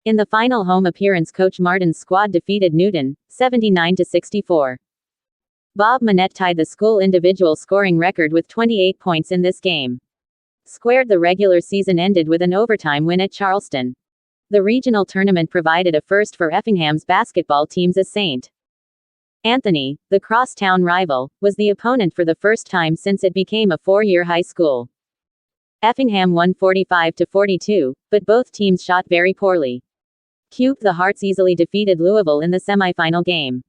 In the final home appearance, Coach Martin's squad defeated Newton, 79-64. Bob Manette tied the school individual scoring record with 28 points in this game. Squared. The regular season ended with an overtime win at Charleston. The regional tournament provided a first for Effingham's basketball teams as St. Anthony, the crosstown rival, was the opponent for the first time since it became a four-year high school. Effingham won 45-42, but both teams shot very poorly. The Hearts easily defeated Louisville in the semifinal game.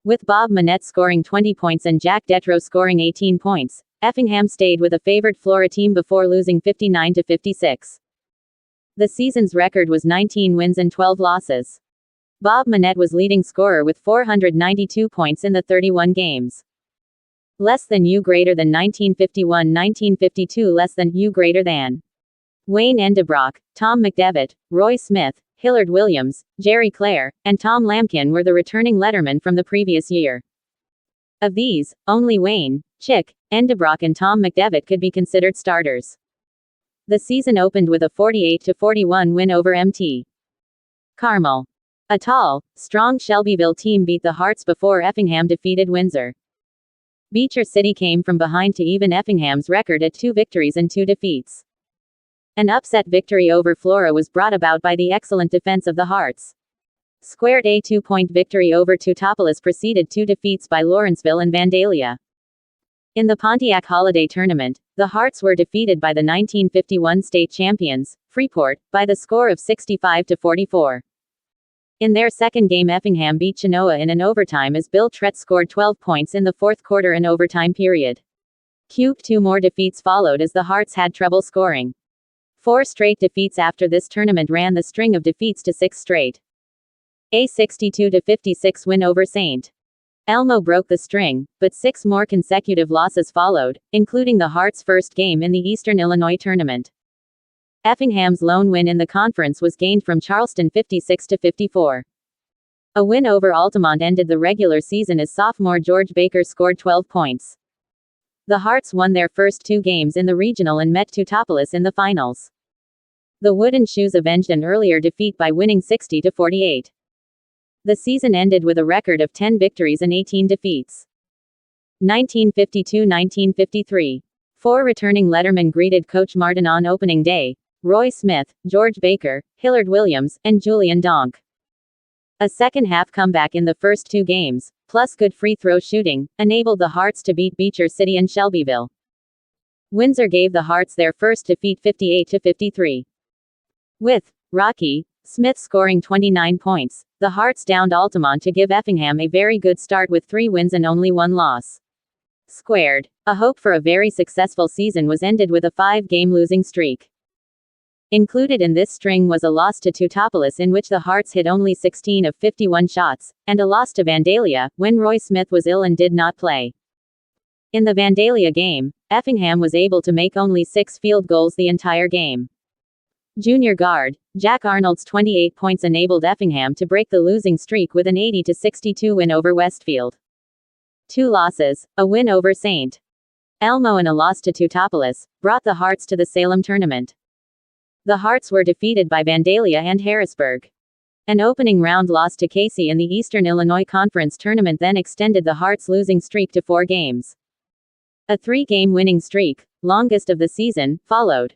With Bob Manette scoring 20 points and Jack Detro scoring 18 points, Effingham stayed with a favored Flora team before losing 59-56. The season's record was 19 wins and 12 losses. Bob Manette was leading scorer with 492 points in the 31 games. Less than U greater than 1951-1952 less than U greater than. Wayne Endebrock, Tom McDevitt, Roy Smith, Hillard Williams, Jerry Clare, and Tom Lampkin were the returning lettermen from the previous year. Of these, only Wayne, Chick, Endebrock and Tom McDevitt could be considered starters. The season opened with a 48-41 win over Mt. Carmel. A tall, strong Shelbyville team beat the Hearts before Effingham defeated Windsor. Beecher City came from behind to even Effingham's record at 2 victories and 2 defeats. An upset victory over Flora was brought about by the excellent defense of the Hearts. Squared. A 2-point victory over Teutopolis preceded 2 defeats by Lawrenceville and Vandalia. In the Pontiac Holiday Tournament, the Hearts were defeated by the 1951 state champions, Freeport, by the score of 65-44. In their second game, Effingham beat Chenoa in an overtime as Bill Trett scored 12 points in the fourth quarter and overtime period. 2 more defeats followed as the Hearts had trouble scoring. 4 straight defeats after this tournament ran the string of defeats to 6 straight. A 62-56 win over St. Elmo broke the string, but 6 more consecutive losses followed, including the Hearts' first game in the Eastern Illinois tournament. Effingham's lone win in the conference was gained from Charleston 56-54. A win over Altamont ended the regular season as sophomore George Baker scored 12 points. The Hearts won their first 2 games in the regional and met Teutopolis in the finals. The Wooden Shoes avenged an earlier defeat by winning 60-48. The season ended with a record of 10 victories and 18 defeats. 1952-1953. 4 returning lettermen greeted Coach Martin on opening day: Roy Smith, George Baker, Hillard Williams, and Julian Donk. A second-half comeback in the first 2 games, plus good free throw shooting, enabled the Hearts to beat Beecher City and Shelbyville. Windsor gave the Hearts their first defeat 58-53. With Rocky Smith scoring 29 points, the Hearts downed Altamont to give Effingham a very good start with 3 wins and only 1 loss. Squared. A hope for a very successful season was ended with a 5-game losing streak. Included in this string was a loss to Teutopolis in which the Hearts hit only 16 of 51 shots, and a loss to Vandalia, when Roy Smith was ill and did not play. In the Vandalia game, Effingham was able to make only 6 field goals the entire game. Junior guard Jack Arnold's 28 points enabled Effingham to break the losing streak with an 80-62 win over Westfield. 2 losses, a win over St. Elmo and a loss to Teutopolis, brought the Hearts to the Salem tournament. The Hearts were defeated by Vandalia and Harrisburg. An opening round loss to Casey in the Eastern Illinois Conference tournament then extended the Hearts' losing streak to 4 games. A 3-game winning streak, longest of the season, followed.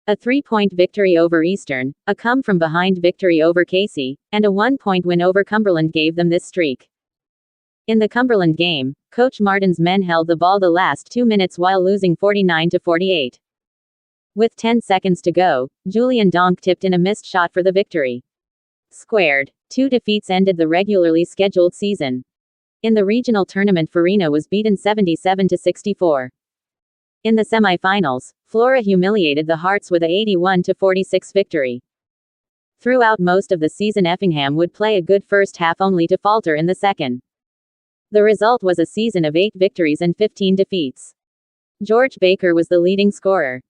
A 3-point victory over Eastern, a come-from-behind victory over Casey, and a 1-point win over Cumberland gave them this streak. In the Cumberland game, Coach Martin's men held the ball the last 2 minutes while losing 49-48. With 10 seconds to go, Julian Donk tipped in a missed shot for the victory. Squared. 2 defeats ended the regularly scheduled season. In the regional tournament, Farina was beaten 77-64. In the semifinals, Flora humiliated the Hearts with a 81-46 victory. Throughout most of the season, Effingham would play a good first half only to falter in the second. The result was a season of 8 victories and 15 defeats. George Baker was the leading scorer.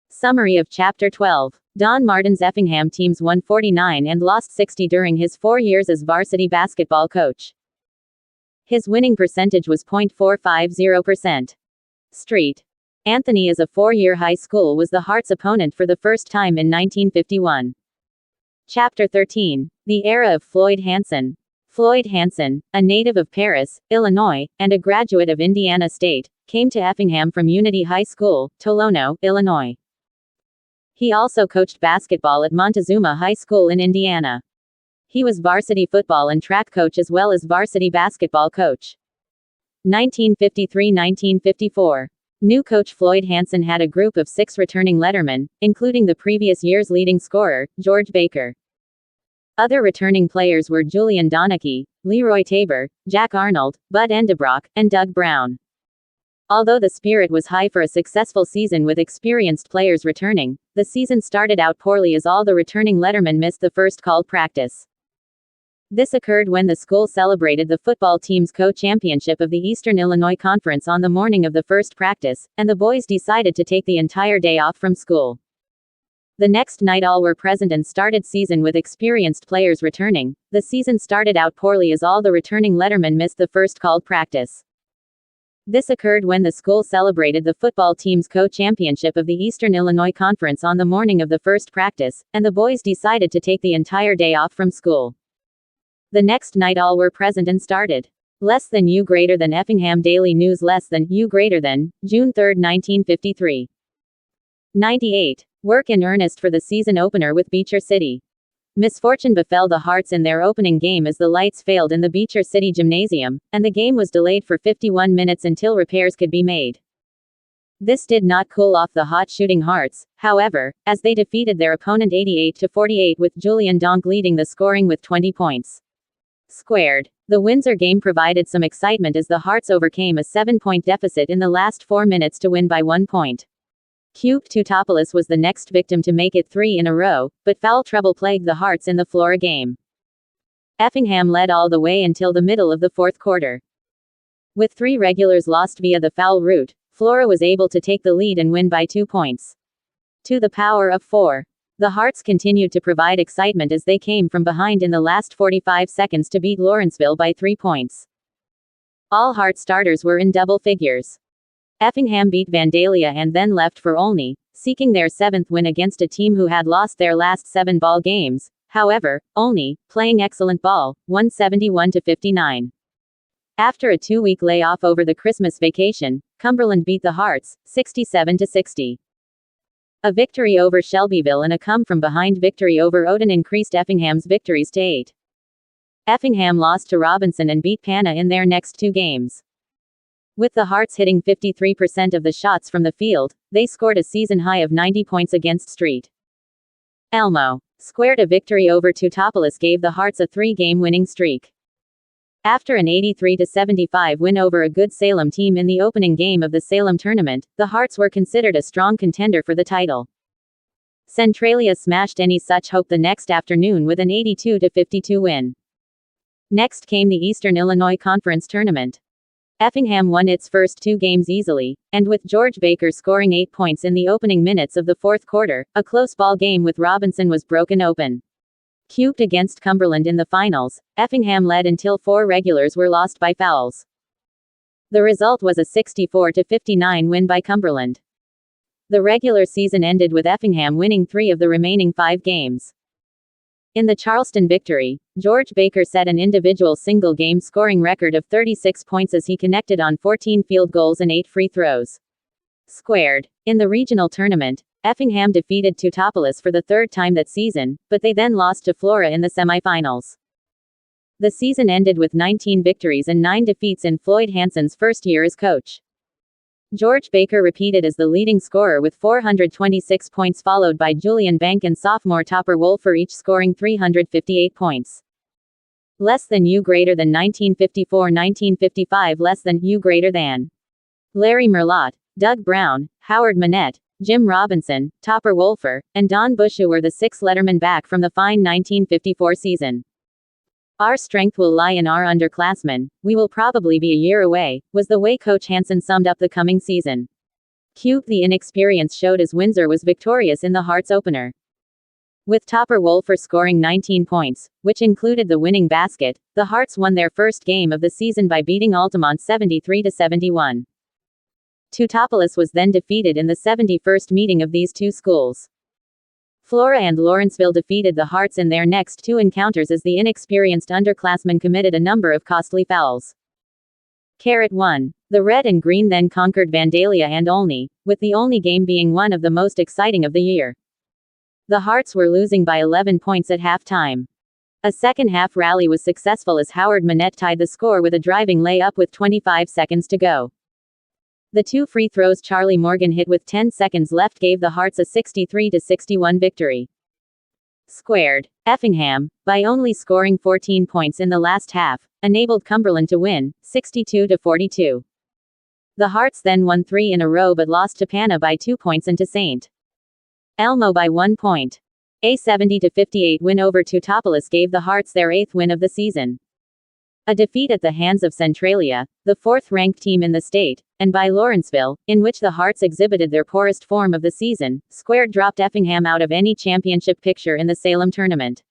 Summary of Chapter 12. Don Martin's Effingham teams won 49 and lost 60 during his 4 years as varsity basketball coach. His winning percentage was .450%. Street. Anthony as a four-year high school was the Hearts' opponent for the first time in 1951. Chapter 13. The Era of Floyd Hansen. Floyd Hansen, a native of Paris, Illinois, and a graduate of Indiana State, came to Effingham from Unity High School, Tolono, Illinois. He also coached basketball at Montezuma High School in Indiana. He was varsity football and track coach as well as varsity basketball coach. 1953-1954. New coach Floyd Hansen had a group of 6 returning lettermen, including the previous year's leading scorer, George Baker. Other returning players were Julian Donachie, Leroy Tabor, Jack Arnold, Bud Endebrock, and Doug Brown. Although the spirit was high for a successful season with experienced players returning, the season started out poorly as all the returning lettermen missed the first called practice. This occurred when the school celebrated the football team's co-championship of the Eastern Illinois Conference on the morning of the first practice, and the boys decided to take the entire day off from school. The next night all were present and started season with experienced players returning. The season started out poorly as all the returning lettermen missed the first called practice. This occurred when the school celebrated the football team's co-championship of the Eastern Illinois Conference on the morning of the first practice, and the boys decided to take the entire day off from school. The next night all were present and started. Less than U greater than Effingham Daily News less than U greater than, June 3, 1953. 98. Work in earnest for the season opener with Beecher City. Misfortune befell the Hearts in their opening game as the lights failed in the Beecher City Gymnasium, and the game was delayed for 51 minutes until repairs could be made. This did not cool off the hot shooting Hearts, however, as they defeated their opponent 88-48 with Julian Donk leading the scoring with 20 points. Squared. The Windsor game provided some excitement as the Hearts overcame a 7-point deficit in the last 4 minutes to win by 1 point. Cube Tutopoulos was the next victim to make it 3 in a row, but foul trouble plagued the Hearts in the Flora game. Effingham led all the way until the middle of the fourth quarter. With 3 regulars lost via the foul route, Flora was able to take the lead and win by 2 points. To the power of 4. The Hearts continued to provide excitement as they came from behind in the last 45 seconds to beat Lawrenceville by 3 points. All Heart starters were in double figures. Effingham beat Vandalia and then left for Olney, seeking their 7th win against a team who had lost their last 7 ball games. However, Olney, playing excellent ball, won 71-59. After a 2-week layoff over the Christmas vacation, Cumberland beat the Hearts, 67-60. A victory over Shelbyville and a come-from-behind victory over Odin increased Effingham's victories to 8. Effingham lost to Robinson and beat Pana in their next 2 games. With the Hearts hitting 53% of the shots from the field, they scored a season high of 90 points against Street. Elmo squared. A victory over Tutopoulos gave the Hearts a 3-game winning streak. After an 83-75 win over a good Salem team in the opening game of the Salem tournament, the Hearts were considered a strong contender for the title. Centralia smashed any such hope the next afternoon with an 82-52 win. Next came the Eastern Illinois Conference tournament. Effingham won its first 2 games easily, and with George Baker scoring 8 points in the opening minutes of the fourth quarter, a close ball game with Robinson was broken open. Cubed against Cumberland in the finals, Effingham led until 4 regulars were lost by fouls. The result was a 64-59 win by Cumberland. The regular season ended with Effingham winning 3 of the remaining 5 games. In the Charleston victory, George Baker set an individual single-game scoring record of 36 points as he connected on 14 field goals and 8 free throws. Squared. In the regional tournament, Effingham defeated Tutopoulos for the 3rd time that season, but they then lost to Flora in the semifinals. The season ended with 19 victories and 9 defeats in Floyd Hansen's first year as coach. George Baker repeated as the leading scorer with 426 points, followed by Julian Bank and sophomore Topper Wolfer, each scoring 358 points. Less than U greater than 1954-1955 less than U greater than. Larry Merlot, Doug Brown, Howard Manette, Jim Robinson, Topper Wolfer, and Don Bushu were the 6 lettermen back from the fine 1954 season. Our strength will lie in our underclassmen, we will probably be a year away, was the way Coach Hansen summed up the coming season. Cube. The inexperience showed as Windsor was victorious in the Hearts opener. With Topper Wolfer scoring 19 points, which included the winning basket, the Hearts won their first game of the season by beating Altamont 73-71. Teutopolis was then defeated in the 71st meeting of these two schools. Flora and Lawrenceville defeated the Hearts in their next two encounters as the inexperienced underclassmen committed a number of costly fouls. 1. The Red and Green then conquered Vandalia and Olney, with the Olney game being one of the most exciting of the year. The Hearts were losing by 11 points at halftime. A second-half rally was successful as Howard Manette tied the score with a driving layup with 25 seconds to go. The two free throws Charlie Morgan hit with 10 seconds left gave the Hearts a 63-61 victory. Squared. Effingham, by only scoring 14 points in the last half, enabled Cumberland to win, 62-42. The Hearts then won 3 in a row but lost to Pana by 2 points and to St. Elmo by 1 point. A 70-58 win over Teutopolis gave the Hearts their 8th win of the season. A defeat at the hands of Centralia, the 4th-ranked team in the state, and by Lawrenceville, in which the Hearts exhibited their poorest form of the season, squared dropped Effingham out of any championship picture in the Salem tournament.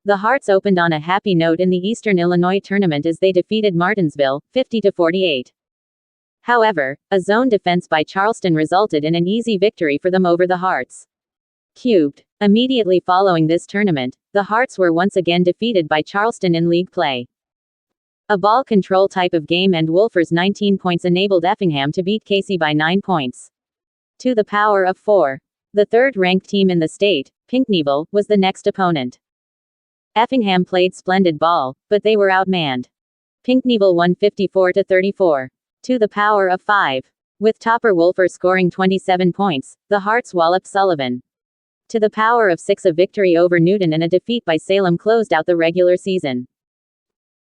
The Hearts opened on a happy note in the Eastern Illinois tournament as they defeated Martinsville, 50-48. However, a zone defense by Charleston resulted in an easy victory for them over the Hearts. Cubed. Immediately following this tournament, the Hearts were once again defeated by Charleston in league play. A ball control type of game and Wolfer's 19 points enabled Effingham to beat Casey by 9 points. To the power of 4. The third-ranked team in the state, Pinckneyville, was the next opponent. Effingham played splendid ball, but they were outmanned. Pinckneyville won 54-34. To the power of 5. With Topper Wolfer scoring 27 points, the Hearts walloped Sullivan. To the power of 6. A victory over Newton and a defeat by Salem closed out the regular season.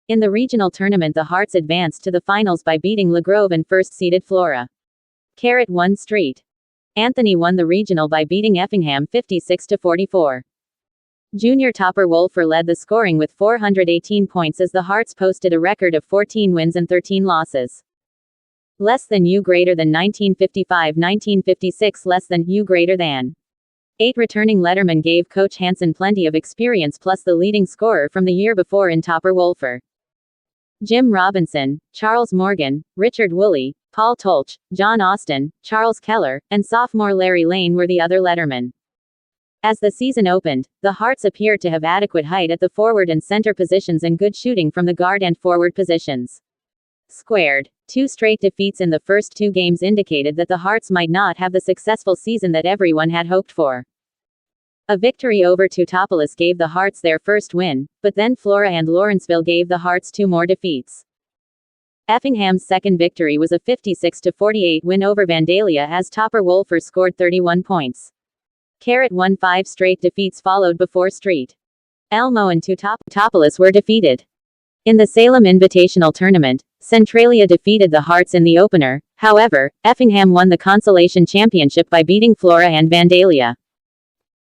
In the regional tournament the Hearts advanced to the finals by beating LaGrove and first-seeded Flora. 1 Street. Anthony won the regional by beating Effingham 56-44. Junior Topper Wolfer led the scoring with 418 points as the Hearts posted a record of 14 wins and 13 losses. Less than U greater than 1955-1956 less than U greater than 8 returning letterman gave Coach Hansen plenty of experience plus the leading scorer from the year before in Topper Wolfer. Jim Robinson, Charles Morgan, Richard Woolley, Paul Tolch, John Austin, Charles Keller, and sophomore Larry Lane were the other lettermen. As the season opened, the Hearts appeared to have adequate height at the forward and center positions and good shooting from the guard and forward positions. Squared. 2 straight defeats in the first 2 games indicated that the Hearts might not have the successful season that everyone had hoped for. A victory over Teutopolis gave the Hearts their first win, but then Flora and Lawrenceville gave the Hearts 2 more defeats. Effingham's second victory was a 56-48 win over Vandalia as Topper Wolfer scored 31 points. 1 5 straight defeats followed before St. Elmo and Teutopolis were defeated. In the Salem Invitational Tournament, Centralia defeated the Hearts in the opener. However, Effingham won the consolation championship by beating Flora and Vandalia.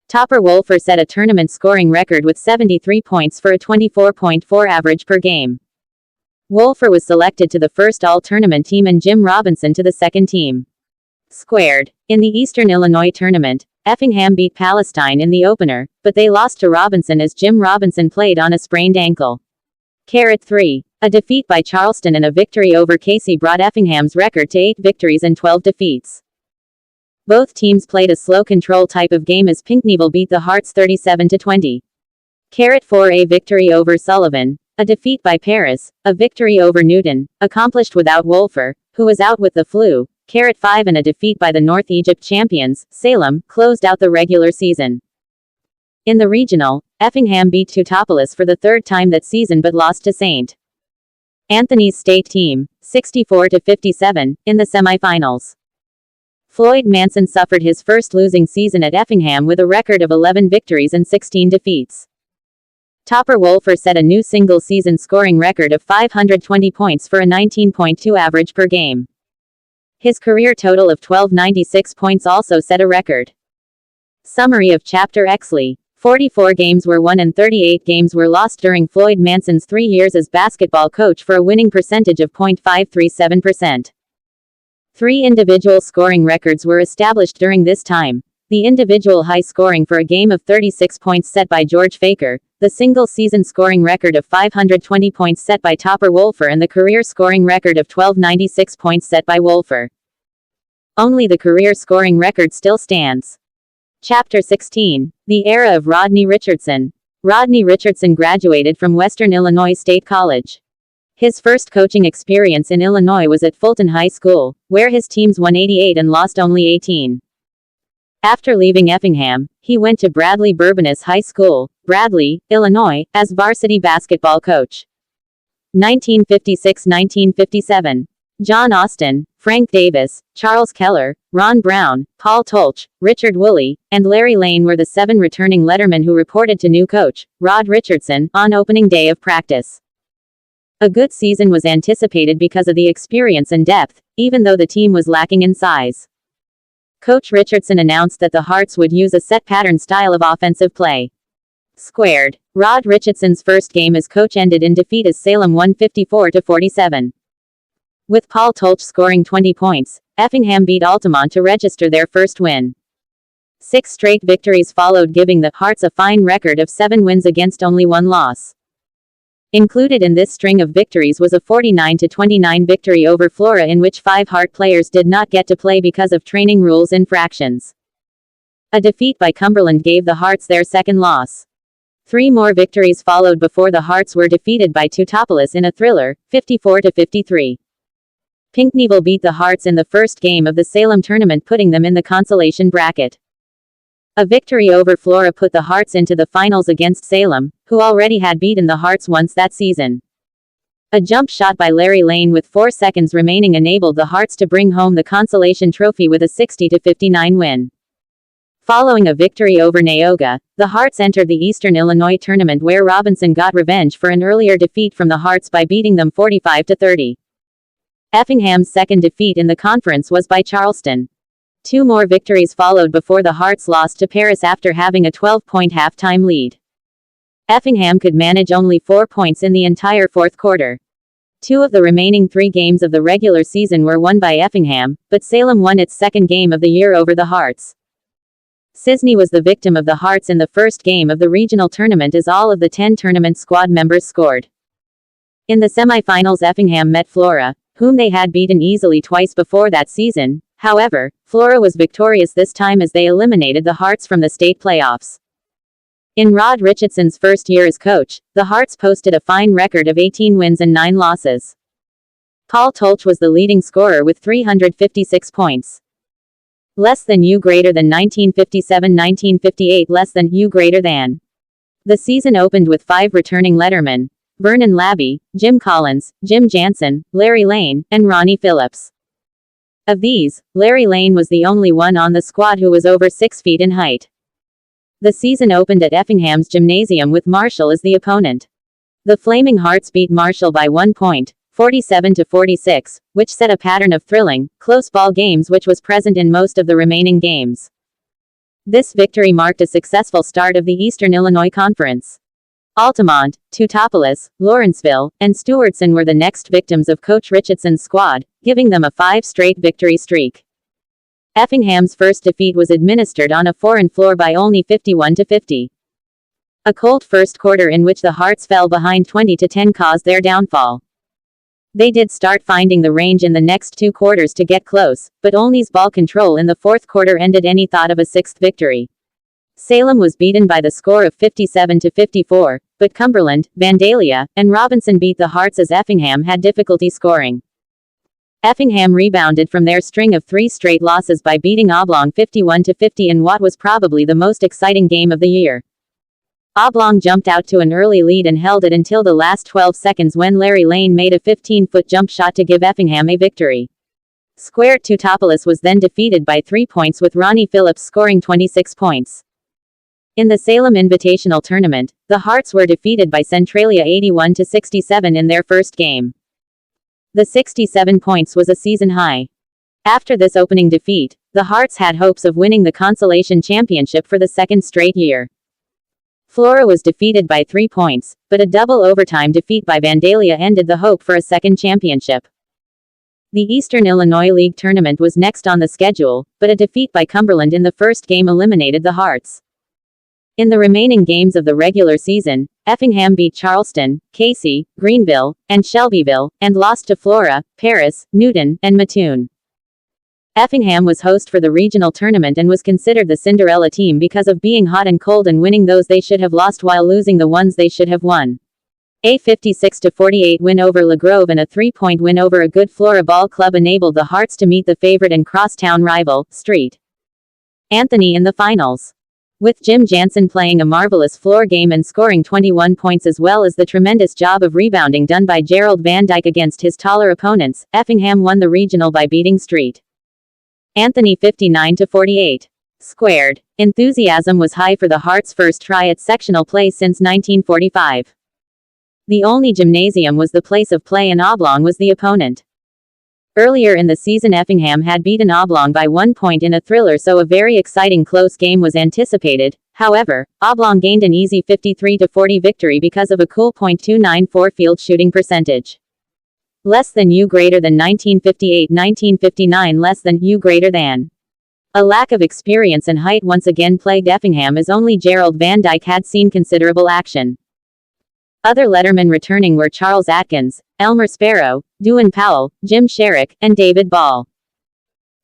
Topper Wolfer set a tournament scoring record with 73 points for a 24.4 average per game. Wolfer was selected to the first all-tournament team and Jim Robinson to the second team. Squared. In the Eastern Illinois tournament, Effingham beat Palestine in the opener, but they lost to Robinson as Jim Robinson played on a sprained ankle. 3. A defeat by Charleston and a victory over Casey brought Effingham's record to 8 victories and 12 defeats. Both teams played a slow control type of game as Pinckneyville beat the Hearts 37-20. 4. A victory over Sullivan, a defeat by Paris, a victory over Newton, accomplished without Wolfer, who was out with the flu. 5. And a defeat by the North Egypt champions, Salem, closed out the regular season. In the regional, Effingham beat Teutopolis for the third time that season but lost to St. Anthony's state team, 64-57, in the semifinals. Floyd Manson suffered his first losing season at Effingham with a record of 11 victories and 16 defeats. Topper Wolfer set a new single-season scoring record of 520 points for a 19.2 average per game. His career total of 1296 points also set a record. Summary of Chapter Exley. 44 games were won and 38 games were lost during Floyd Manson's 3 years as basketball coach for a winning percentage of .537%. 3 individual scoring records were established during this time. The individual high scoring for a game of 36 points set by George Faker, the single-season scoring record of 520 points set by Topper Wolfer and the career scoring record of 1296 points set by Wolfer. Only the career scoring record still stands. Chapter 16. The Era of Rodney Richardson. Rodney Richardson graduated from Western Illinois State College. His first coaching experience in Illinois was at Fulton High School, where his teams won 88 and lost only 18. After leaving Effingham, he went to Bradley Bourbonnais High School, Bradley, Illinois, as varsity basketball coach. 1956-1957. John Austin, Frank Davis, Charles Keller, Ron Brown, Paul Tolch, Richard Woolley, and Larry Lane were the 7 returning lettermen who reported to new coach, Rod Richardson, on opening day of practice. A good season was anticipated because of the experience and depth, even though the team was lacking in size. Coach Richardson announced that the Hearts would use a set pattern style of offensive play. Squared. Rod Richardson's first game as coach ended in defeat as Salem won 54-47. With Paul Tolch scoring 20 points, Effingham beat Altamont to register their first win. 6 straight victories followed, giving the Hearts a fine record of 7 wins against only 1 loss. Included in this string of victories was a 49-29 victory over Flora, in which 5 Hart players did not get to play because of training rules infractions. A defeat by Cumberland gave the Hearts their second loss. 3 more victories followed before the Hearts were defeated by Teutopolis in a thriller, 54-53. Pinckneyville beat the Hearts in the first game of the Salem tournament, putting them in the consolation bracket. A victory over Flora put the Hearts into the finals against Salem, who already had beaten the Hearts once that season. A jump shot by Larry Lane with 4 seconds remaining enabled the Hearts to bring home the consolation trophy with a 60-59 win. Following a victory over Neoga, the Hearts entered the Eastern Illinois tournament, where Robinson got revenge for an earlier defeat from the Hearts by beating them 45-30. Effingham's second defeat in the conference was by Charleston. 2 more victories followed before the Hearts lost to Paris after having a 12-point halftime lead. Effingham could manage only 4 points in the entire fourth quarter. 2 of the remaining 3 games of the regular season were won by Effingham, but Salem won its second game of the year over the Hearts. Sisney was the victim of the Hearts in the first game of the regional tournament, as all of the 10 tournament squad members scored. In the semifinals, Effingham met Flora, whom they had beaten easily twice before that season. However, Flora was victorious this time as they eliminated the Hearts from the state playoffs. In Rod Richardson's first year as coach, the Hearts posted a fine record of 18 wins and 9 losses. Paul Tolch was the leading scorer with 356 points. Less than U greater than 1957-1958, less than U greater than. The season opened with 5 returning lettermen: Vernon Labby, Jim Collins, Jim Jansen, Larry Lane, and Ronnie Phillips. Of these, Larry Lane was the only one on the squad who was over 6 feet in height. The season opened at Effingham's Gymnasium with Marshall as the opponent. The Flaming Hearts beat Marshall by 1 point, 47-46, which set a pattern of thrilling, close ball games which was present in most of the remaining games. This victory marked a successful start of the Eastern Illinois Conference. Altamont, Teutopolis, Lawrenceville, and Stewartson were the next victims of Coach Richardson's squad, giving them a 5 straight victory streak. Effingham's first defeat was administered on a foreign floor by only 51-50. A cold first quarter in which the Hearts fell behind 20-10 caused their downfall. They did start finding the range in the next 2 quarters to get close, but Olney's ball control in the fourth quarter ended any thought of a 6th victory. Salem was beaten by the score of 57-54, but Cumberland, Vandalia, and Robinson beat the Hearts as Effingham had difficulty scoring. Effingham rebounded from their string of 3 straight losses by beating Oblong 51-50 in what was probably the most exciting game of the year. Oblong jumped out to an early lead and held it until the last 12 seconds, when Larry Lane made a 15-foot jump shot to give Effingham a victory. Square Teutopolis was then defeated by 3 points, with Ronnie Phillips scoring 26 points. In the Salem Invitational Tournament, the Hearts were defeated by Centralia 81-67 in their first game. The 67 points was a season high. After this opening defeat, the Hearts had hopes of winning the consolation championship for the 2nd straight year. Flora was defeated by 3 points, but a double overtime defeat by Vandalia ended the hope for a 2nd championship. The Eastern Illinois League tournament was next on the schedule, but a defeat by Cumberland in the first game eliminated the Hearts. In the remaining games of the regular season, Effingham beat Charleston, Casey, Greenville, and Shelbyville, and lost to Flora, Paris, Newton, and Mattoon. Effingham was host for the regional tournament and was considered the Cinderella team because of being hot and cold and winning those they should have lost while losing the ones they should have won. A 56-48 win over Le Grove and a 3-point win over a good Flora ball club enabled the Hearts to meet the favorite and crosstown rival, St. Anthony, in the finals. With Jim Jansen playing a marvelous floor game and scoring 21 points as well as the tremendous job of rebounding done by Gerald Van Dyke against his taller opponents, Effingham won the regional by beating St. Anthony 59-48. Squared. Enthusiasm was high for the Hearts' first try at sectional play since 1945. The only gymnasium was the place of play and Oblong was the opponent. Earlier in the season Effingham had beaten Oblong by 1 point in a thriller, so a very exciting close game was anticipated. However, Oblong gained an easy 53-40 victory because of a cool .294 field shooting percentage. Less than U greater than 1958-1959 less than U greater than. A lack of experience and height once again plagued Effingham as only Gerald Van Dyke had seen considerable action. Other lettermen returning were Charles Atkins, Elmer Sparrow, Dewin Powell, Jim Sherrick, and David Ball.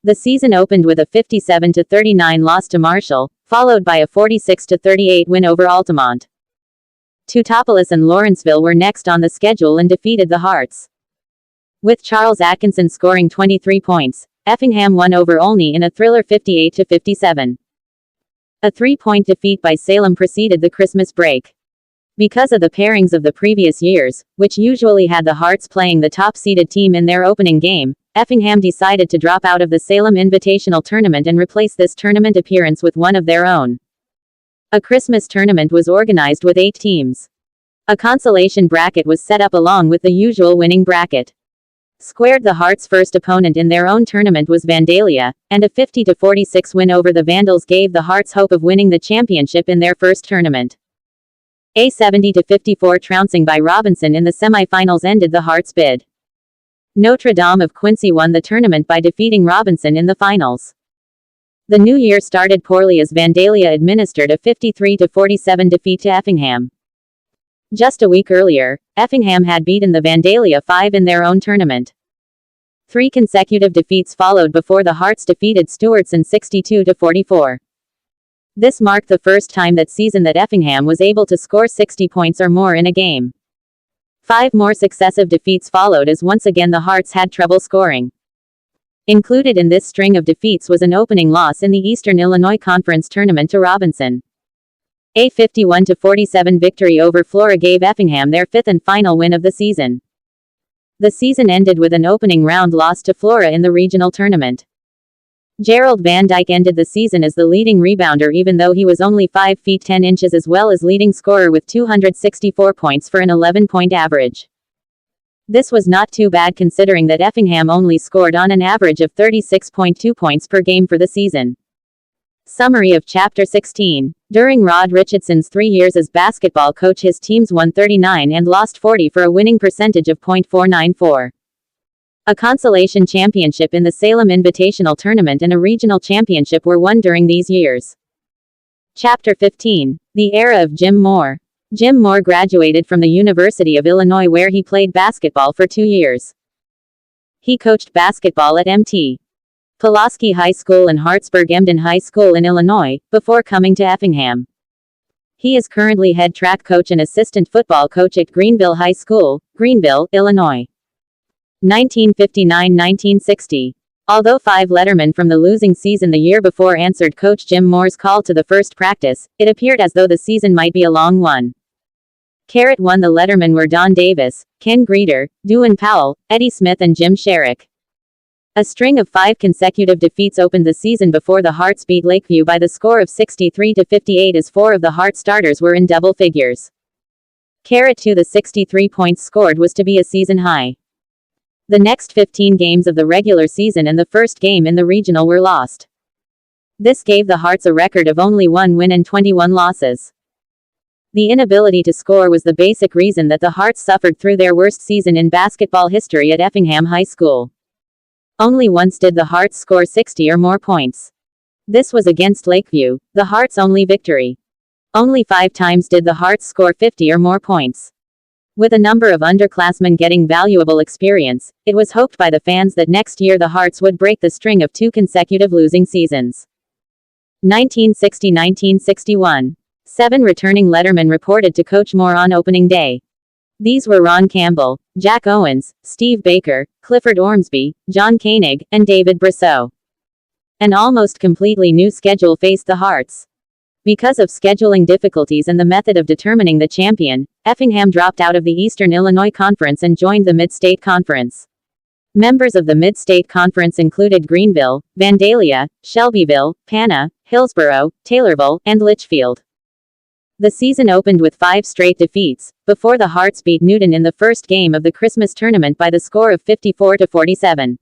The season opened with a 57-39 loss to Marshall, followed by a 46-38 win over Altamont. Teutopolis and Lawrenceville were next on the schedule and defeated the Hearts. With Charles Atkinson scoring 23 points, Effingham won over Olney in a thriller 58-57. A 3-point defeat by Salem preceded the Christmas break. Because of the pairings of the previous years, which usually had the Hearts playing the top-seeded team in their opening game, Effingham decided to drop out of the Salem Invitational Tournament and replace this tournament appearance with one of their own. A Christmas tournament was organized with 8 teams. A consolation bracket was set up along with the usual winning bracket. Squared. The Hearts' first opponent in their own tournament was Vandalia, and a 50-46 win over the Vandals gave the Hearts hope of winning the championship in their first tournament. A 70-54 trouncing by Robinson in the semifinals ended the Hearts' bid. Notre Dame of Quincy won the tournament by defeating Robinson in the finals. The new year started poorly as Vandalia administered a 53-47 defeat to Effingham. Just a week earlier, Effingham had beaten the Vandalia 5 in their own tournament. 3 consecutive defeats followed before the Hearts defeated Stewartson 62-44. This marked the first time that season that Effingham was able to score 60 points or more in a game. 5 more successive defeats followed as once again the Hearts had trouble scoring. Included in this string of defeats was an opening loss in the Eastern Illinois Conference tournament to Robinson. A 51-47 victory over Flora gave Effingham their 5th and final win of the season. The season ended with an opening round loss to Flora in the regional tournament. Gerald Van Dyke ended the season as the leading rebounder even though he was only 5 feet 10 inches as well as leading scorer with 264 points for an 11-point average. This was not too bad considering that Effingham only scored on an average of 36.2 points per game for the season. Summary of Chapter 16. During Rod Richardson's 3 years as basketball coach his teams won 39 and lost 40 for a winning percentage of .494. A consolation championship in the Salem Invitational Tournament and a regional championship were won during these years. Chapter 15. The era of Jim Moore. Jim Moore graduated from the University of Illinois where he played basketball for 2 years. He coached basketball at Mt. Pulaski High School and Hartsburg-Emden High School in Illinois, before coming to Effingham. He is currently head track coach and assistant football coach at Greenville High School, Greenville, Illinois. 1959-1960. Although 5 lettermen from the losing season the year before answered Coach Jim Moore's call to the first practice, it appeared as though the season might be a long one. Carrot 1. The lettermen were Don Davis, Ken Greeter, Dewin Powell, Eddie Smith and Jim Sherrick. A string of 5 consecutive defeats opened the season before the Hearts beat Lakeview by the score of 63-58 as 4 of the Heart starters were in double figures. Carrot 2. The 63 points scored was to be a season high. The next 15 games of the regular season and the first game in the regional were lost. This gave the Hearts a record of only 1 win and 21 losses. The inability to score was the basic reason that the Hearts suffered through their worst season in basketball history at Effingham High School. Only once did the Hearts score 60 or more points. This was against Lakeview, the Hearts' only victory. Only 5 times did the Hearts score 50 or more points. With a number of underclassmen getting valuable experience, it was hoped by the fans that next year the Hearts would break the string of 2 consecutive losing seasons. 1960–1961. 7 returning lettermen reported to Coach Moore on opening day. These were Ron Campbell, Jack Owens, Steve Baker, Clifford Ormsby, John Koenig, and David Brosseau. An almost completely new schedule faced the Hearts. Because of scheduling difficulties and the method of determining the champion, Effingham dropped out of the Eastern Illinois Conference and joined the Mid-State Conference. Members of the Mid-State Conference included Greenville, Vandalia, Shelbyville, Pana, Hillsborough, Taylorville, and Litchfield. The season opened with 5 straight defeats, before the Hearts beat Newton in the first game of the Christmas tournament by the score of 54–47.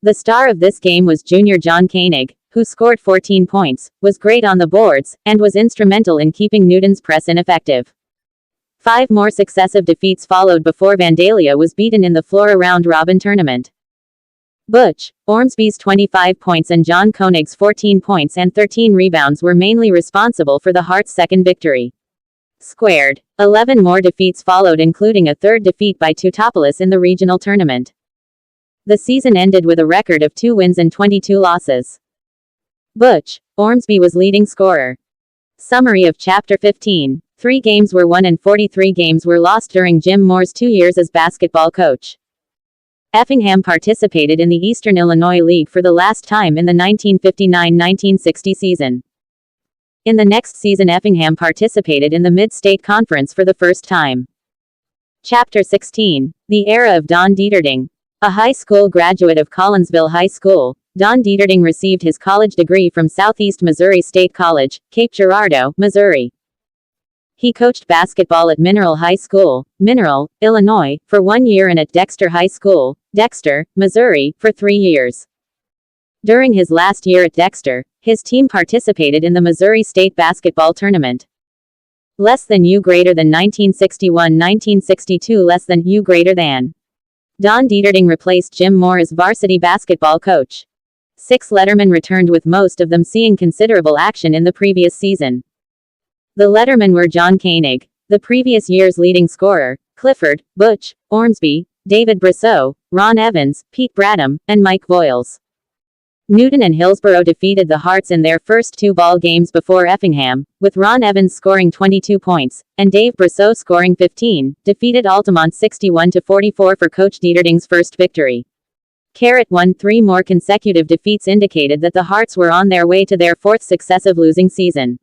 The star of this game was junior John Koenig, who scored 14 points, was great on the boards, and was instrumental in keeping Newton's press ineffective. 5 more successive defeats followed before Vandalia was beaten in the Flora round-robin tournament. Butch Ormsby's 25 points and John Koenig's 14 points and 13 rebounds were mainly responsible for the Hearts' second victory. Squared 11 more defeats followed, including a third defeat by Teutopolis in the regional tournament. The season ended with a record of 2 wins and 22 losses. Butch Ormsby was leading scorer. Summary of Chapter 15. 3 games were won and 43 games were lost during Jim Moore's 2 years as basketball coach. Effingham participated in the Eastern Illinois League for the last time in the 1959–1960 season. In the next season, Effingham participated in the Mid-State Conference for the first time. Chapter 16. The era of Don Dieterding. A high school graduate of Collinsville High School, Don Dieterding received his college degree from Southeast Missouri State College, Cape Girardeau, Missouri. He coached basketball at Mineral High School, Mineral, Illinois, for 1 year and at Dexter High School, Dexter, Missouri, for 3 years. During his last year at Dexter, his team participated in the Missouri State Basketball Tournament. Less than U greater than 1961–1962 less than U greater than. Don Dieterding replaced Jim Moore as varsity basketball coach. 6 lettermen returned, with most of them seeing considerable action in the previous season. The lettermen were John Koenig, the previous year's leading scorer, Clifford, Butch Ormsby, David Brosseau, Ron Evans, Pete Bradham, and Mike Voiles. Newton and Hillsborough defeated the Hearts in their first 2 ball games before Effingham, with Ron Evans scoring 22 points, and Dave Brosseau scoring 15, defeated Altamont 61–44 for Coach Dieterding's first victory. Carrot won 3 more consecutive defeats indicated that the Hearts were on their way to their 4th successive losing season.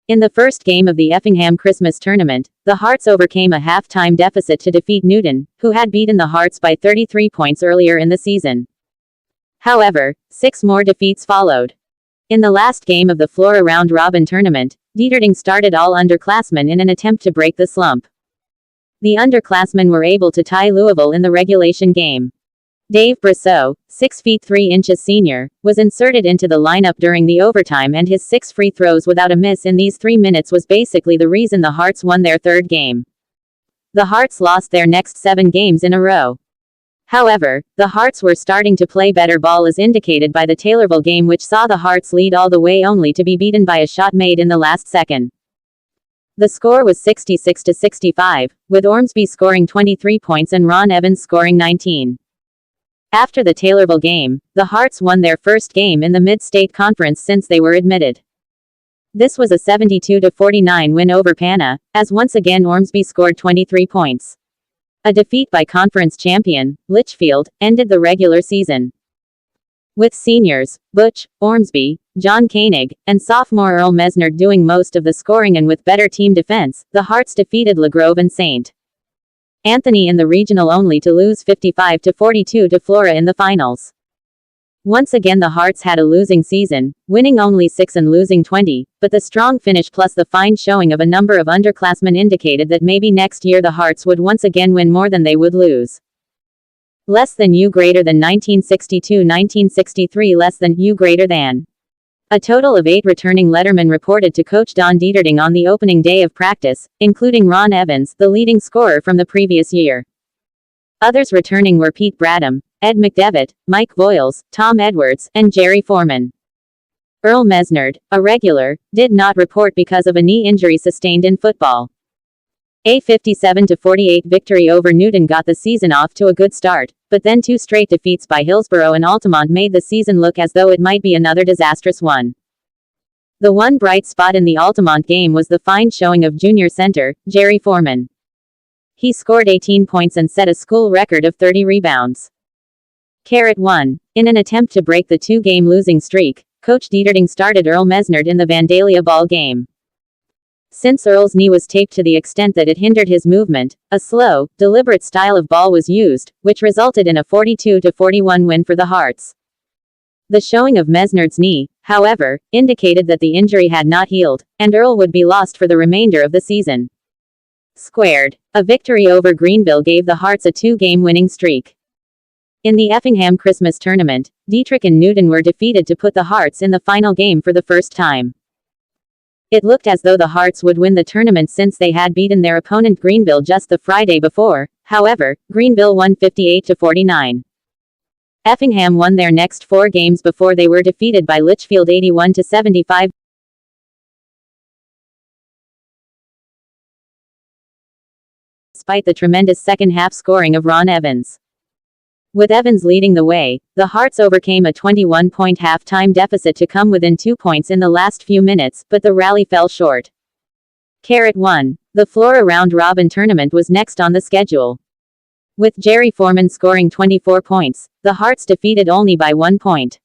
In the first game of the Effingham Christmas tournament, the Hearts overcame a halftime deficit to defeat Newton, who had beaten the Hearts by 33 points earlier in the season. However, 6 more defeats followed. In the last game of the Flora round-robin tournament, Dieterding started all underclassmen in an attempt to break the slump. The underclassmen were able to tie Louisville in the regulation game. Dave Brosseau, 6 feet 3 inches senior, was inserted into the lineup during the overtime, and his 6 free throws without a miss in these 3 minutes was basically the reason the Hearts won their 3rd game. The Hearts lost their next 7 games in a row. However, the Hearts were starting to play better ball, as indicated by the Taylorville game, which saw the Hearts lead all the way only to be beaten by a shot made in the last second. The score was 66–65, with Ormsby scoring 23 points and Ron Evans scoring 19. After the Taylorville game, the Hearts won their first game in the Mid-State Conference since they were admitted. This was a 72–49 win over Pana, as once again Ormsby scored 23 points. A defeat by conference champion, Litchfield, ended the regular season. With seniors, Butch Ormsby, John Koenig, and sophomore Earl Mesnard doing most of the scoring, and with better team defense, the Hearts defeated LaGrove and St. Anthony in the regional only to lose 55–42 to Flora in the finals. Once again the Hearts had a losing season, winning only 6 and losing 20, but the strong finish plus the fine showing of a number of underclassmen indicated that maybe next year the Hearts would once again win more than they would lose. Less than U greater than 1962–1963 less than U greater than. A total of 8 returning lettermen reported to Coach Don Dieterding on the opening day of practice, including Ron Evans, the leading scorer from the previous year. Others returning were Pete Bradham, Ed McDevitt, Mike Voiles, Tom Edwards, and Jerry Foreman. Earl Mesnard, a regular, did not report because of a knee injury sustained in football. A 57-48 victory over Newton got the season off to a good start, but then two straight defeats by Hillsborough and Altamont made the season look as though it might be another disastrous one. The one bright spot in the Altamont game was the fine showing of junior center, Jerry Foreman. He scored 18 points and set a school record of 30 rebounds. 1. In an attempt to break the two-game losing streak, Coach Dieterding started Earl Mesnard in the Vandalia ball game. Since Earl's knee was taped to the extent that it hindered his movement, a slow, deliberate style of ball was used, which resulted in a 42-41 win for the Hearts. The showing of Mesnard's knee, however, indicated that the injury had not healed, and Earl would be lost for the remainder of the season. Squared. A victory over Greenville gave the Hearts a two-game winning streak. In the Effingham Christmas tournament, Dietrich and Newton were defeated to put the Hearts in the final game for the first time. It looked as though the Hearts would win the tournament since they had beaten their opponent Greenville just the Friday before. However, Greenville won 58-49. Effingham won their next 4 games before they were defeated by Litchfield 81-75. Despite the tremendous second-half scoring of Ron Evans. With Evans leading the way, the Hearts overcame a 21-point halftime deficit to come within 2 points in the last few minutes, but the rally fell short. 1. The Flora round-robin tournament was next on the schedule. With Jerry Foreman scoring 24 points, the Hearts defeated only by 1 point.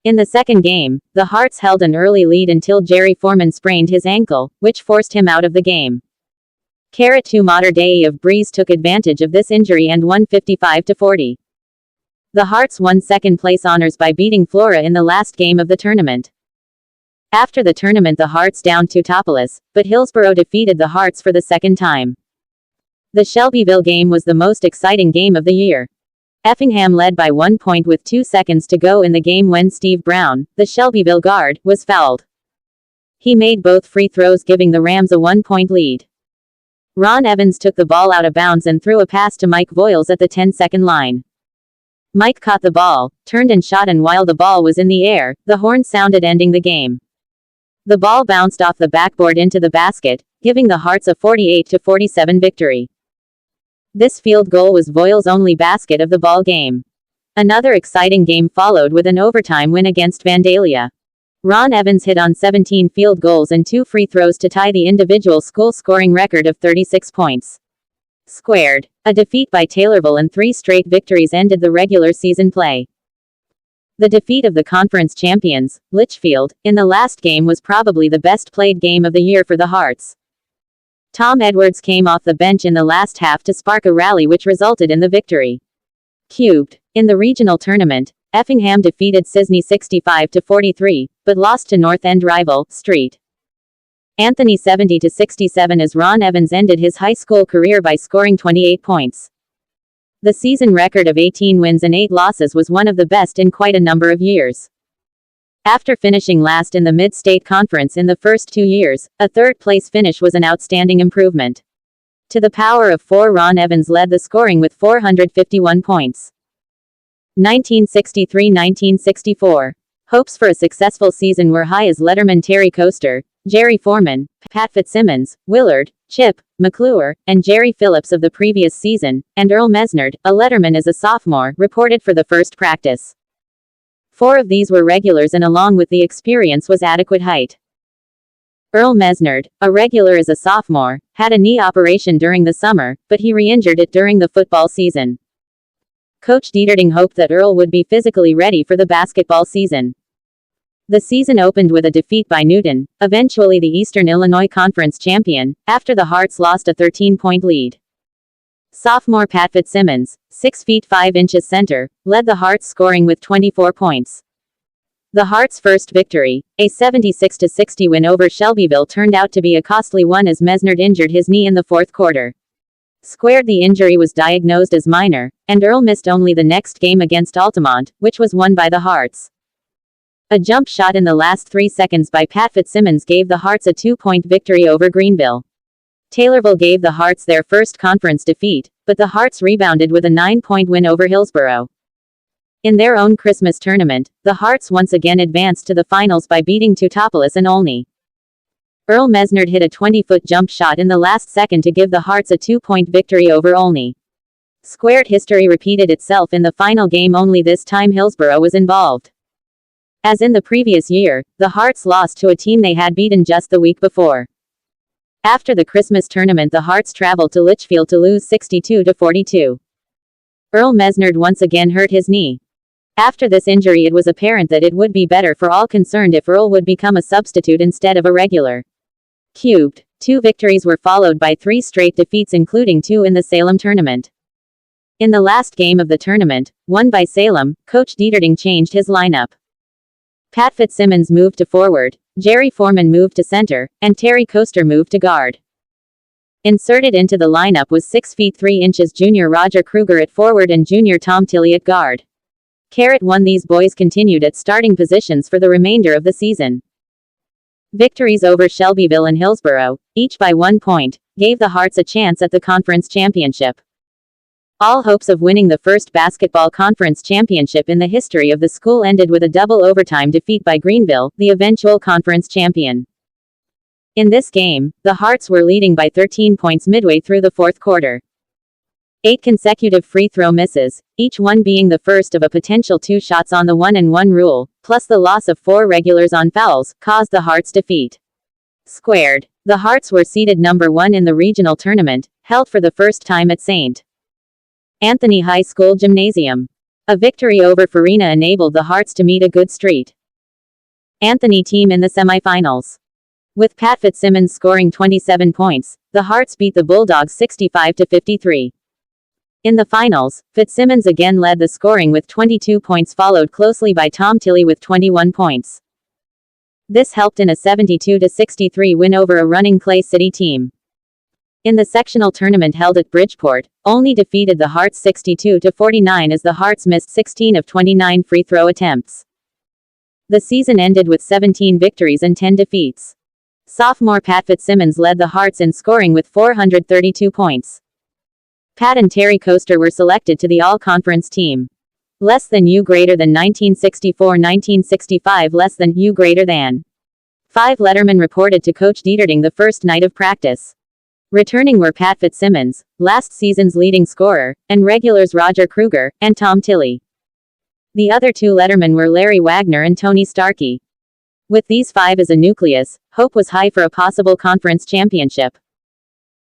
In the second game, the Hearts held an early lead until Jerry Foreman sprained his ankle, which forced him out of the game. 2 Mater Dei of Breeze took advantage of this injury and won 55-40. The Hearts won second-place honors by beating Flora in the last game of the tournament. After the tournament the Hearts downed to Topolis, but Hillsborough defeated the Hearts for the second time. The Shelbyville game was the most exciting game of the year. Effingham led by 1 point with 2 seconds to go in the game when Steve Brown, the Shelbyville guard, was fouled. He made both free throws giving the Rams a 1-point lead. Ron Evans took the ball out of bounds and threw a pass to Mike Voiles at the 10-second line. Mike caught the ball, turned and shot, and while the ball was in the air, the horn sounded ending the game. The ball bounced off the backboard into the basket, giving the Hearts a 48-47 victory. This field goal was Voiles' only basket of the ball game. Another exciting game followed with an overtime win against Vandalia. Ron Evans hit on 17 field goals and 2 free throws to tie the individual school scoring record of 36 points. Squared. A defeat by Taylorville and 3 straight victories ended the regular season play. The defeat of the conference champions, Litchfield, in the last game was probably the best played game of the year for the Hearts. Tom Edwards came off the bench in the last half to spark a rally which resulted in the victory. In the regional tournament, Effingham defeated Sisney 65-43, but lost to North End rival, Street Anthony 70-67 as Ron Evans ended his high school career by scoring 28 points. The season record of 18 wins and 8 losses was one of the best in quite a number of years. After finishing last in the Mid-State Conference in the first 2 years, a third-place finish was an outstanding improvement. To the power of 4, Ron Evans led the scoring with 451 points. 1963-1964. Hopes for a successful season were high as letterman Terry Coaster, Jerry Foreman, Pat Fitzsimmons, Willard, Chip, McClure, and Jerry Phillips of the previous season, and Earl Mesnard, a letterman as a sophomore, reported for the first practice. 4 of these were regulars and along with the experience was adequate height. Earl Mesnard, a regular as a sophomore, had a knee operation during the summer, but he re-injured it during the football season. Coach Dieterding hoped that Earl would be physically ready for the basketball season. The season opened with a defeat by Newton, eventually the Eastern Illinois Conference champion, after the Hearts lost a 13-point lead. Sophomore Pat Fitzsimmons, 6 feet 5 inches center, led the Hearts scoring with 24 points. The Hearts' first victory, a 76-60 win over Shelbyville, turned out to be a costly one as Mesnard injured his knee in the fourth quarter. The injury was diagnosed as minor, and Earl missed only the next game against Altamont, which was won by the Hearts. A jump shot in the last 3 seconds by Pat Fitzsimmons gave the Hearts a 2-point victory over Greenville. Taylorville gave the Hearts their first conference defeat, but the Hearts rebounded with a 9-point win over Hillsborough. In their own Christmas tournament, the Hearts once again advanced to the finals by beating Teutopolis and Olney. Earl Mesnard hit a 20-foot jump shot in the last second to give the Hearts a 2-point victory over Olney. Squared history repeated itself in the final game, only this time Hillsborough was involved. As in the previous year, the Hearts lost to a team they had beaten just the week before. After the Christmas tournament, the Hearts traveled to Litchfield to lose 62-42. Earl Mesnard once again hurt his knee. After this injury, it was apparent that it would be better for all concerned if Earl would become a substitute instead of a regular. Cubed. 2 victories were followed by 3 straight defeats, including 2 in the Salem tournament. In the last game of the tournament, won by Salem, Coach Dieterding changed his lineup. Pat Fitzsimmons moved to forward, Jerry Foreman moved to center, and Terry Coaster moved to guard. Inserted into the lineup was 6 feet 3 inches junior Roger Kruger at forward and junior Tom Tilley at guard. Carrot won. These boys continued at starting positions for the remainder of the season. Victories over Shelbyville and Hillsborough, each by 1 point, gave the Hearts a chance at the conference championship. All hopes of winning the first basketball conference championship in the history of the school ended with a double overtime defeat by Greenville, the eventual conference champion. In this game, the Hearts were leading by 13 points midway through the fourth quarter. 8 consecutive free throw misses, each one being the first of a potential 2 shots on the 1-and-1 rule, plus the loss of 4 regulars on fouls, caused the Hearts' defeat. Squared. The Hearts were seeded number 1 in the regional tournament, held for the first time at St. Anthony High School Gymnasium. A victory over Farina enabled the Hearts to meet a good St. Anthony team in the semifinals. With Pat Fitzsimmons scoring 27 points, the Hearts beat the Bulldogs 65-53. In the finals, Fitzsimmons again led the scoring with 22 points, followed closely by Tom Tilley with 21 points. This helped in a 72-63 win over a running Clay City team. In the sectional tournament held at Bridgeport, Olney defeated the Hearts 62-49 as the Hearts missed 16 of 29 free throw attempts. The season ended with 17 victories and 10 defeats. Sophomore Pat Fitzsimmons led the Hearts in scoring with 432 points. Pat and Terry Coaster were selected to the all-conference team. Less than U greater than 1964-1965 less than U greater than 5 Letterman reported to Coach Dieterding the first night of practice. Returning were Pat Fitzsimmons, last season's leading scorer, and regulars Roger Kruger and Tom Tilley. The other 2 Lettermen were Larry Wagner and Tony Starkey. With these 5 as a nucleus, hope was high for a possible conference championship.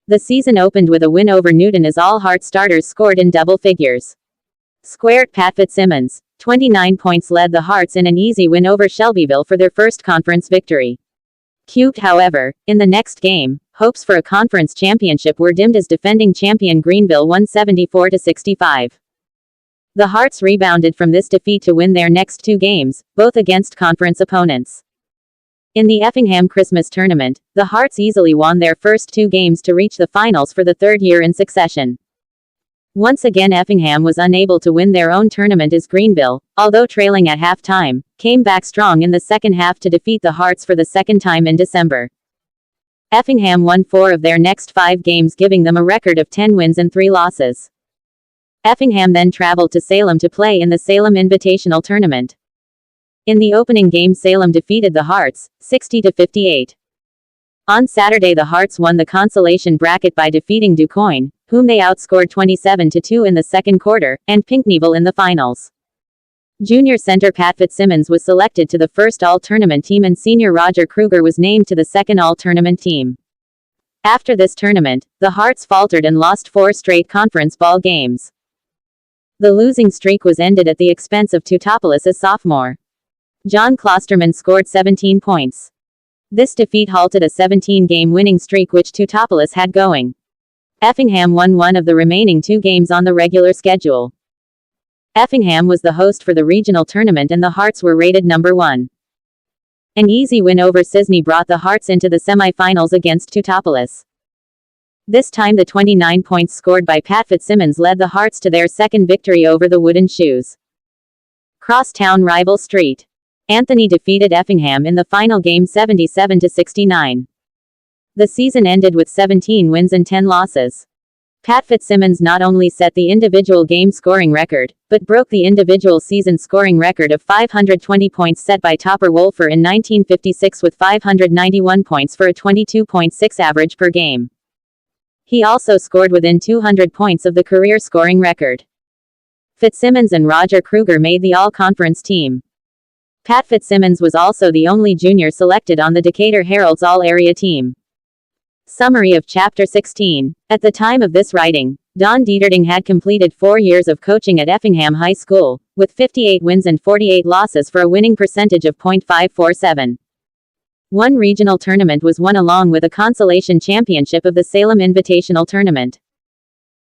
The season opened with a win over Newton as all Hearts starters scored in double figures. Squared. Pat Fitzsimmons, 29 points, led the Hearts in an easy win over Shelbyville for their first conference victory. Cubed. However, in the next game, hopes for a conference championship were dimmed as defending champion Greenville won 74-65. The Hearts rebounded from this defeat to win their next 2 games, both against conference opponents. In the Effingham Christmas tournament, the Hearts easily won their first 2 games to reach the finals for the 3rd year in succession. Once again, Effingham was unable to win their own tournament as Greenville, although trailing at halftime, came back strong in the second half to defeat the Hearts for the second time in December. Effingham won 4 of their next 5 games, giving them a record of 10 wins and 3 losses. Effingham then traveled to Salem to play in the Salem Invitational Tournament. In the opening game, Salem defeated the Hearts, 60-58. On Saturday, the Hearts won the consolation bracket by defeating DuQuoin, whom they outscored 27-2 in the second quarter, and Pinckneyville in the finals. Junior center Pat Fitzsimmons was selected to the first all-tournament team and senior Roger Kruger was named to the second all-tournament team. After this tournament, the Hearts faltered and lost 4 straight conference ball games. The losing streak was ended at the expense of Teutopolis as sophomore John Klosterman scored 17 points. This defeat halted a 17-game winning streak which Teutopolis had going. Effingham won 1 of the remaining 2 games on the regular schedule. Effingham was the host for the regional tournament and the Hearts were rated number 1. An easy win over Sisney brought the Hearts into the semifinals against Teutopolis. This time the 29 points scored by Pat Fitzsimmons led the Hearts to their second victory over the Wooden Shoes. Crosstown rival St. Anthony defeated Effingham in the final game 77-69. The season ended with 17 wins and 10 losses. Pat Fitzsimmons not only set the individual game scoring record, but broke the individual season scoring record of 520 points set by Topper Wolfer in 1956 with 591 points for a 22.6 average per game. He also scored within 200 points of the career scoring record. Fitzsimmons and Roger Kruger made the all-conference team. Pat Fitzsimmons was also the only junior selected on the Decatur Herald's all-area team. Summary of Chapter 16. At the time of this writing, Don Dieterding had completed 4 years of coaching at Effingham High School, with 58 wins and 48 losses for a winning percentage of .547. One regional tournament was won along with a consolation championship of the Salem Invitational Tournament.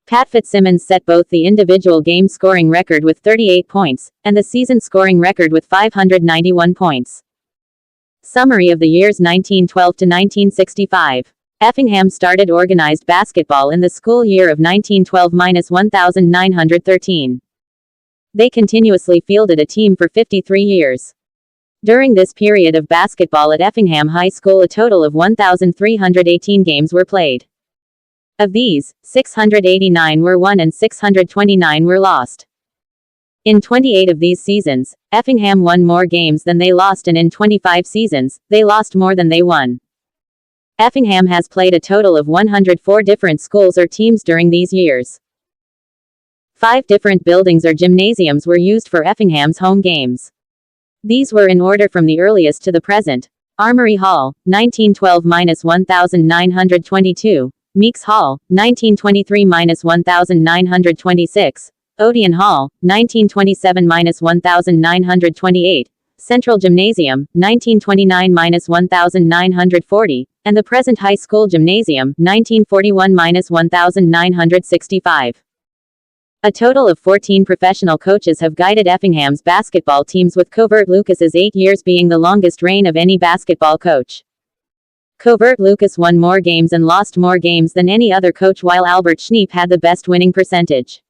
Pat Fitzsimmons set both the individual game scoring record with 38 points, and the season scoring record with 591 points. Summary of the years 1912 to 1965. Effingham started organized basketball in the school year of 1912-1913. They continuously fielded a team for 53 years. During this period of basketball at Effingham High School, a total of 1,318 games were played. Of these, 689 were won and 629 were lost. In 28 of these seasons, Effingham won more games than they lost, and in 25 seasons, they lost more than they won. Effingham has played a total of 104 different schools or teams during these years. 5 different buildings or gymnasiums were used for Effingham's home games. These were in order from the earliest to the present: Armory Hall, 1912-1922, Meeks Hall, 1923-1926, Odeon Hall, 1927-1928, Central Gymnasium, 1929-1940, and the present High School Gymnasium, 1941-1965. A total of 14 professional coaches have guided Effingham's basketball teams, with Covert Lucas's 8 years being the longest reign of any basketball coach. Covert Lucas won more games and lost more games than any other coach, while Albert Schneep had the best winning percentage.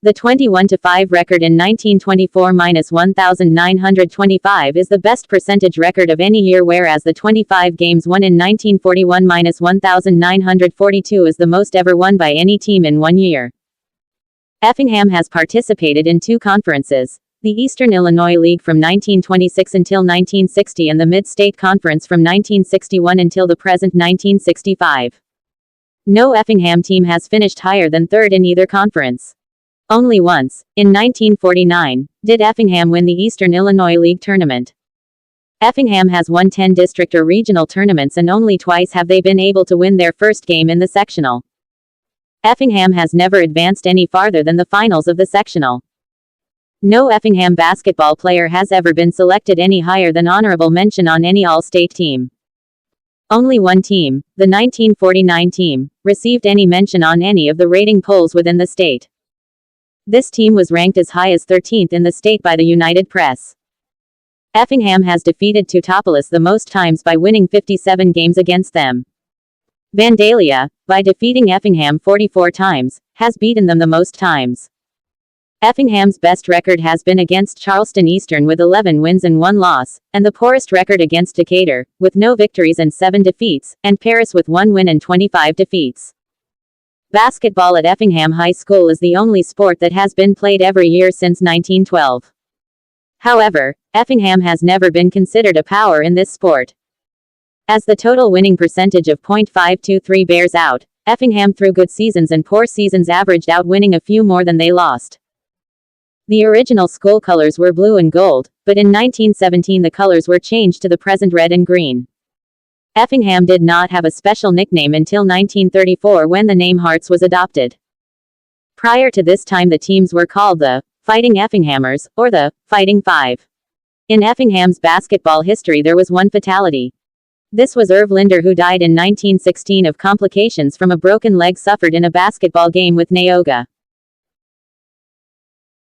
The 21-5 record in 1924-1925 is the best percentage record of any year, whereas the 25 games won in 1941-1942 is the most ever won by any team in one year. Effingham has participated in 2 conferences: the Eastern Illinois League from 1926 until 1960 and the Mid-State Conference from 1961 until the present 1965. No Effingham team has finished higher than 3rd in either conference. Only once, in 1949, did Effingham win the Eastern Illinois League tournament. Effingham has won 10 district or regional tournaments, and only twice have they been able to win their first game in the sectional. Effingham has never advanced any farther than the finals of the sectional. No Effingham basketball player has ever been selected any higher than honorable mention on any all-state team. Only one team, the 1949 team, received any mention on any of the rating polls within the state. This team was ranked as high as 13th in the state by the United Press. Effingham has defeated Teutopolis the most times by winning 57 games against them. Vandalia, by defeating Effingham 44 times, has beaten them the most times. Effingham's best record has been against Charleston Eastern with 11 wins and 1 loss, and the poorest record against Decatur, with no victories and 7 defeats, and Paris with 1 win and 25 defeats. Basketball at Effingham High School is the only sport that has been played every year since 1912. However, Effingham has never been considered a power in this sport. As the total winning percentage of .523 bears out, Effingham through good seasons and poor seasons averaged out winning a few more than they lost. The original school colors were blue and gold, but in 1917 the colors were changed to the present red and green. Effingham did not have a special nickname until 1934, when the name Hearts was adopted. Prior to this time the teams were called the Fighting Effinghamers, or the Fighting Five. In Effingham's basketball history there was one fatality. This was Irv Linder, who died in 1916 of complications from a broken leg suffered in a basketball game with Neoga.